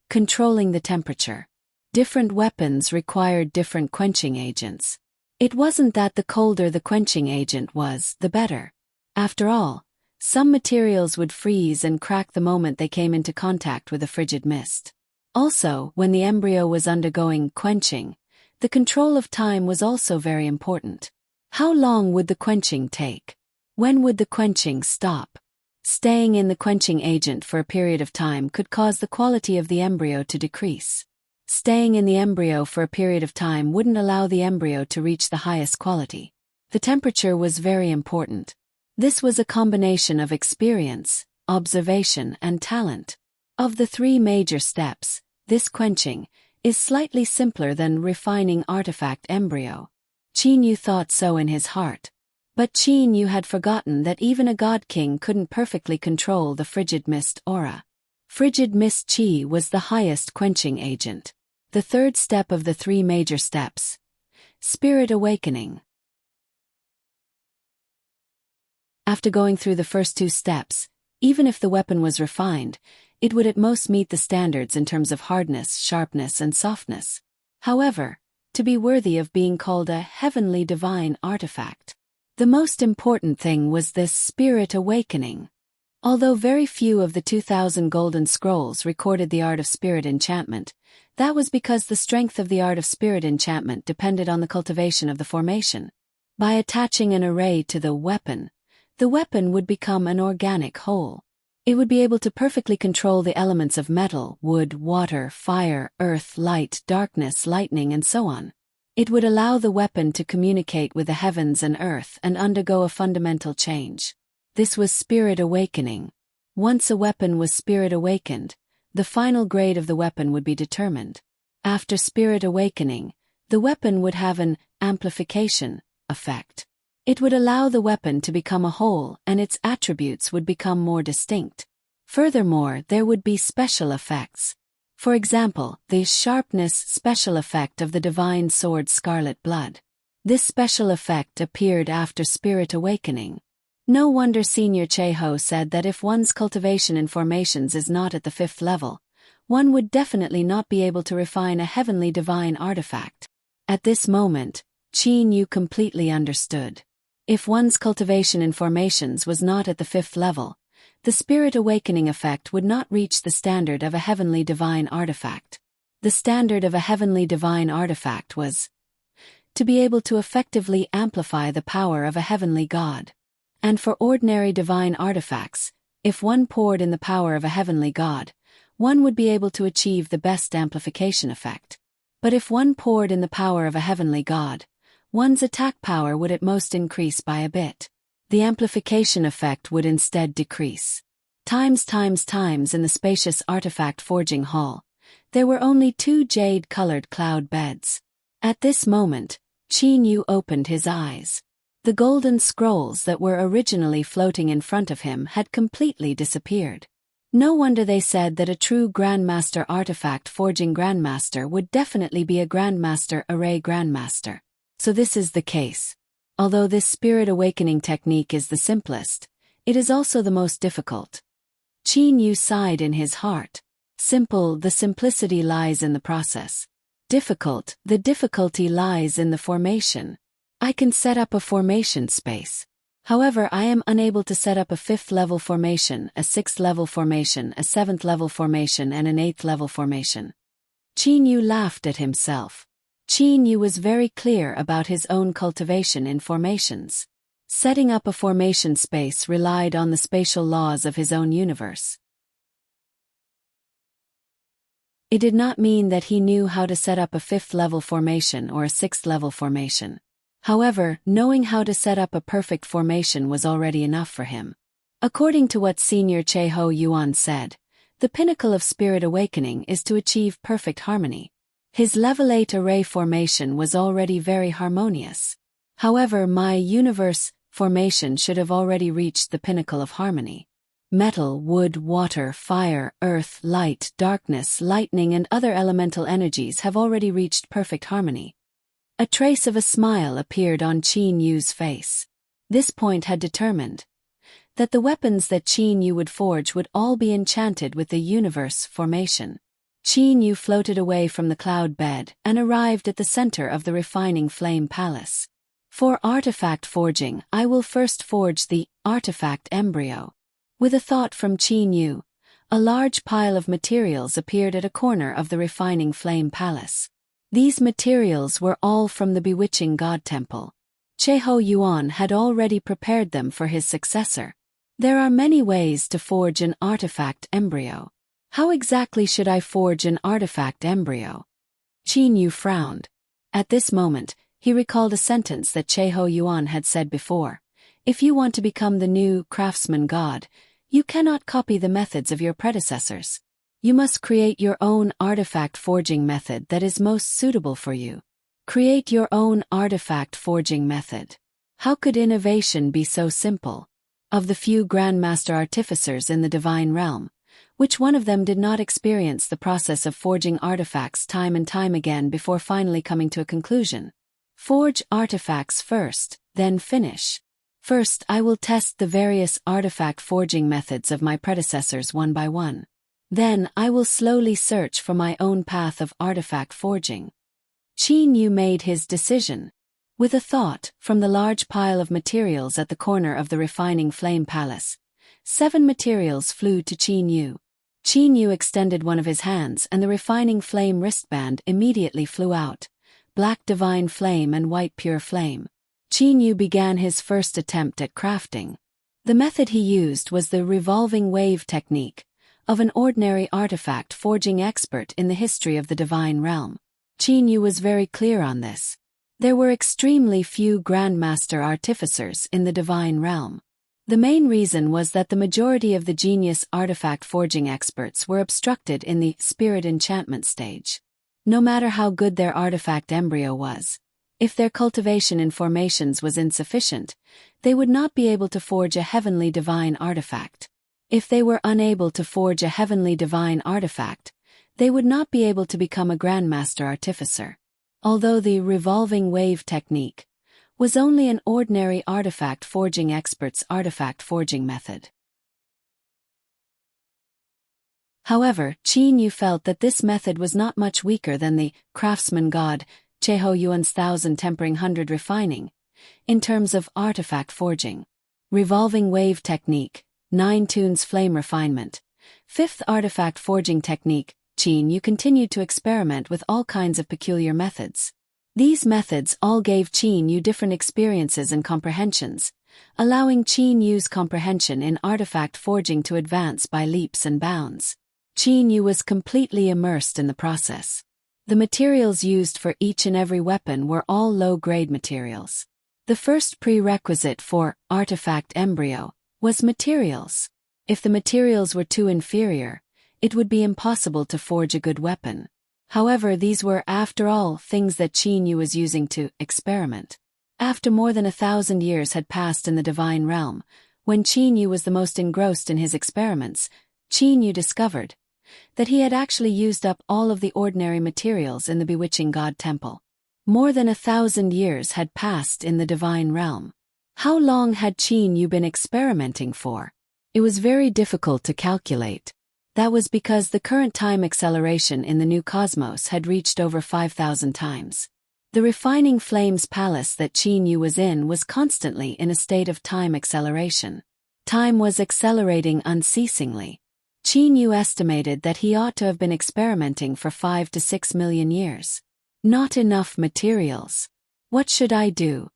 controlling the temperature. Different weapons required different quenching agents. It wasn't that the colder the quenching agent was, the better. After all, some materials would freeze and crack the moment they came into contact with a frigid mist. Also, when the embryo was undergoing quenching, the control of time was also very important. How long would the quenching take? When would the quenching stop? Staying in the quenching agent for a period of time could cause the quality of the embryo to decrease. Staying in the embryo for a period of time wouldn't allow the embryo to reach the highest quality. The temperature was very important. This was a combination of experience, observation, and talent. Of the three major steps, this quenching is slightly simpler than refining artifact embryo. Qin Yu thought so in his heart. But Qin Yu had forgotten that even a god king couldn't perfectly control the frigid mist aura. Frigid mist qi was the highest quenching agent. The third step of the three major steps. Spirit awakening. After going through the first two steps, even if the weapon was refined, it would at most meet the standards in terms of hardness, sharpness, and softness. However, to be worthy of being called a heavenly divine artifact, the most important thing was this spirit awakening. Although very few of the 2,000 golden scrolls recorded the art of spirit enchantment, that was because the strength of the art of spirit enchantment depended on the cultivation of the formation. By attaching an array to the weapon would become an organic whole. It would be able to perfectly control the elements of metal, wood, water, fire, earth, light, darkness, lightning, and so on. It would allow the weapon to communicate with the heavens and earth and undergo a fundamental change. This was spirit awakening. Once a weapon was spirit awakened, the final grade of the weapon would be determined. After spirit awakening, the weapon would have an amplification effect. It would allow the weapon to become a whole and its attributes would become more distinct. Furthermore, there would be special effects. For example, the sharpness special effect of the divine sword Scarlet Blood. This special effect appeared after spirit awakening. No wonder Senior Cheho said that if one's cultivation in formations is not at the 5th level, one would definitely not be able to refine a heavenly divine artifact. At this moment, Qin Yu completely understood. If one's cultivation in formations was not at the 5th level, the spirit awakening effect would not reach the standard of a heavenly divine artifact. The standard of a heavenly divine artifact was to be able to effectively amplify the power of a heavenly god. And for ordinary divine artifacts, if one poured in the power of a heavenly god, one would be able to achieve the best amplification effect. But if one poured in the power of a heavenly god, one's attack power would at most increase by a bit. The amplification effect would instead decrease. Times in the spacious artifact forging hall, there were only 2 jade-colored cloud beds. At this moment, Qin Yu opened his eyes. The golden scrolls that were originally floating in front of him had completely disappeared. No wonder they said that a true Grandmaster artifact forging Grandmaster would definitely be a Grandmaster array Grandmaster. So this is the case. Although this spirit awakening technique is the simplest, it is also the most difficult. Qin Yu sighed in his heart. Simple, the simplicity lies in the process. Difficult, the difficulty lies in the formation. I can set up a formation space. However, I am unable to set up a 5th level formation, a 6th level formation, a 7th level formation, and an 8th level formation. Qin Yu laughed at himself. Qin Yu was very clear about his own cultivation in formations. Setting up a formation space relied on the spatial laws of his own universe. It did not mean that he knew how to set up a 5th level formation or a 6th level formation. However, knowing how to set up a perfect formation was already enough for him. According to what Senior Cheho Yuan said, the pinnacle of spirit awakening is to achieve perfect harmony. His level 8 array formation was already very harmonious. However, my universe formation should have already reached the pinnacle of harmony. Metal, wood, water, fire, earth, light, darkness, lightning and other elemental energies have already reached perfect harmony. A trace of a smile appeared on Qin Yu's face. This point had determined that the weapons that Qin Yu would forge would all be enchanted with the universe formation. Qin Yu floated away from the cloud bed and arrived at the center of the refining flame palace. For artifact forging, I will first forge the artifact embryo. With a thought from Qin Yu, a large pile of materials appeared at a corner of the refining flame palace. These materials were all from the bewitching god temple. Cheho Yuan had already prepared them for his successor. There are many ways to forge an artifact embryo. How exactly should I forge an artifact embryo? Qin Yu frowned. At this moment, he recalled a sentence that Cheho Yuan had said before. If you want to become the new craftsman god, you cannot copy the methods of your predecessors. You must create your own artifact forging method that is most suitable for you. Create your own artifact forging method. How could innovation be so simple? Of the few grandmaster artificers in the divine realm, which one of them did not experience the process of forging artifacts time and time again before finally coming to a conclusion? Forge artifacts first, then finish. First, I will test the various artifact forging methods of my predecessors one by one. Then, I will slowly search for my own path of artifact forging. Qin Yu made his decision. With a thought, from the large pile of materials at the corner of the refining flame palace, 7 materials flew to Qin Yu. Qin Yu extended one of his hands and the refining flame wristband immediately flew out. Black divine flame and white pure flame. Qin Yu began his first attempt at crafting. The method he used was the revolving wave technique of an ordinary artifact forging expert in the history of the divine realm. Qin Yu was very clear on this. There were extremely few grandmaster artificers in the divine realm. The main reason was that the majority of the genius artifact forging experts were obstructed in the spirit enchantment stage. No matter how good their artifact embryo was, if their cultivation in formations was insufficient, they would not be able to forge a heavenly divine artifact. If they were unable to forge a heavenly divine artifact, they would not be able to become a grandmaster artificer. Although the revolving wave technique was only an ordinary artifact forging expert's artifact forging method. However, Qin Yu felt that this method was not much weaker than the craftsman god Cheho Yuan's 1000 tempering 100 refining, in terms of artifact forging. Revolving wave technique, 9 tunes flame refinement. 5th artifact forging technique, Qin Yu continued to experiment with all kinds of peculiar methods. These methods all gave Qin Yu different experiences and comprehensions, allowing Qin Yu's comprehension in artifact forging to advance by leaps and bounds. Qin Yu was completely immersed in the process. The materials used for each and every weapon were all low-grade materials. The first prerequisite for artifact embryo was materials. If the materials were too inferior, it would be impossible to forge a good weapon. However, these were, after all, things that Qin Yu was using to experiment. After more than 1,000 years had passed in the divine realm, when Qin Yu was the most engrossed in his experiments, Qin Yu discovered that he had actually used up all of the ordinary materials in the bewitching god temple. More than 1,000 years had passed in the divine realm. How long had Qin Yu been experimenting for? It was very difficult to calculate. That was because the current time acceleration in the new cosmos had reached over 5,000 times. The refining flames palace that Qin Yu was in was constantly in a state of time acceleration. Time was accelerating unceasingly. Qin Yu estimated that he ought to have been experimenting for 5 to 6 million years. Not enough materials. What should I do?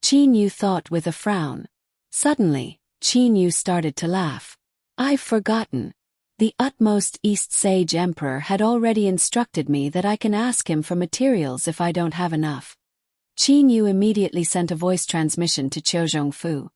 Qin Yu thought with a frown. Suddenly, Qin Yu started to laugh. I've forgotten. The utmost East Sage Emperor had already instructed me that I can ask him for materials if I don't have enough. Qin Yu immediately sent a voice transmission to Qiuzhong Fu,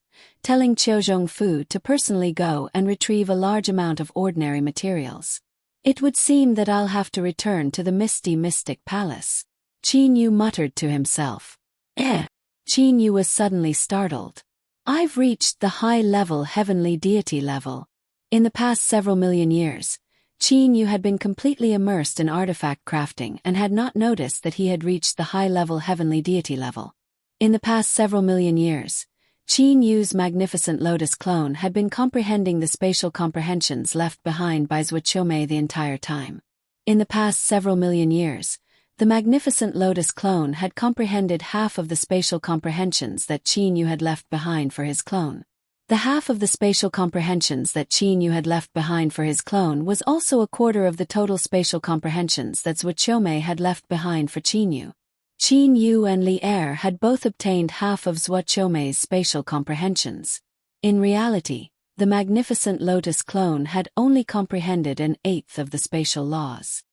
telling Qiuzhong Fu to personally go and retrieve a large amount of ordinary materials. It would seem that I'll have to return to the misty mystic palace. Qin Yu muttered to himself. Qin Yu was suddenly startled. I've reached the high-level heavenly deity level. In the past several million years, Qin Yu had been completely immersed in artifact crafting and had not noticed that he had reached the high-level heavenly deity level. In the past several million years, Qin Yu's magnificent lotus clone had been comprehending the spatial comprehensions left behind by Zhuqiumei the entire time. In the past several million years, the magnificent lotus clone had comprehended half of the spatial comprehensions that Qin Yu had left behind for his clone. The half of the spatial comprehensions that Qin Yu had left behind for his clone was also a quarter of the total spatial comprehensions that Zhuqiumei had left behind for Qin Yu. Qin Yu and Li Er had both obtained half of Zhuqiumei's spatial comprehensions. In reality, the magnificent lotus clone had only comprehended an eighth of the spatial laws.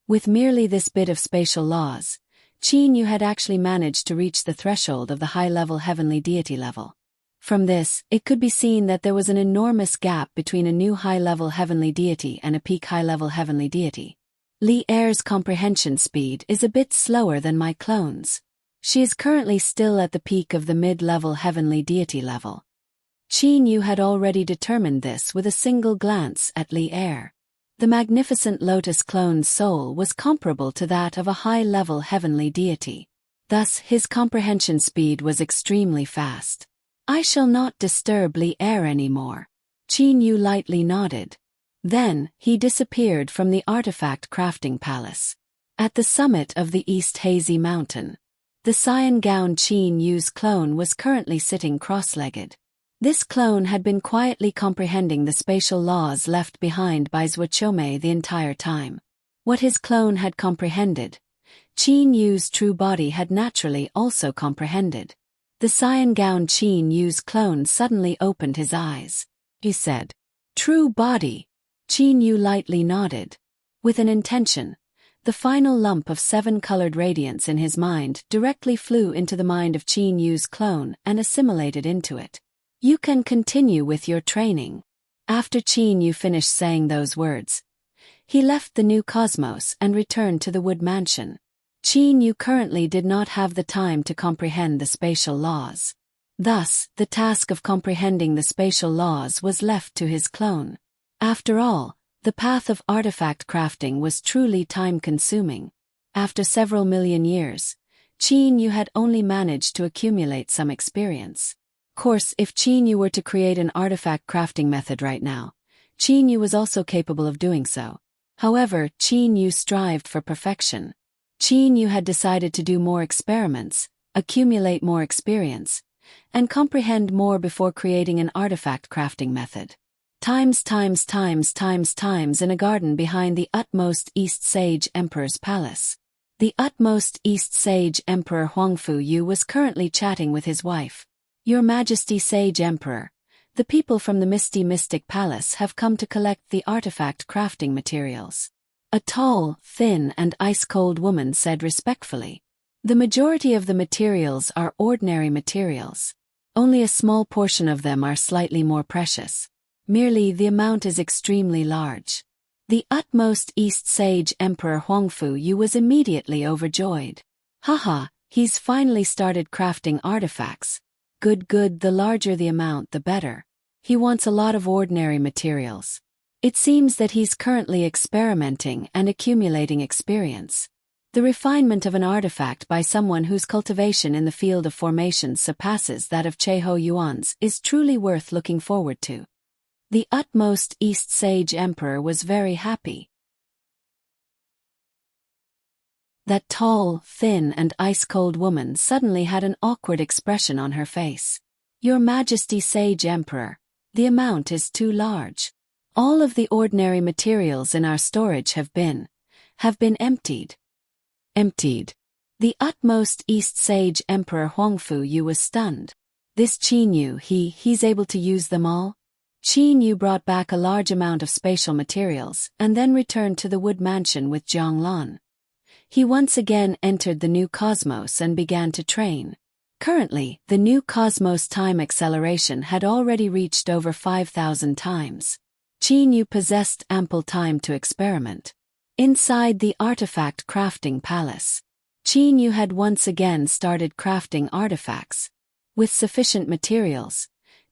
With merely this bit of spatial laws, Qin Yu had actually managed to reach the threshold of the high-level heavenly deity level. From this, it could be seen that there was an enormous gap between a new high-level heavenly deity and a peak high-level heavenly deity. Li Er's comprehension speed is a bit slower than my clone's. She is currently still at the peak of the mid-level heavenly deity level. Qin Yu had already determined this with a single glance at Li Er. The magnificent lotus clone's soul was comparable to that of a high-level heavenly deity. Thus his comprehension speed was extremely fast. I shall not disturb Li Er anymore. Qin Yu lightly nodded. Then, he disappeared from the artifact crafting palace. At the summit of the East Hazy Mountain, the cyan-gowned Qin Yu's clone was currently sitting cross-legged. This clone had been quietly comprehending the spatial laws left behind by Zhuqiumei the entire time. What his clone had comprehended, Qin Yu's true body had naturally also comprehended. The cyan-gowned Qin Yu's clone suddenly opened his eyes. He said, "True body." Qin Yu lightly nodded. With an intention, the final lump of seven-colored radiance in his mind directly flew into the mind of Qin Yu's clone and assimilated into it. You can continue with your training. After Qin Yu finished saying those words, he left the new cosmos and returned to the wood mansion. Qin Yu currently did not have the time to comprehend the spatial laws. Thus, the task of comprehending the spatial laws was left to his clone. After all, the path of artifact crafting was truly time-consuming. After several million years, Qin Yu had only managed to accumulate some experience. Of course, if Qin Yu were to create an artifact crafting method right now, Qin Yu was also capable of doing so. However, Qin Yu strived for perfection. Qin Yu had decided to do more experiments, accumulate more experience, and comprehend more before creating an artifact crafting method. Times in a garden behind the utmost East Sage Emperor's palace. The utmost East Sage Emperor Huangfu Yu was currently chatting with his wife. Your Majesty Sage Emperor, the people from the Misty Mystic Palace have come to collect the artifact crafting materials. A tall, thin and ice-cold woman said respectfully. The majority of the materials are ordinary materials. Only a small portion of them are slightly more precious. Merely the amount is extremely large. The utmost East Sage Emperor Huangfu Yu was immediately overjoyed. Haha, he's finally started crafting artifacts. Good, the larger the amount the better. He wants a lot of ordinary materials. It seems that he's currently experimenting and accumulating experience. The refinement of an artifact by someone whose cultivation in the field of formations surpasses that of Cheho Yuan's is truly worth looking forward to. The utmost East Sage Emperor was very happy. That tall, thin and ice-cold woman suddenly had an awkward expression on her face. Your Majesty Sage Emperor, the amount is too large. All of the ordinary materials in our storage have been emptied. Emptied. The utmost East Sage Emperor Huangfu Yu was stunned. This Qin Yu, he's able to use them all? Qin Yu brought back a large amount of spatial materials and then returned to the wood mansion with Jiang Lan. He once again entered the new cosmos and began to train. Currently, the new cosmos time acceleration had already reached over 5,000 times. Qin Yu possessed ample time to experiment. Inside the artifact crafting palace, Qin Yu had once again started crafting artifacts. With sufficient materials,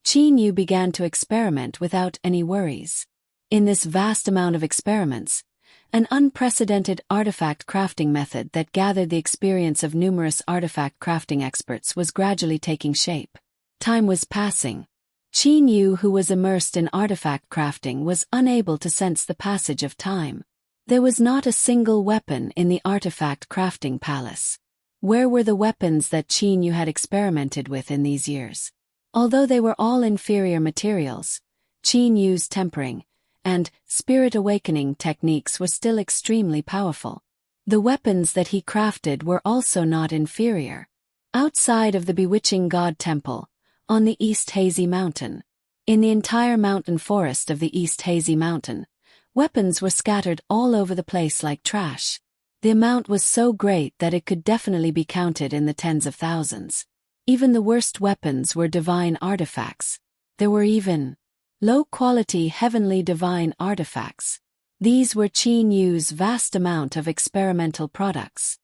Qin Yu began to experiment without any worries. In this vast amount of experiments, an unprecedented artifact crafting method that gathered the experience of numerous artifact crafting experts was gradually taking shape. Time was passing. Qin Yu, who was immersed in artifact crafting, was unable to sense the passage of time. There was not a single weapon in the artifact crafting palace. Where were the weapons that Qin Yu had experimented with in these years? Although they were all inferior materials, Qin Yu's tempering and spirit awakening techniques were still extremely powerful. The weapons that he crafted were also not inferior. Outside of the bewitching God Temple, on the East Hazy Mountain, in the entire mountain forest of the East Hazy Mountain, weapons were scattered all over the place like trash. The amount was so great that it could definitely be counted in the tens of thousands. Even the worst weapons were divine artifacts. There were even low-quality heavenly divine artifacts. These were Qin Yu's vast amount of experimental products.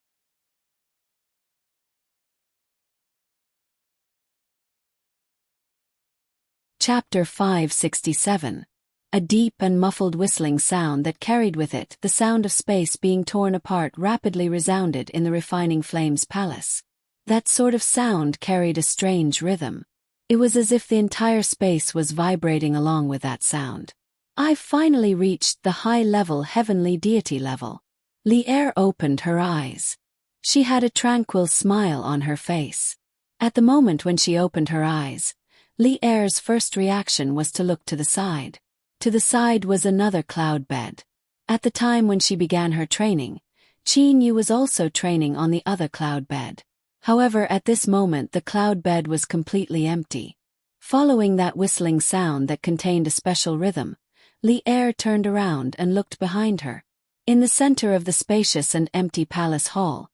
Chapter 567. A deep and muffled whistling sound that carried with it the sound of space being torn apart rapidly resounded in the refining flames palace. That sort of sound carried a strange rhythm. It was as if the entire space was vibrating along with that sound. "I've finally reached the high-level heavenly deity level." Li'er opened her eyes. She had a tranquil smile on her face. At the moment when she opened her eyes, Li'er's first reaction was to look to the side. To the side was another cloud bed. At the time when she began her training, Qin Yu was also training on the other cloud bed. However, at this moment the cloud bed was completely empty. Following that whistling sound that contained a special rhythm, Li'er turned around and looked behind her. In the center of the spacious and empty palace hall,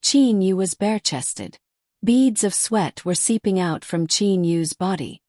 Qin Yu was bare-chested. Beads of sweat were seeping out from Qin Yu's body.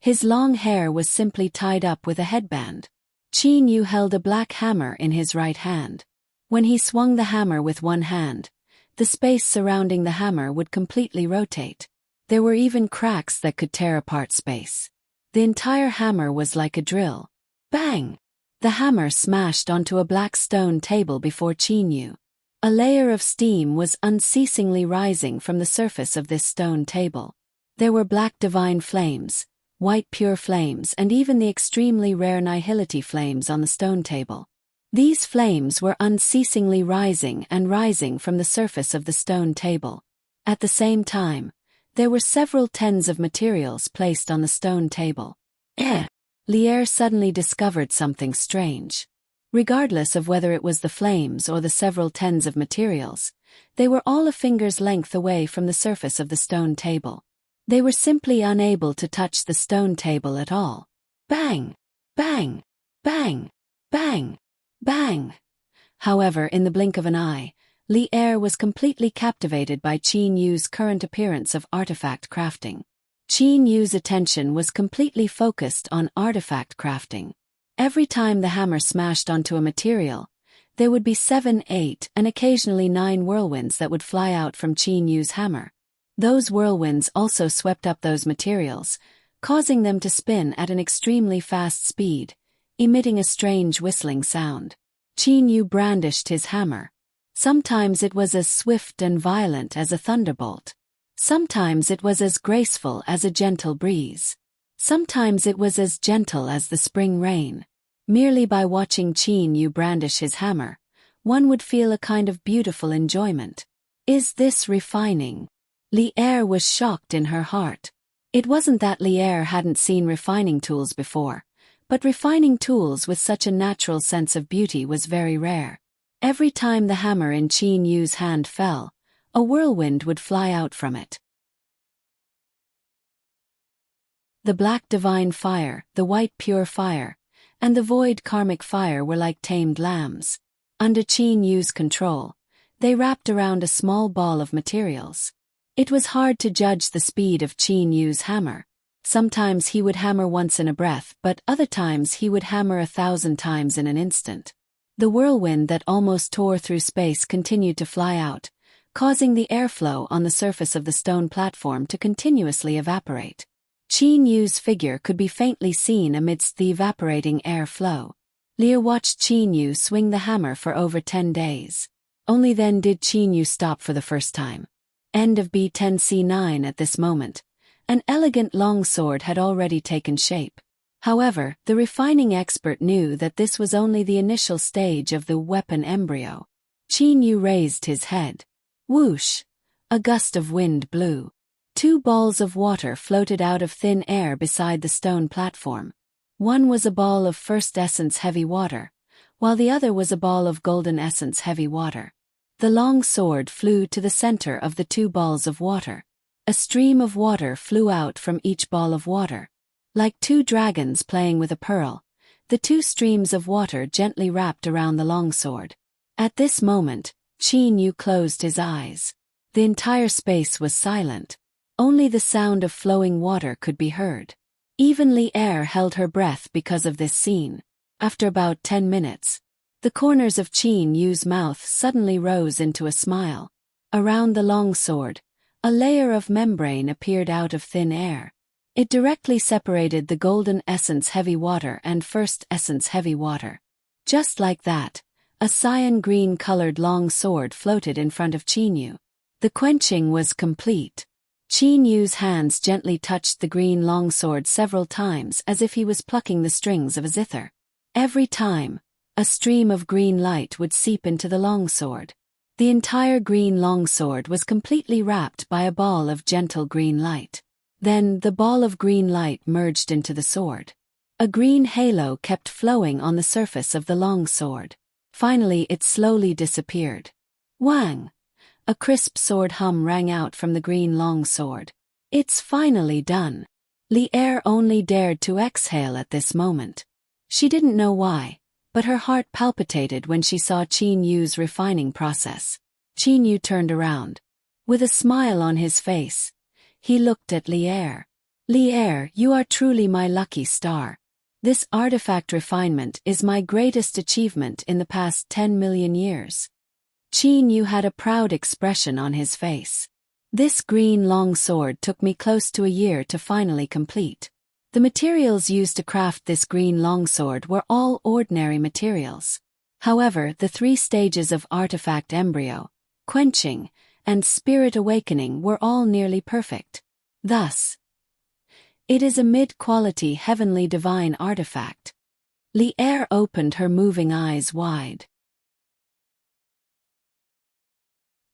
His long hair was simply tied up with a headband. Qin Yu held a black hammer in his right hand. When he swung the hammer with one hand, the space surrounding the hammer would completely rotate. There were even cracks that could tear apart space. The entire hammer was like a drill. Bang! The hammer smashed onto a black stone table before Qin Yu. A layer of steam was unceasingly rising from the surface of this stone table. There were black divine flames, white pure flames, and even the extremely rare nihility flames on the stone table. These flames were unceasingly rising and rising from the surface of the stone table. At the same time, there were several tens of materials placed on the stone table. Li'er suddenly discovered something strange. Regardless of whether it was the flames or the several tens of materials, they were all a finger's length away from the surface of the stone table. They were simply unable to touch the stone table at all. Bang! Bang! Bang! Bang! Bang! However, in the blink of an eye, Li'er was completely captivated by Qin Yu's current appearance of artifact crafting. Qin Yu's attention was completely focused on artifact crafting. Every time the hammer smashed onto a material, there would be 7, 8, and occasionally 9 whirlwinds that would fly out from Qin Yu's hammer. Those whirlwinds also swept up those materials, causing them to spin at an extremely fast speed, emitting a strange whistling sound. Qin Yu brandished his hammer. Sometimes it was as swift and violent as a thunderbolt. Sometimes it was as graceful as a gentle breeze. Sometimes it was as gentle as the spring rain. Merely by watching Qin Yu brandish his hammer, one would feel a kind of beautiful enjoyment. Is this refining? Li'er was shocked in her heart. It wasn't that Li'er hadn't seen refining tools before, but refining tools with such a natural sense of beauty was very rare. Every time the hammer in Qin Yu's hand fell, a whirlwind would fly out from it. The black divine fire, the white pure fire, and the void karmic fire were like tamed lambs. Under Qin Yu's control, they wrapped around a small ball of materials. It was hard to judge the speed of Qin Yu's hammer. Sometimes he would hammer once in a breath, but other times he would hammer 1,000 times in an instant. The whirlwind that almost tore through space continued to fly out, causing the airflow on the surface of the stone platform to continuously evaporate. Qin Yu's figure could be faintly seen amidst the evaporating air flow. Lear watched Qin Yu swing the hammer for over 10 days. Only then did Qin Yu stop for the first time. End of B10C9. At this moment, an elegant long sword had already taken shape. However, the refining expert knew that this was only the initial stage of the weapon embryo. Qin Yu raised his head. Whoosh! A gust of wind blew. 2 balls of water floated out of thin air beside the stone platform. One was a ball of first essence heavy water, while the other was a ball of golden essence heavy water. The long sword flew to the center of the 2 balls of water. A stream of water flew out from each ball of water. Like 2 dragons playing with a pearl, the 2 streams of water gently wrapped around the longsword. At this moment, Qin Yu closed his eyes. The entire space was silent. Only the sound of flowing water could be heard. Even Li Er held her breath because of this scene. After about 10 minutes, the corners of Qin Yu's mouth suddenly rose into a smile. Around the longsword, a layer of membrane appeared out of thin air. It directly separated the golden essence heavy water and first essence heavy water. Just like that, a cyan green-colored long sword floated in front of Qin Yu. The quenching was complete. Qin Yu's hands gently touched the green longsword several times as if he was plucking the strings of a zither. Every time, a stream of green light would seep into the longsword. The entire green longsword was completely wrapped by a ball of gentle green light. Then the ball of green light merged into the sword. A green halo kept flowing on the surface of the long sword. Finally it slowly disappeared. Wang! A crisp sword hum rang out from the green long sword. It's finally done. Li Er only dared to exhale at this moment. She didn't know why, but her heart palpitated when she saw Qin Yu's refining process. Qin Yu turned around. With a smile on his face, he looked at Li Er. Li Er, you are truly my lucky star. This artifact refinement is my greatest achievement in the past 10 million years. Qin Yu had a proud expression on his face. This green long sword took me close to a year to finally complete. The materials used to craft this green longsword were all ordinary materials. However, the 3 stages of artifact embryo, quenching, and spirit awakening were all nearly perfect. Thus, it is a mid-quality heavenly divine artifact. Li Er opened her moving eyes wide.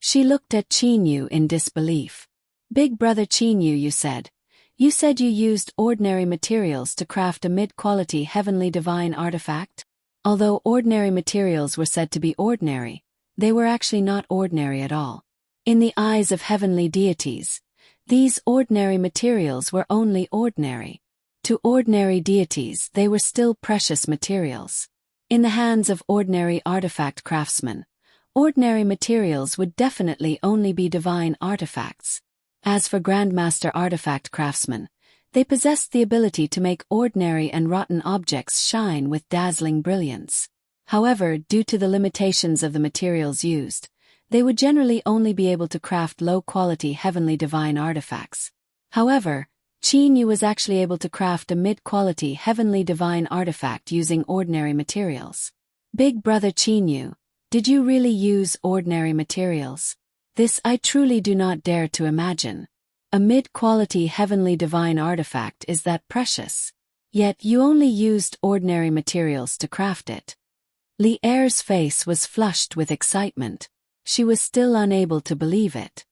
She looked at Qin Yu in disbelief. Big brother Qin Yu, you said you used ordinary materials to craft a mid-quality heavenly divine artifact? Although ordinary materials were said to be ordinary, they were actually not ordinary at all. In the eyes of heavenly deities, these ordinary materials were only ordinary. To ordinary deities they were still precious materials. In the hands of ordinary artifact craftsmen, ordinary materials would definitely only be divine artifacts. As for Grandmaster artifact craftsmen, they possessed the ability to make ordinary and rotten objects shine with dazzling brilliance. However, due to the limitations of the materials used, they would generally only be able to craft low-quality heavenly divine artifacts. However, Qin Yu was actually able to craft a mid-quality heavenly divine artifact using ordinary materials. Big brother Qin Yu, did you really use ordinary materials? This I truly do not dare to imagine. A mid-quality heavenly divine artifact is that precious. Yet you only used ordinary materials to craft it. Li Er's face was flushed with excitement. She was still unable to believe it.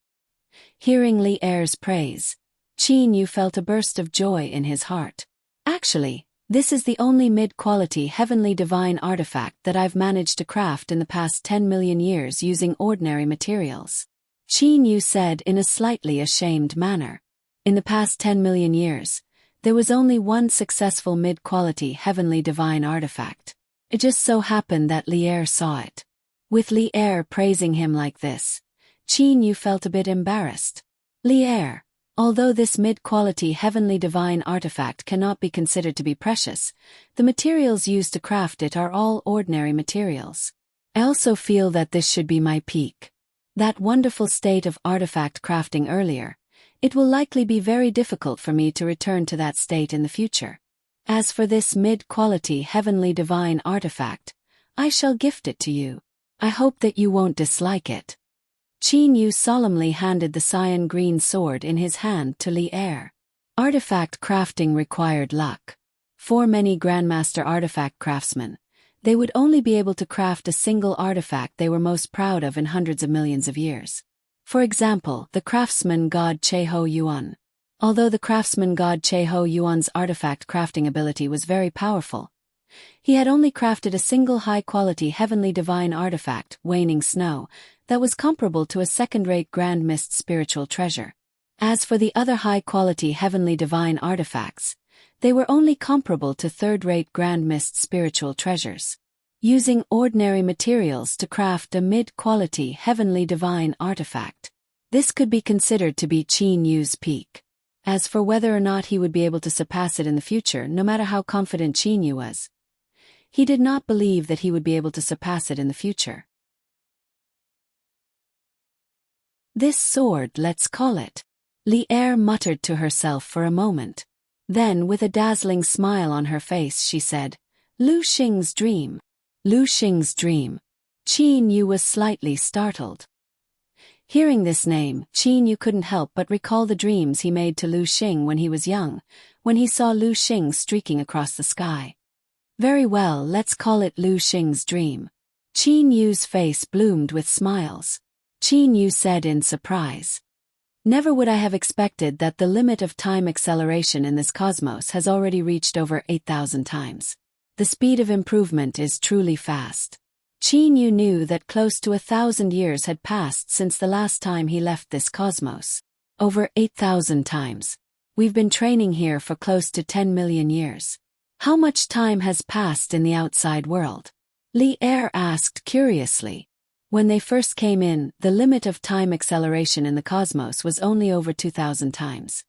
Hearing Li Er's praise, Qin Yu felt a burst of joy in his heart. Actually, this is the only mid-quality heavenly divine artifact that I've managed to craft in the past 10 million years using ordinary materials. Qin Yu said in a slightly ashamed manner. In the past 10 million years, there was only one successful mid-quality heavenly divine artifact. It just so happened that Li Er saw it. With Li Er praising him like this, Qin Yu felt a bit embarrassed. Li Er, although this mid-quality heavenly divine artifact cannot be considered to be precious, the materials used to craft it are all ordinary materials. I also feel that this should be my peak. That wonderful state of artifact crafting earlier, It will likely be very difficult for me to return to that state in the future. As for this mid-quality heavenly divine artifact, I shall gift it to you. I hope that you won't dislike it." Qin Yu solemnly handed the cyan green sword in his hand to Li Er. Artifact crafting required luck. For many Grandmaster artifact craftsmen, they would only be able to craft a single artifact they were most proud of in hundreds of millions of years. For example, the craftsman god Che-Ho Yuan. Although the craftsman god Che-Ho Yuan's artifact crafting ability was very powerful, he had only crafted a single high-quality heavenly divine artifact, Waning Snow, that was comparable to a second-rate Grand Mist spiritual treasure. As for the other high-quality heavenly divine artifacts, they were only comparable to third-rate Grand Mist spiritual treasures. Using ordinary materials to craft a mid-quality heavenly divine artifact, this could be considered to be Qin Yu's peak. As for whether or not he would be able to surpass it in the future, no matter how confident Qin Yu was, he did not believe that he would be able to surpass it in the future. "This sword, let's call it," Li Er muttered to herself for a moment. Then, with a dazzling smile on her face, she said, "Lu Xing's dream." Lu Xing's dream. Qin Yu was slightly startled. Hearing this name, Qin Yu couldn't help but recall the dreams he made to Lu Xing when he was young, when he saw Lu Xing streaking across the sky. "Very well, let's call it Lu Xing's dream." Qin Yu's face bloomed with smiles. Qin Yu said in surprise, "Never would I have expected that the limit of time acceleration in this cosmos has already reached over 8,000 times. The speed of improvement is truly fast." Qin Yu knew that close to 1,000 years had passed since the last time he left this cosmos. Over 8,000 times. We've been training here for close to 10 million years. How much time has passed in the outside world? Li Er asked curiously. When they first came in, the limit of time acceleration in the cosmos was only over 2,000 times.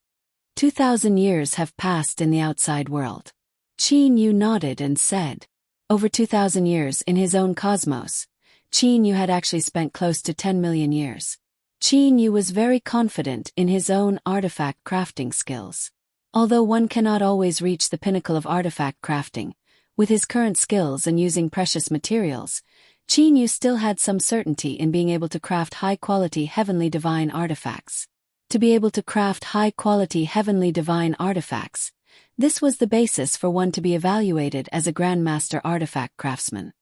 2,000 years have passed in the outside world. Qin Yu nodded and said, over 2,000 years in his own cosmos, Qin Yu had actually spent close to 10 million years. Qin Yu was very confident in his own artifact crafting skills. Although one cannot always reach the pinnacle of artifact crafting, with his current skills and using precious materials, Qin Yu still had some certainty in being able to craft high-quality heavenly divine artifacts. To be able to craft high-quality heavenly divine artifacts, this was the basis for one to be evaluated as a Grandmaster artifact craftsman.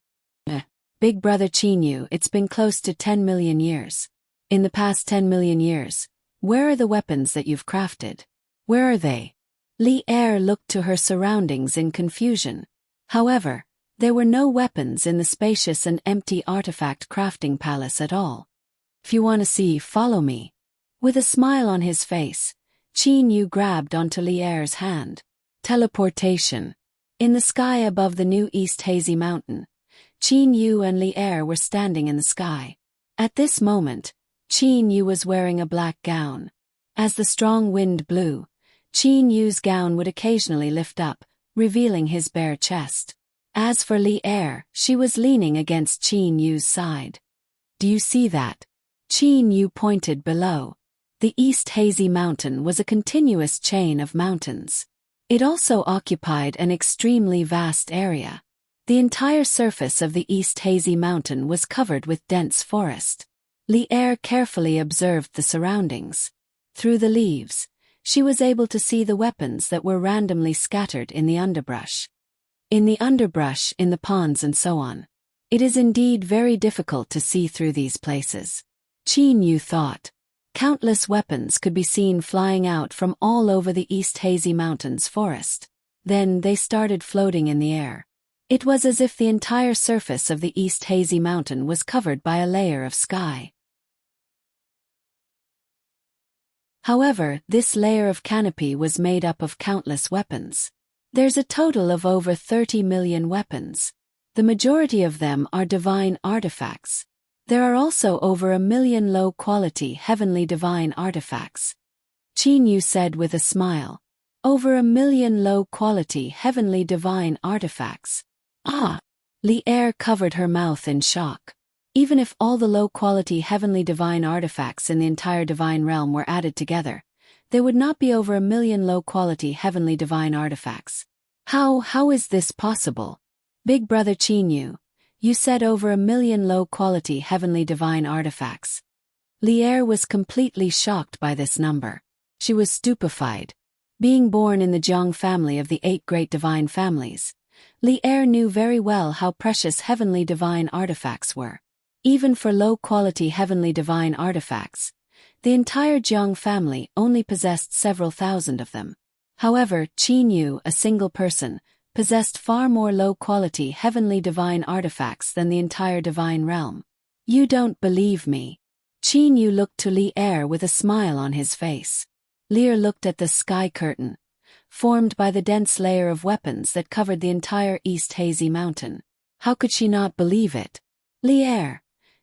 Big brother Qin Yu, it's been close to 10 million years. In the past 10 million years, where are the weapons that you've crafted? Where are they? Li Er looked to her surroundings in confusion. However, there were no weapons in the spacious and empty artifact crafting palace at all. "If you want to see, follow me." With a smile on his face, Qin Yu grabbed onto Li Er's hand. Teleportation. In the sky above the new East Hazy Mountain, Qin Yu and Li Er were standing in the sky. At this moment, Qin Yu was wearing a black gown. As the strong wind blew, Qin Yu's gown would occasionally lift up, revealing his bare chest. As for Li Er, she was leaning against Qin Yu's side. "Do you see that?" Qin Yu pointed below. The East Hazy Mountain was a continuous chain of mountains. It also occupied an extremely vast area. The entire surface of the East Hazy Mountain was covered with dense forest. Li Er carefully observed the surroundings. Through the leaves, she was able to see the weapons that were randomly scattered in the underbrush. In the underbrush, in the ponds and so on. It is indeed very difficult to see through these places. Qin Yu thought. Countless weapons could be seen flying out from all over the East Hazy Mountains forest. Then they started floating in the air. It was as if the entire surface of the East Hazy Mountain was covered by a layer of sky. However, this layer of canopy was made up of countless weapons. There's a total of over 30 million weapons. The majority of them are divine artifacts. There are also over 1 million low-quality heavenly divine artifacts. Qin Yu said with a smile. Over 1 million low-quality heavenly divine artifacts. Ah! Li Er covered her mouth in shock. Even if all the low-quality heavenly divine artifacts in the entire divine realm were added together, there would not be over 1 million low-quality heavenly divine artifacts. How is this possible? Big Brother Chinyu, you said over 1 million low-quality heavenly divine artifacts. Lier was completely shocked by this number. She was stupefied. Being born in the Jiang family of the 8 great divine families, Lier knew very well how precious heavenly divine artifacts were. Even for low-quality heavenly divine artifacts, the entire Jiang family only possessed several thousand of them. However, Qin Yu, a single person, possessed far more low-quality heavenly divine artifacts than the entire divine realm. You don't believe me? Qin Yu looked to Lier with a smile on his face. Lier looked at the sky curtain, formed by the dense layer of weapons that covered the entire East Hazy Mountain. How could she not believe it? Lier,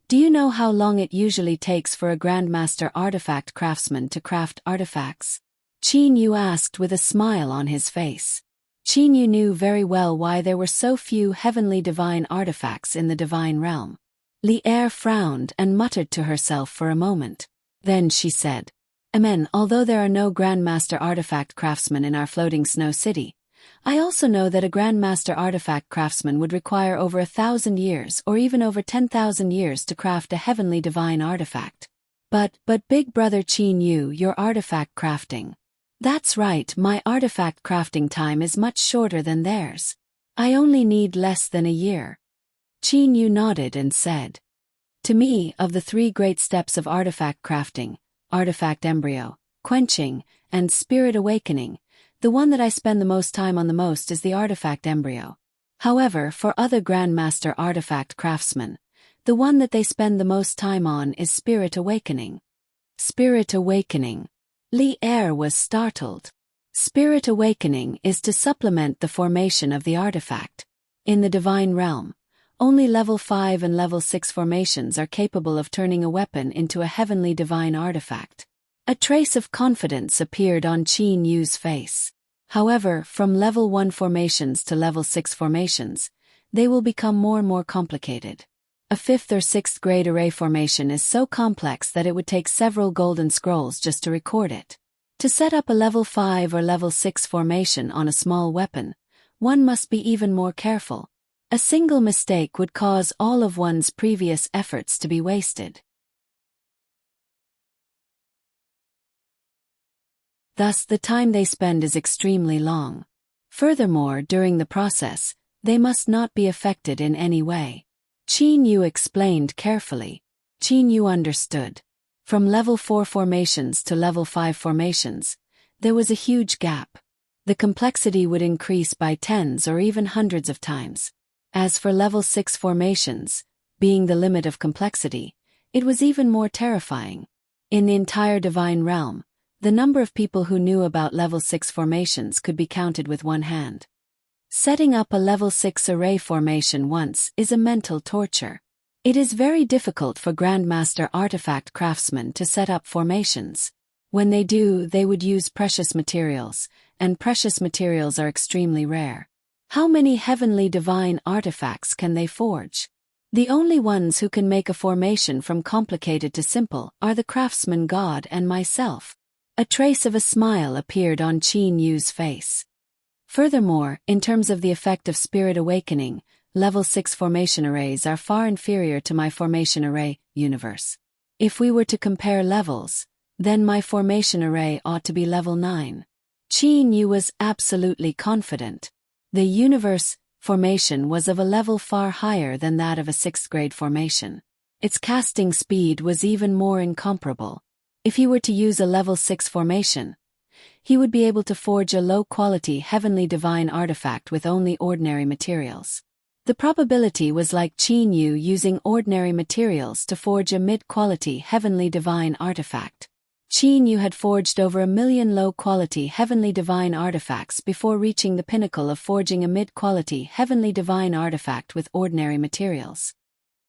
do you know how long it usually takes for a Grandmaster artifact craftsman to craft artifacts? Qin Yu asked with a smile on his face. Qin Yu knew very well why there were so few heavenly divine artifacts in the divine realm. Lier frowned and muttered to herself for a moment. Then she said, Amen. Although there are no Grandmaster artifact craftsmen in our floating snow city, I also know that a Grandmaster artifact craftsman would require over 1,000 years or even over 10,000 years to craft a heavenly divine artifact. But Big Brother Qin Yu, your artifact crafting. That's right, my artifact crafting time is much shorter than theirs. I only need less than a year. Qin Yu nodded and said, To me, of the 3 great steps of artifact crafting, artifact embryo, quenching, and spirit awakening, the one that I spend the most time on the most is the artifact embryo. However, for other Grandmaster artifact craftsmen, the one that they spend the most time on is spirit awakening. Spirit awakening. Lier was startled. Spirit awakening is to supplement the formation of the artifact. In the divine realm, only level 5 and level 6 formations are capable of turning a weapon into a heavenly divine artifact. A trace of confidence appeared on Qin Yu's face. However, from level 1 formations to level 6 formations, they will become more and more complicated. A 5th or 6th grade array formation is so complex that it would take several golden scrolls just to record it. To set up a level 5 or level 6 formation on a small weapon, one must be even more careful. A single mistake would cause all of one's previous efforts to be wasted. Thus, the time they spend is extremely long. Furthermore, during the process, they must not be affected in any way. Qin Yu explained carefully. Qin Yu understood. From level 4 formations to level 5 formations, there was a huge gap. The complexity would increase by tens or even hundreds of times. As for level 6 formations, being the limit of complexity, it was even more terrifying. In the entire divine realm, the number of people who knew about level 6 formations could be counted with one hand. Setting up a level 6 array formation once is a mental torture. It is very difficult for Grandmaster artifact craftsmen to set up formations. When they do, they would use precious materials, and precious materials are extremely rare. How many heavenly divine artifacts can they forge? The only ones who can make a formation from complicated to simple are the craftsman god and myself. A trace of a smile appeared on Qin Yu's face. Furthermore, in terms of the effect of spirit awakening, level 6 formation arrays are far inferior to my formation array universe. If we were to compare levels, then my formation array ought to be level 9. Qin Yu was absolutely confident. The universe formation was of a level far higher than that of a 6th grade formation. Its casting speed was even more incomparable. If he were to use a level 6 formation, he would be able to forge a low-quality heavenly divine artifact with only ordinary materials. The probability was like Qin Yu using ordinary materials to forge a mid-quality heavenly divine artifact. Qin Yu had forged over 1 million low-quality heavenly divine artifacts before reaching the pinnacle of forging a mid-quality heavenly divine artifact with ordinary materials.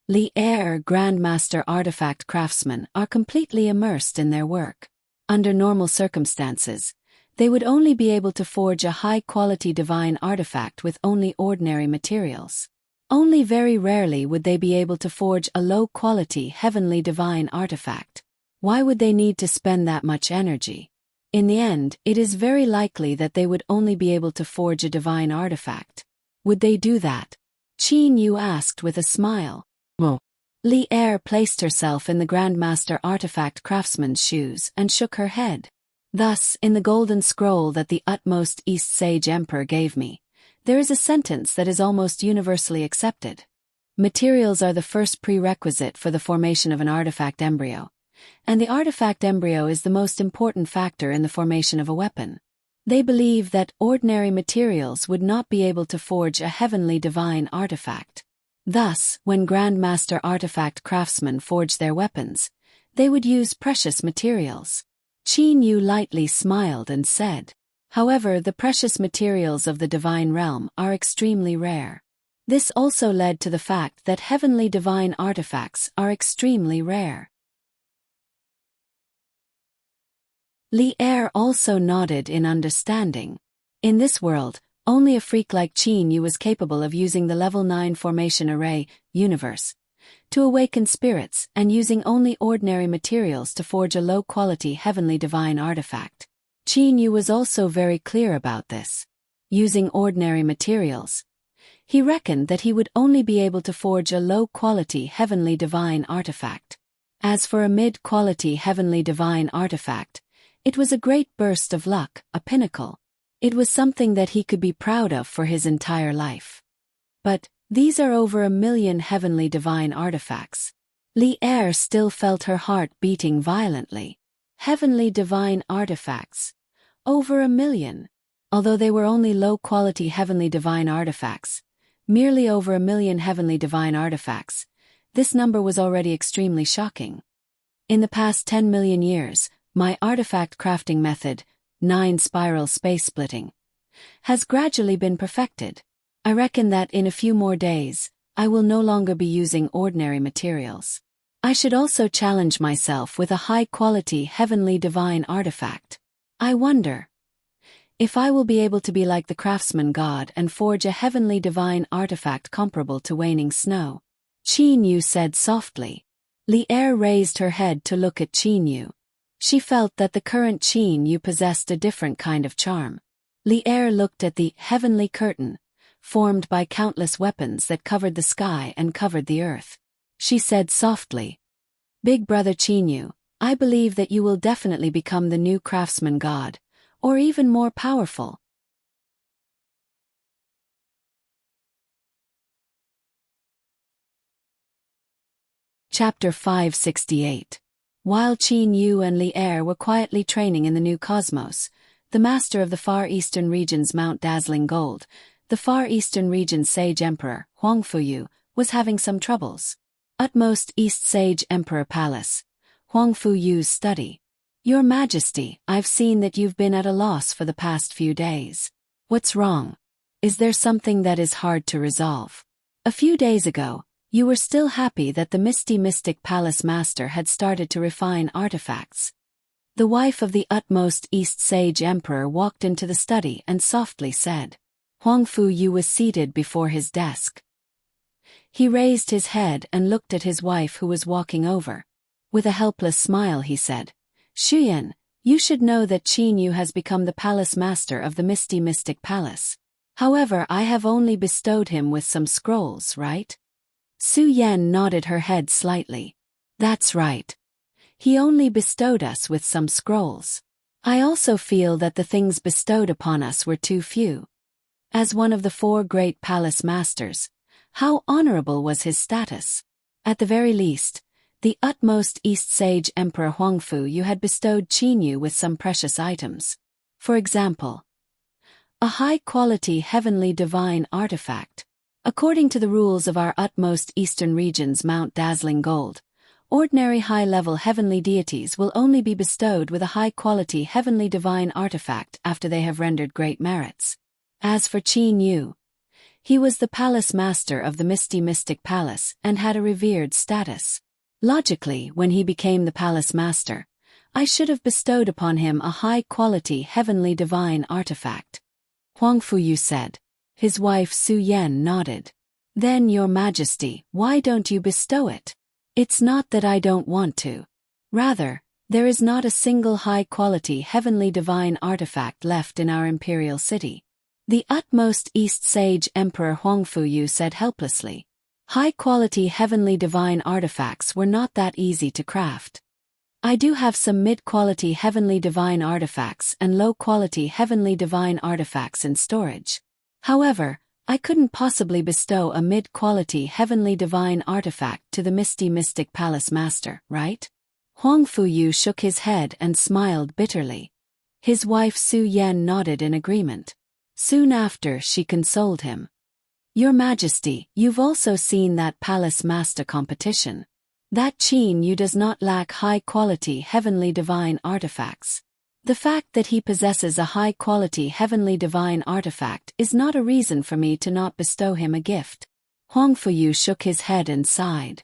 Lier Grandmaster artifact craftsmen are completely immersed in their work. Under normal circumstances, they would only be able to forge a high-quality divine artifact with only ordinary materials. Only very rarely would they be able to forge a low-quality heavenly divine artifact. Why would they need to spend that much energy? In the end, it is very likely that they would only be able to forge a divine artifact. Would they do that? Qin Yu asked with a smile. Well, Li Er placed herself in the Grandmaster Artifact Craftsman's shoes and shook her head. Thus, in the golden scroll that the utmost East Sage Emperor gave me, there is a sentence that is almost universally accepted. Materials are the first prerequisite for the formation of an artifact embryo, and the artifact embryo is the most important factor in the formation of a weapon. They believe that ordinary materials would not be able to forge a heavenly divine artifact. Thus, when Grandmaster Artifact Craftsmen forge their weapons, they would use precious materials. Qin Yu lightly smiled and said, "However, the precious materials of the divine realm are extremely rare. This also led to the fact that heavenly divine artifacts are extremely rare." Li Er also nodded in understanding. In this world, only a freak like Qin Yu was capable of using the level 9 formation array, universe, to awaken spirits and using only ordinary materials to forge a low-quality heavenly divine artifact. Qin Yu was also very clear about this. Using ordinary materials, he reckoned that he would only be able to forge a low-quality heavenly divine artifact. As for a mid-quality heavenly divine artifact, it was a great burst of luck, a pinnacle. It was something that he could be proud of for his entire life. But these are over 1,000,000 heavenly divine artifacts. Li Er still felt her heart beating violently. Heavenly divine artifacts. Over 1,000,000. Although they were only low-quality heavenly divine artifacts, merely over 1,000,000 heavenly divine artifacts, this number was already extremely shocking. In the past 10 million years, my artifact crafting method, 9-spiral space splitting, has gradually been perfected. I reckon that in a few more days, I will no longer be using ordinary materials. I should also challenge myself with a high-quality heavenly divine artifact. I wonder if I will be able to be like the craftsman god and forge a heavenly divine artifact comparable to waning snow. Qin Yu said softly. Li Er raised her head to look at Qin Yu. She felt that the current Qin Yu possessed a different kind of charm. Li Er looked at the heavenly curtain, formed by countless weapons that covered the sky and covered the earth. She said softly, "Big brother Qin Yu, I believe that you will definitely become the new craftsman god, or even more powerful." Chapter 568. While Qin Yu and Li Er were quietly training in the new cosmos, the master of the Far Eastern region's Mount Dazzling Gold, the Far Eastern region's Sage Emperor, Huang Fuyu, was having some troubles. Utmost East Sage Emperor Palace. Huang Fuyu's study. "Your Majesty, I've seen that you've been at a loss for the past few days. What's wrong? Is there something that is hard to resolve? A few days ago, you were still happy that the Misty Mystic Palace Master had started to refine artifacts." The wife of the utmost East Sage Emperor walked into the study and softly said. Huang Fuyu was seated before his desk. He raised his head and looked at his wife who was walking over. With a helpless smile he said, "Shuyan, you should know that Qin Yu has become the palace master of the Misty Mystic Palace. However, I have only bestowed him with some scrolls, right?" Su Yan nodded her head slightly. "That's right. He only bestowed us with some scrolls. I also feel that the things bestowed upon us were too few. As one of the 4 great palace masters, how honorable was his status. At the very least, the utmost East Sage Emperor Huangfu you had bestowed Qin Yu with some precious items. For example, a high-quality heavenly divine artifact. According to the rules of our utmost eastern region's Mount Dazzling Gold, ordinary high-level heavenly deities will only be bestowed with a high-quality heavenly divine artifact after they have rendered great merits. As for Qin Yu, he was the palace master of the Misty Mystic Palace and had a revered status. Logically, when he became the palace master, I should have bestowed upon him a high-quality heavenly divine artifact." Huang Fuyu said. His wife Su Yan nodded. "Then, Your Majesty, why don't you bestow it? It's not that I don't want to. Rather, There is not a single high-quality heavenly divine artifact left in our imperial city. The utmost East Sage Emperor Huangfuyu said helplessly. High-quality heavenly divine artifacts were not that easy to craft. I do have some mid-quality heavenly divine artifacts and low-quality heavenly divine artifacts in storage. However, I couldn't possibly bestow a mid-quality heavenly divine artifact to the Misty Mystic Palace Master, right? Huangfuyu shook his head and smiled bitterly. His wife Su Yan nodded in agreement. Soon after, she consoled him. Your Majesty, you've also seen that Palace Master competition. That Qin Yu does not lack high-quality heavenly divine artifacts. The fact that he possesses a high-quality heavenly divine artifact is not a reason for me to not bestow him a gift. Huangfuyu shook his head and sighed.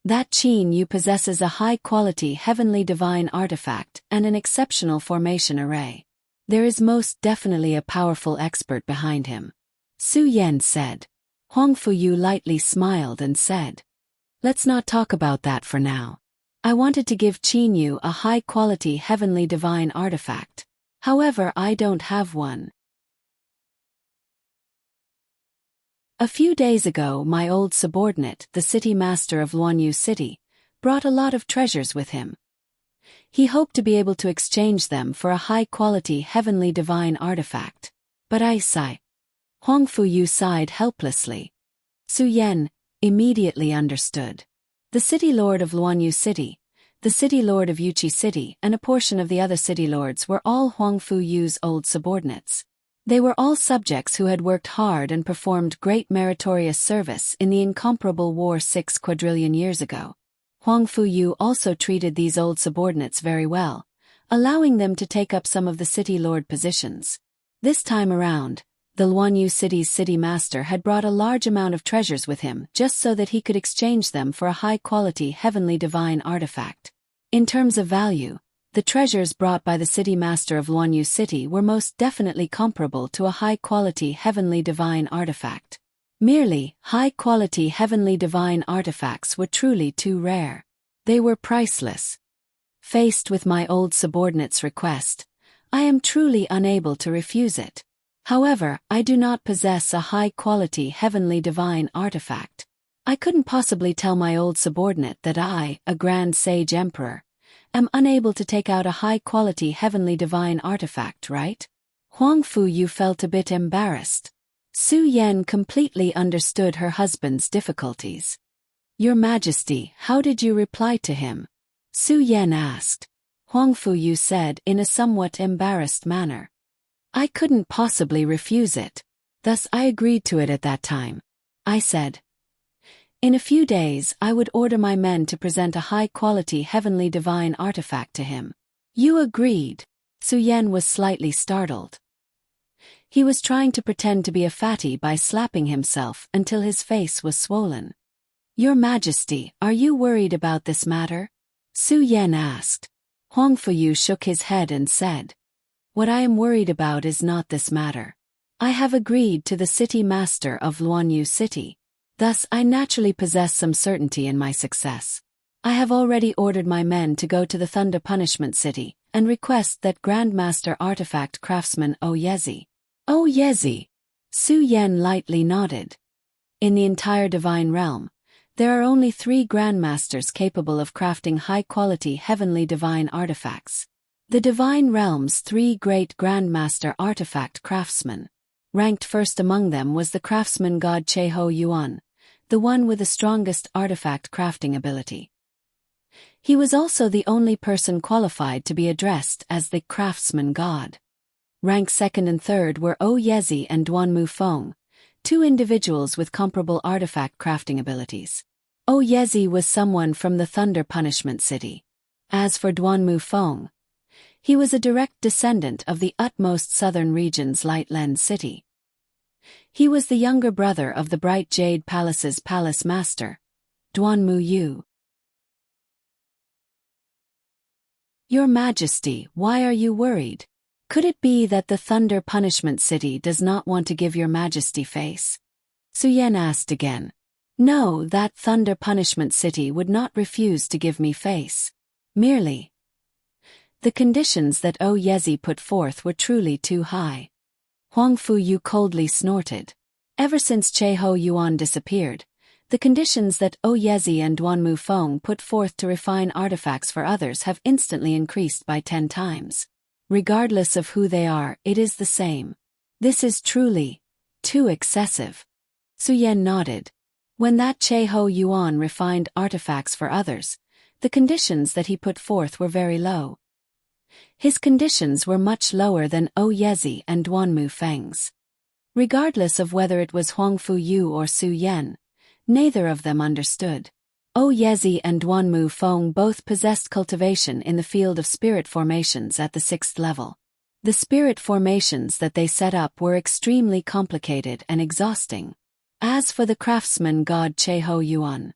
That Qin Yu possesses a high-quality heavenly divine artifact and an exceptional formation array. There is most definitely a powerful expert behind him. Su Yan said. Huangfuyu lightly smiled and said, let's not talk about that for now. I wanted to give Qin Yu a high-quality heavenly divine artifact. However, I don't have one. A few days ago, my old subordinate, the city master of Luanyu City, brought a lot of treasures with him. He hoped to be able to exchange them for a high-quality heavenly divine artifact. But I sigh. Huangfuyu sighed helplessly. Su Yan immediately understood. The city lord of Luanyu City, the city lord of Yuqi City, and a portion of the other city lords were all Huangfuyu's old subordinates. They were all subjects who had worked hard and performed great meritorious service in the incomparable war 6 quadrillion years ago. Huangfuyu also treated these old subordinates very well, allowing them to take up some of the city lord positions. This time around, the Luanyu City's city master had brought a large amount of treasures with him just so that he could exchange them for a high-quality heavenly divine artifact. In terms of value, the treasures brought by the city master of Luanyu City were most definitely comparable to a high-quality heavenly divine artifact. Merely, high-quality heavenly divine artifacts were truly too rare. They were priceless. Faced with my old subordinate's request, I am truly unable to refuse it. However, I do not possess a high-quality heavenly divine artifact. I couldn't possibly tell my old subordinate that I, a grand sage emperor, am unable to take out a high-quality heavenly divine artifact, right? Huangfuyu felt a bit embarrassed. Su Yan completely understood her husband's difficulties. Your Majesty, how did you reply to him? Su Yan asked. Huangfuyu said in a somewhat embarrassed manner. I couldn't possibly refuse it. Thus I agreed to it at that time. I said, in a few days I would order my men to present a high-quality heavenly divine artifact to him. You agreed? Su Yan was slightly startled. He was trying to pretend to be a fatty by slapping himself until his face was swollen. Your Majesty, are you worried about this matter? Su Yan asked. Huangfuyu shook his head and said, what I am worried about is not this matter. I have agreed to the city master of Luanyu City. Thus I naturally possess some certainty in my success. I have already ordered my men to go to the Thunder Punishment City and request that Grandmaster Artifact Craftsman Oyezi. Oyezi! Su Yan lightly nodded. In the entire Divine Realm, there are only 3 Grandmasters capable of crafting high-quality heavenly divine artifacts. The Divine Realm's 3 great Grandmaster Artifact Craftsmen. Ranked first among them was the craftsman god Cheho Yuan, the one with the strongest artifact crafting ability. He was also the only person qualified to be addressed as the craftsman god. Ranked second and third were Oyezi and Duanmu Feng, 2 individuals with comparable artifact crafting abilities. Oyezi was someone from the Thunder Punishment City. As for Duanmu Feng, he was a direct descendant of the utmost southern region's Lightland City. He was the younger brother of the Bright Jade Palace's palace master, Duanmu Yu. Your Majesty, why are you worried? Could it be that the Thunder Punishment City does not want to give your Majesty face? Su Yan asked again. No, that Thunder Punishment City would not refuse to give me face. Merely, The conditions that O Yezi put forth were truly too high. Huang Fuyu coldly snorted. Ever since Che Ho Yuan disappeared, the conditions that O Yezi and Duanmu Feng put forth to refine artifacts for others have instantly increased by 10 times. Regardless of who they are, it is the same. This is truly too excessive. Su Yan nodded. When that Che Ho Yuan refined artifacts for others, the conditions that he put forth were very low. His conditions were much lower than O Yezi and Duanmu Feng's. Regardless of whether it was Huang Fuyu or Su Yan, neither of them understood. O Yezi and Duanmu Feng both possessed cultivation in the field of spirit formations at the 6th level. The spirit formations that they set up were extremely complicated and exhausting. As for the craftsman god Che Ho Yuan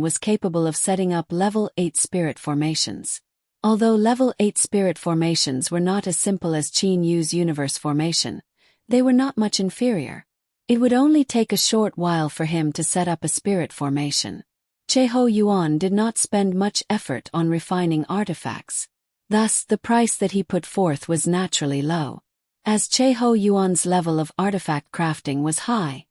was capable of setting up level 8 spirit formations. Although level 8 spirit formations were not as simple as Qin Yu's universe formation, they were not much inferior. It would only take a short while for him to set up a spirit formation. Che Ho Yuan did not spend much effort on refining artifacts. Thus, the price that he put forth was naturally low. As Che Ho Yuan's level of artifact crafting was high,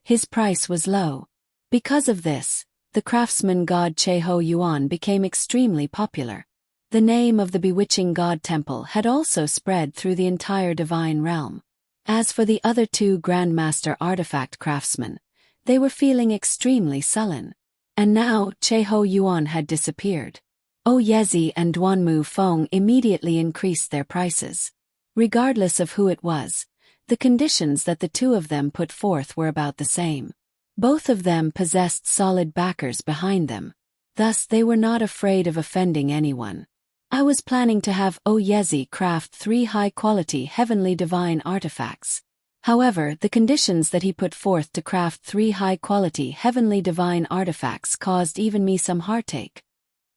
his price was low. Because of this, the craftsman god Che Ho Yuan became extremely popular. The name of the bewitching god temple had also spread through the entire divine realm. As for the other 2 grandmaster artifact craftsmen, they were feeling extremely sullen. And now Che Ho Yuan had disappeared. O Yezi and Duanmu Feng immediately increased their prices. Regardless of who it was, the conditions that the 2 of them put forth were about the same. Both of them possessed solid backers behind them. Thus they were not afraid of offending anyone. I was planning to have O Yezi craft 3 high-quality heavenly divine artifacts. However, the conditions that he put forth to craft 3 high-quality heavenly divine artifacts caused even me some heartache.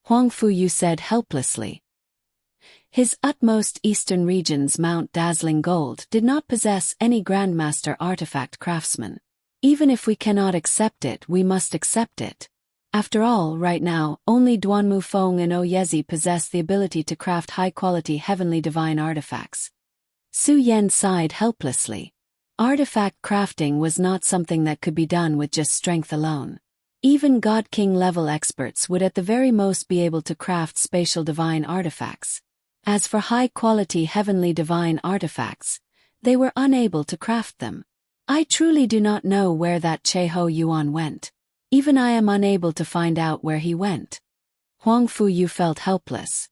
Huang Fuyu said helplessly. His utmost eastern region's Mount Dazzling Gold did not possess any grandmaster artifact craftsman. Even if we cannot accept it, we must accept it. After all, right now, only Duanmu Feng and O Yezi possess the ability to craft high-quality heavenly divine artifacts. Su Yan sighed helplessly. Artifact crafting was not something that could be done with just strength alone. Even God King level experts would at the very most be able to craft spatial divine artifacts. As for high-quality heavenly divine artifacts, they were unable to craft them. I truly do not know where that Che Ho Yuan went. Even I am unable to find out where he went. Huang Fuyu felt helpless.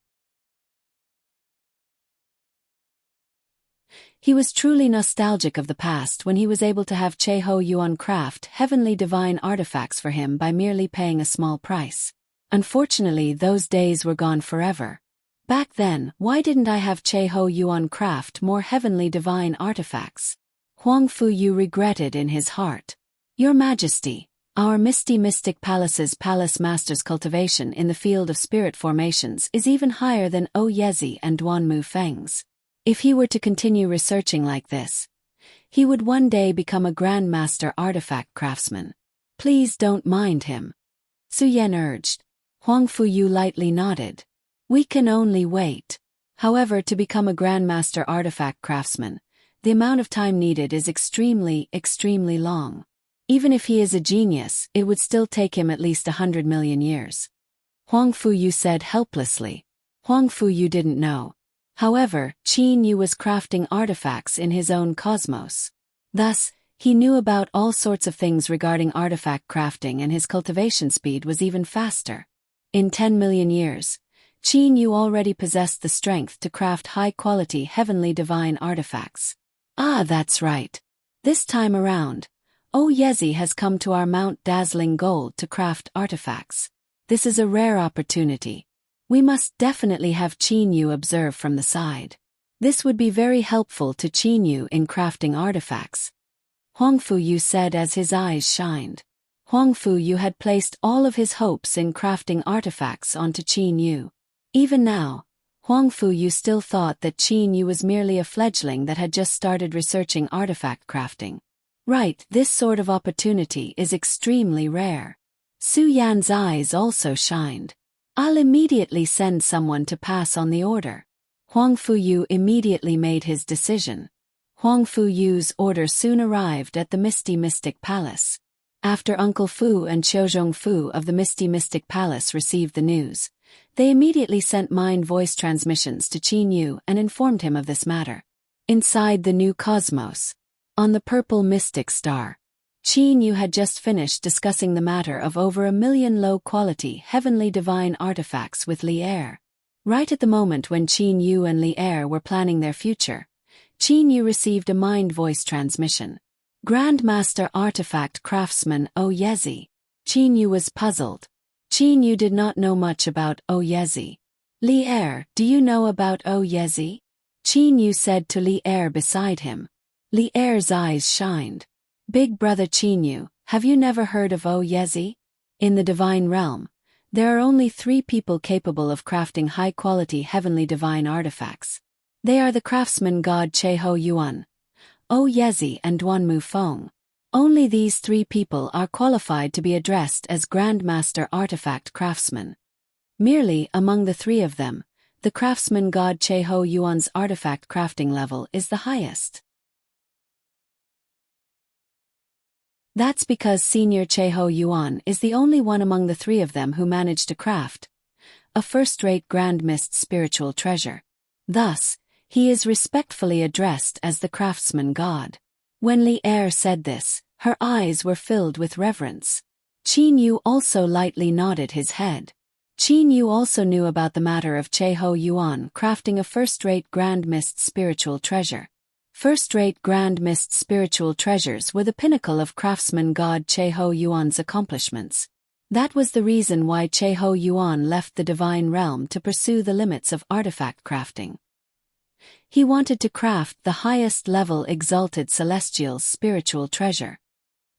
He was truly nostalgic of the past when he was able to have Che Ho Yuan craft heavenly divine artifacts for him by merely paying a small price. Unfortunately, those days were gone forever. Back then, why didn't I have Che Ho Yuan craft more heavenly divine artifacts? Huang Fuyu regretted in his heart. Your Majesty, our Misty Mystic Palace's Palace Master's cultivation in the field of spirit formations is even higher than O Yezi and Duanmu Feng's. If he were to continue researching like this, he would one day become a Grandmaster artifact craftsman. Please don't mind him. Su Yan urged. Huang Fuyu lightly nodded. We can only wait. However, to become a Grandmaster artifact craftsman, the amount of time needed is extremely long. Even if he is a genius, it would still take him at least 100 million years. Huang Fuyu said helplessly. Huang Fuyu didn't know. However, Qin Yu was crafting artifacts in his own cosmos. Thus, he knew about all sorts of things regarding artifact crafting, and his cultivation speed was even faster. In 10 million years, Qin Yu already possessed the strength to craft high-quality heavenly divine artifacts. Ah, that's right. This time around, O Yezi has come to our Mount Dazzling Gold to craft artifacts. This is a rare opportunity. We must definitely have Qin Yu observe from the side. This would be very helpful to Qin Yu in crafting artifacts. Huang Fuyu said as his eyes shined. Huang Fuyu had placed all of his hopes in crafting artifacts onto Qin Yu. Even now, Huang Fuyu still thought that Qin Yu was merely a fledgling that had just started researching artifact crafting. Right, this sort of opportunity is extremely rare. Su Yan's eyes also shined. I'll immediately send someone to pass on the order. Huang Fuyu immediately made his decision. Huang Fuyu's order soon arrived at the Misty Mystic Palace. After Uncle Fu and Qiuzhong Fu of the Misty Mystic Palace received the news, they immediately sent mind-voice transmissions to Qin Yu and informed him of this matter. Inside the new cosmos, on the purple mystic star, Qin Yu had just finished discussing the matter of over 1 million low-quality heavenly divine artifacts with Li Er. Right at the moment when Qin Yu and Li Er were planning their future, Qin Yu received a mind-voice transmission. Grandmaster Artifact Craftsman O Yezi. Qin Yu was puzzled. Qin Yu did not know much about O Yezi. Li Er, do you know about O Yezi? Qin Yu said to Li Er beside him. Li Er's eyes shined. Big brother Qin Yu, have you never heard of O Yezi? In the divine realm, there are only 3 people capable of crafting high-quality heavenly divine artifacts. They are the craftsman god Cheho Yuan, O Yezi and Duanmu Feng. Only these 3 people are qualified to be addressed as Grandmaster Artifact Craftsmen. Merely among the 3 of them, the craftsman god Cheho Yuan's artifact crafting level is the highest. That's because Senior Cheho Yuan is the only one among the 3 of them who managed to craft a first-rate Grand Mist spiritual treasure. Thus, he is respectfully addressed as the craftsman god. When Li Er said this, her eyes were filled with reverence. Qin Yu also lightly nodded his head. Qin Yu also knew about the matter of Cheho Yuan crafting a first-rate Grand Mist spiritual treasure. First-rate Grand Mist spiritual treasures were the pinnacle of craftsman god Cheho Yuan's accomplishments. That was the reason why Cheho Yuan left the divine realm to pursue the limits of artifact crafting. He wanted to craft the highest-level exalted celestial spiritual treasure.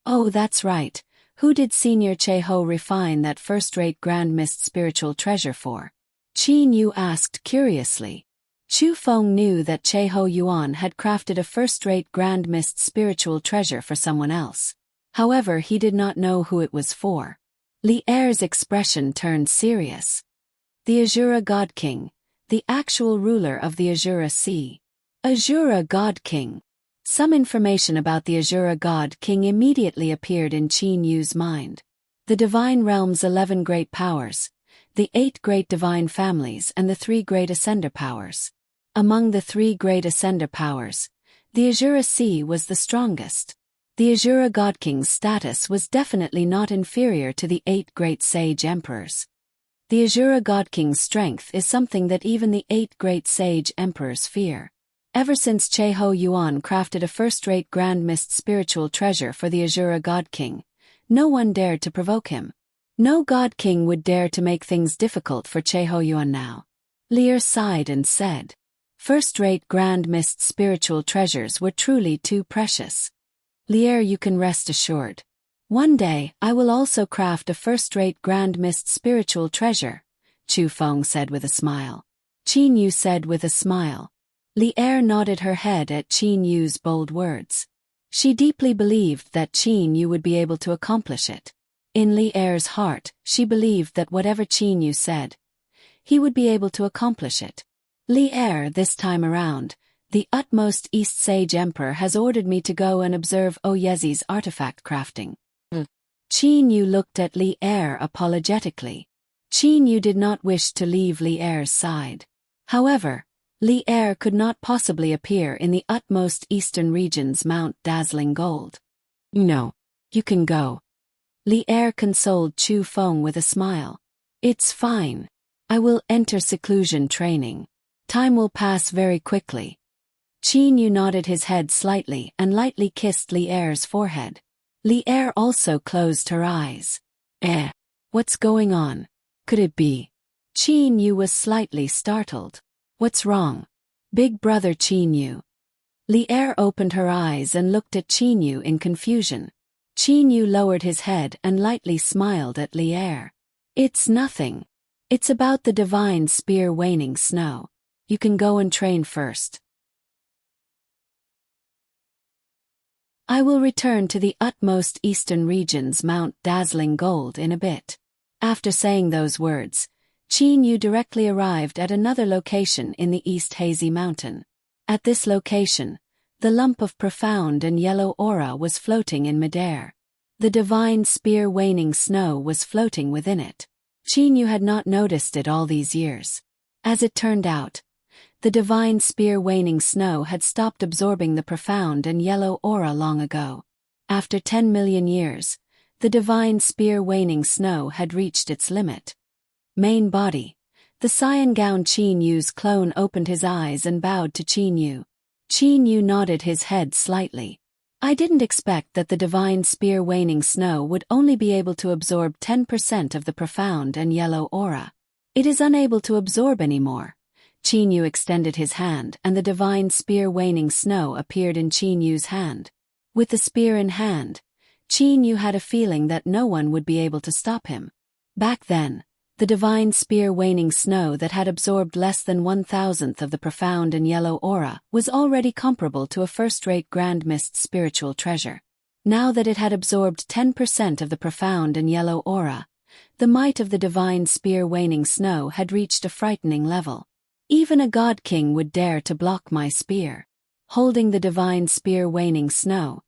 Oh, that's right. Who did Senior Cheho refine that first-rate Grand Mist spiritual treasure for? Qin Yu asked curiously. Chu Feng knew that Cheho Yuan had crafted a first-rate Grand Mist spiritual treasure for someone else. However, he did not know who it was for. Li Er's expression turned serious. The Azura God King, the actual ruler of the Azura Sea. Azura God King. Some information about the Azura God King immediately appeared in Qin Yu's mind. The divine realm's 11 great powers, the 8 great divine families and the 3 great ascender powers. Among the 3 great ascender powers, the Azura Sea was the strongest. The Azura God King's status was definitely not inferior to the 8 great sage emperors. The Azura God King's strength is something that even the 8 great sage emperors fear. Ever since Cheho Yuan crafted a first-rate Grand Mist spiritual treasure for the Azura God King, no one dared to provoke him. No God King would dare to make things difficult for Cheho Yuan now. Li Er sighed and said, first-rate Grand Mist spiritual treasures were truly too precious. Li Er, you can rest assured. One day, I will also craft a first-rate Grand Mist spiritual treasure, Chu Feng said with a smile. Qin Yu said with a smile. Li Er nodded her head at Qin Yu's bold words. She deeply believed that Qin Yu would be able to accomplish it. In Li Er's heart, she believed that whatever Qin Yu said, he would be able to accomplish it. Li Er, this time around, the utmost East Sage Emperor has ordered me to go and observe O Yezi's artifact crafting. Qin Yu looked at Li Er apologetically. Qin Yu did not wish to leave Li Er's side. However, Li Er could not possibly appear in the utmost eastern region's Mount Dazzling Gold. No, you can go. Li Er consoled Chu Feng with a smile. It's fine. I will enter seclusion training. Time will pass very quickly. Qin Yu nodded his head slightly and lightly kissed Li Er's forehead. Li Er also closed her eyes. What's going on? Could it be? Qin Yu was slightly startled. What's wrong? Big brother Qin Yu. Li Er opened her eyes and looked at Qin Yu in confusion. Qin Yu lowered his head and lightly smiled at Li Er. It's nothing. It's about the divine spear waning snow. You can go and train first. I will return to the utmost eastern region's Mount Dazzling Gold in a bit. After saying those words, Qin Yu directly arrived at another location in the East Hazy Mountain. At this location, the lump of profound and yellow aura was floating in midair. The divine spear waning snow was floating within it. Qin Yu had not noticed it all these years. As it turned out, the divine spear waning snow had stopped absorbing the profound and yellow aura long ago. After 10 million years, the divine spear waning snow had reached its limit. Main body. The cyan gown Qin Yu's clone opened his eyes and bowed to Qin Yu. Qin Yu nodded his head slightly. I didn't expect that the divine spear waning snow would only be able to absorb 10% of the profound and yellow aura. It is unable to absorb anymore. Qin Yu extended his hand and the divine spear waning snow appeared in Qin Yu's hand. With the spear in hand, Qin Yu had a feeling that no one would be able to stop him. Back then, the divine spear waning snow that had absorbed less than 1,000th of the profound and yellow aura was already comparable to a first-rate grand mist spiritual treasure. Now that it had absorbed 10% of the profound and yellow aura, the might of the divine spear waning snow had reached a frightening level. Even a god king would dare to block my spear. Holding the divine spear waning snow,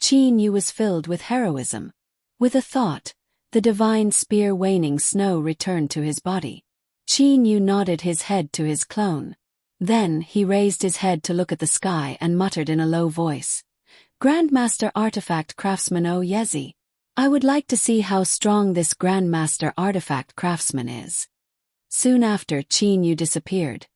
Qin Yu was filled with heroism. With a thought, the divine spear waning snow returned to his body. Qin Yu nodded his head to his clone. Then he raised his head to look at the sky and muttered in a low voice, "Grandmaster Artifact Craftsman O Yezi. I would like to see how strong this Grandmaster Artifact Craftsman is." Soon after, Qin Yu disappeared.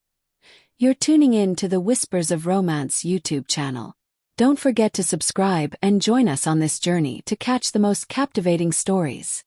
You're tuning in to the Whispers of Romance YouTube channel. Don't forget to subscribe and join us on this journey to catch the most captivating stories.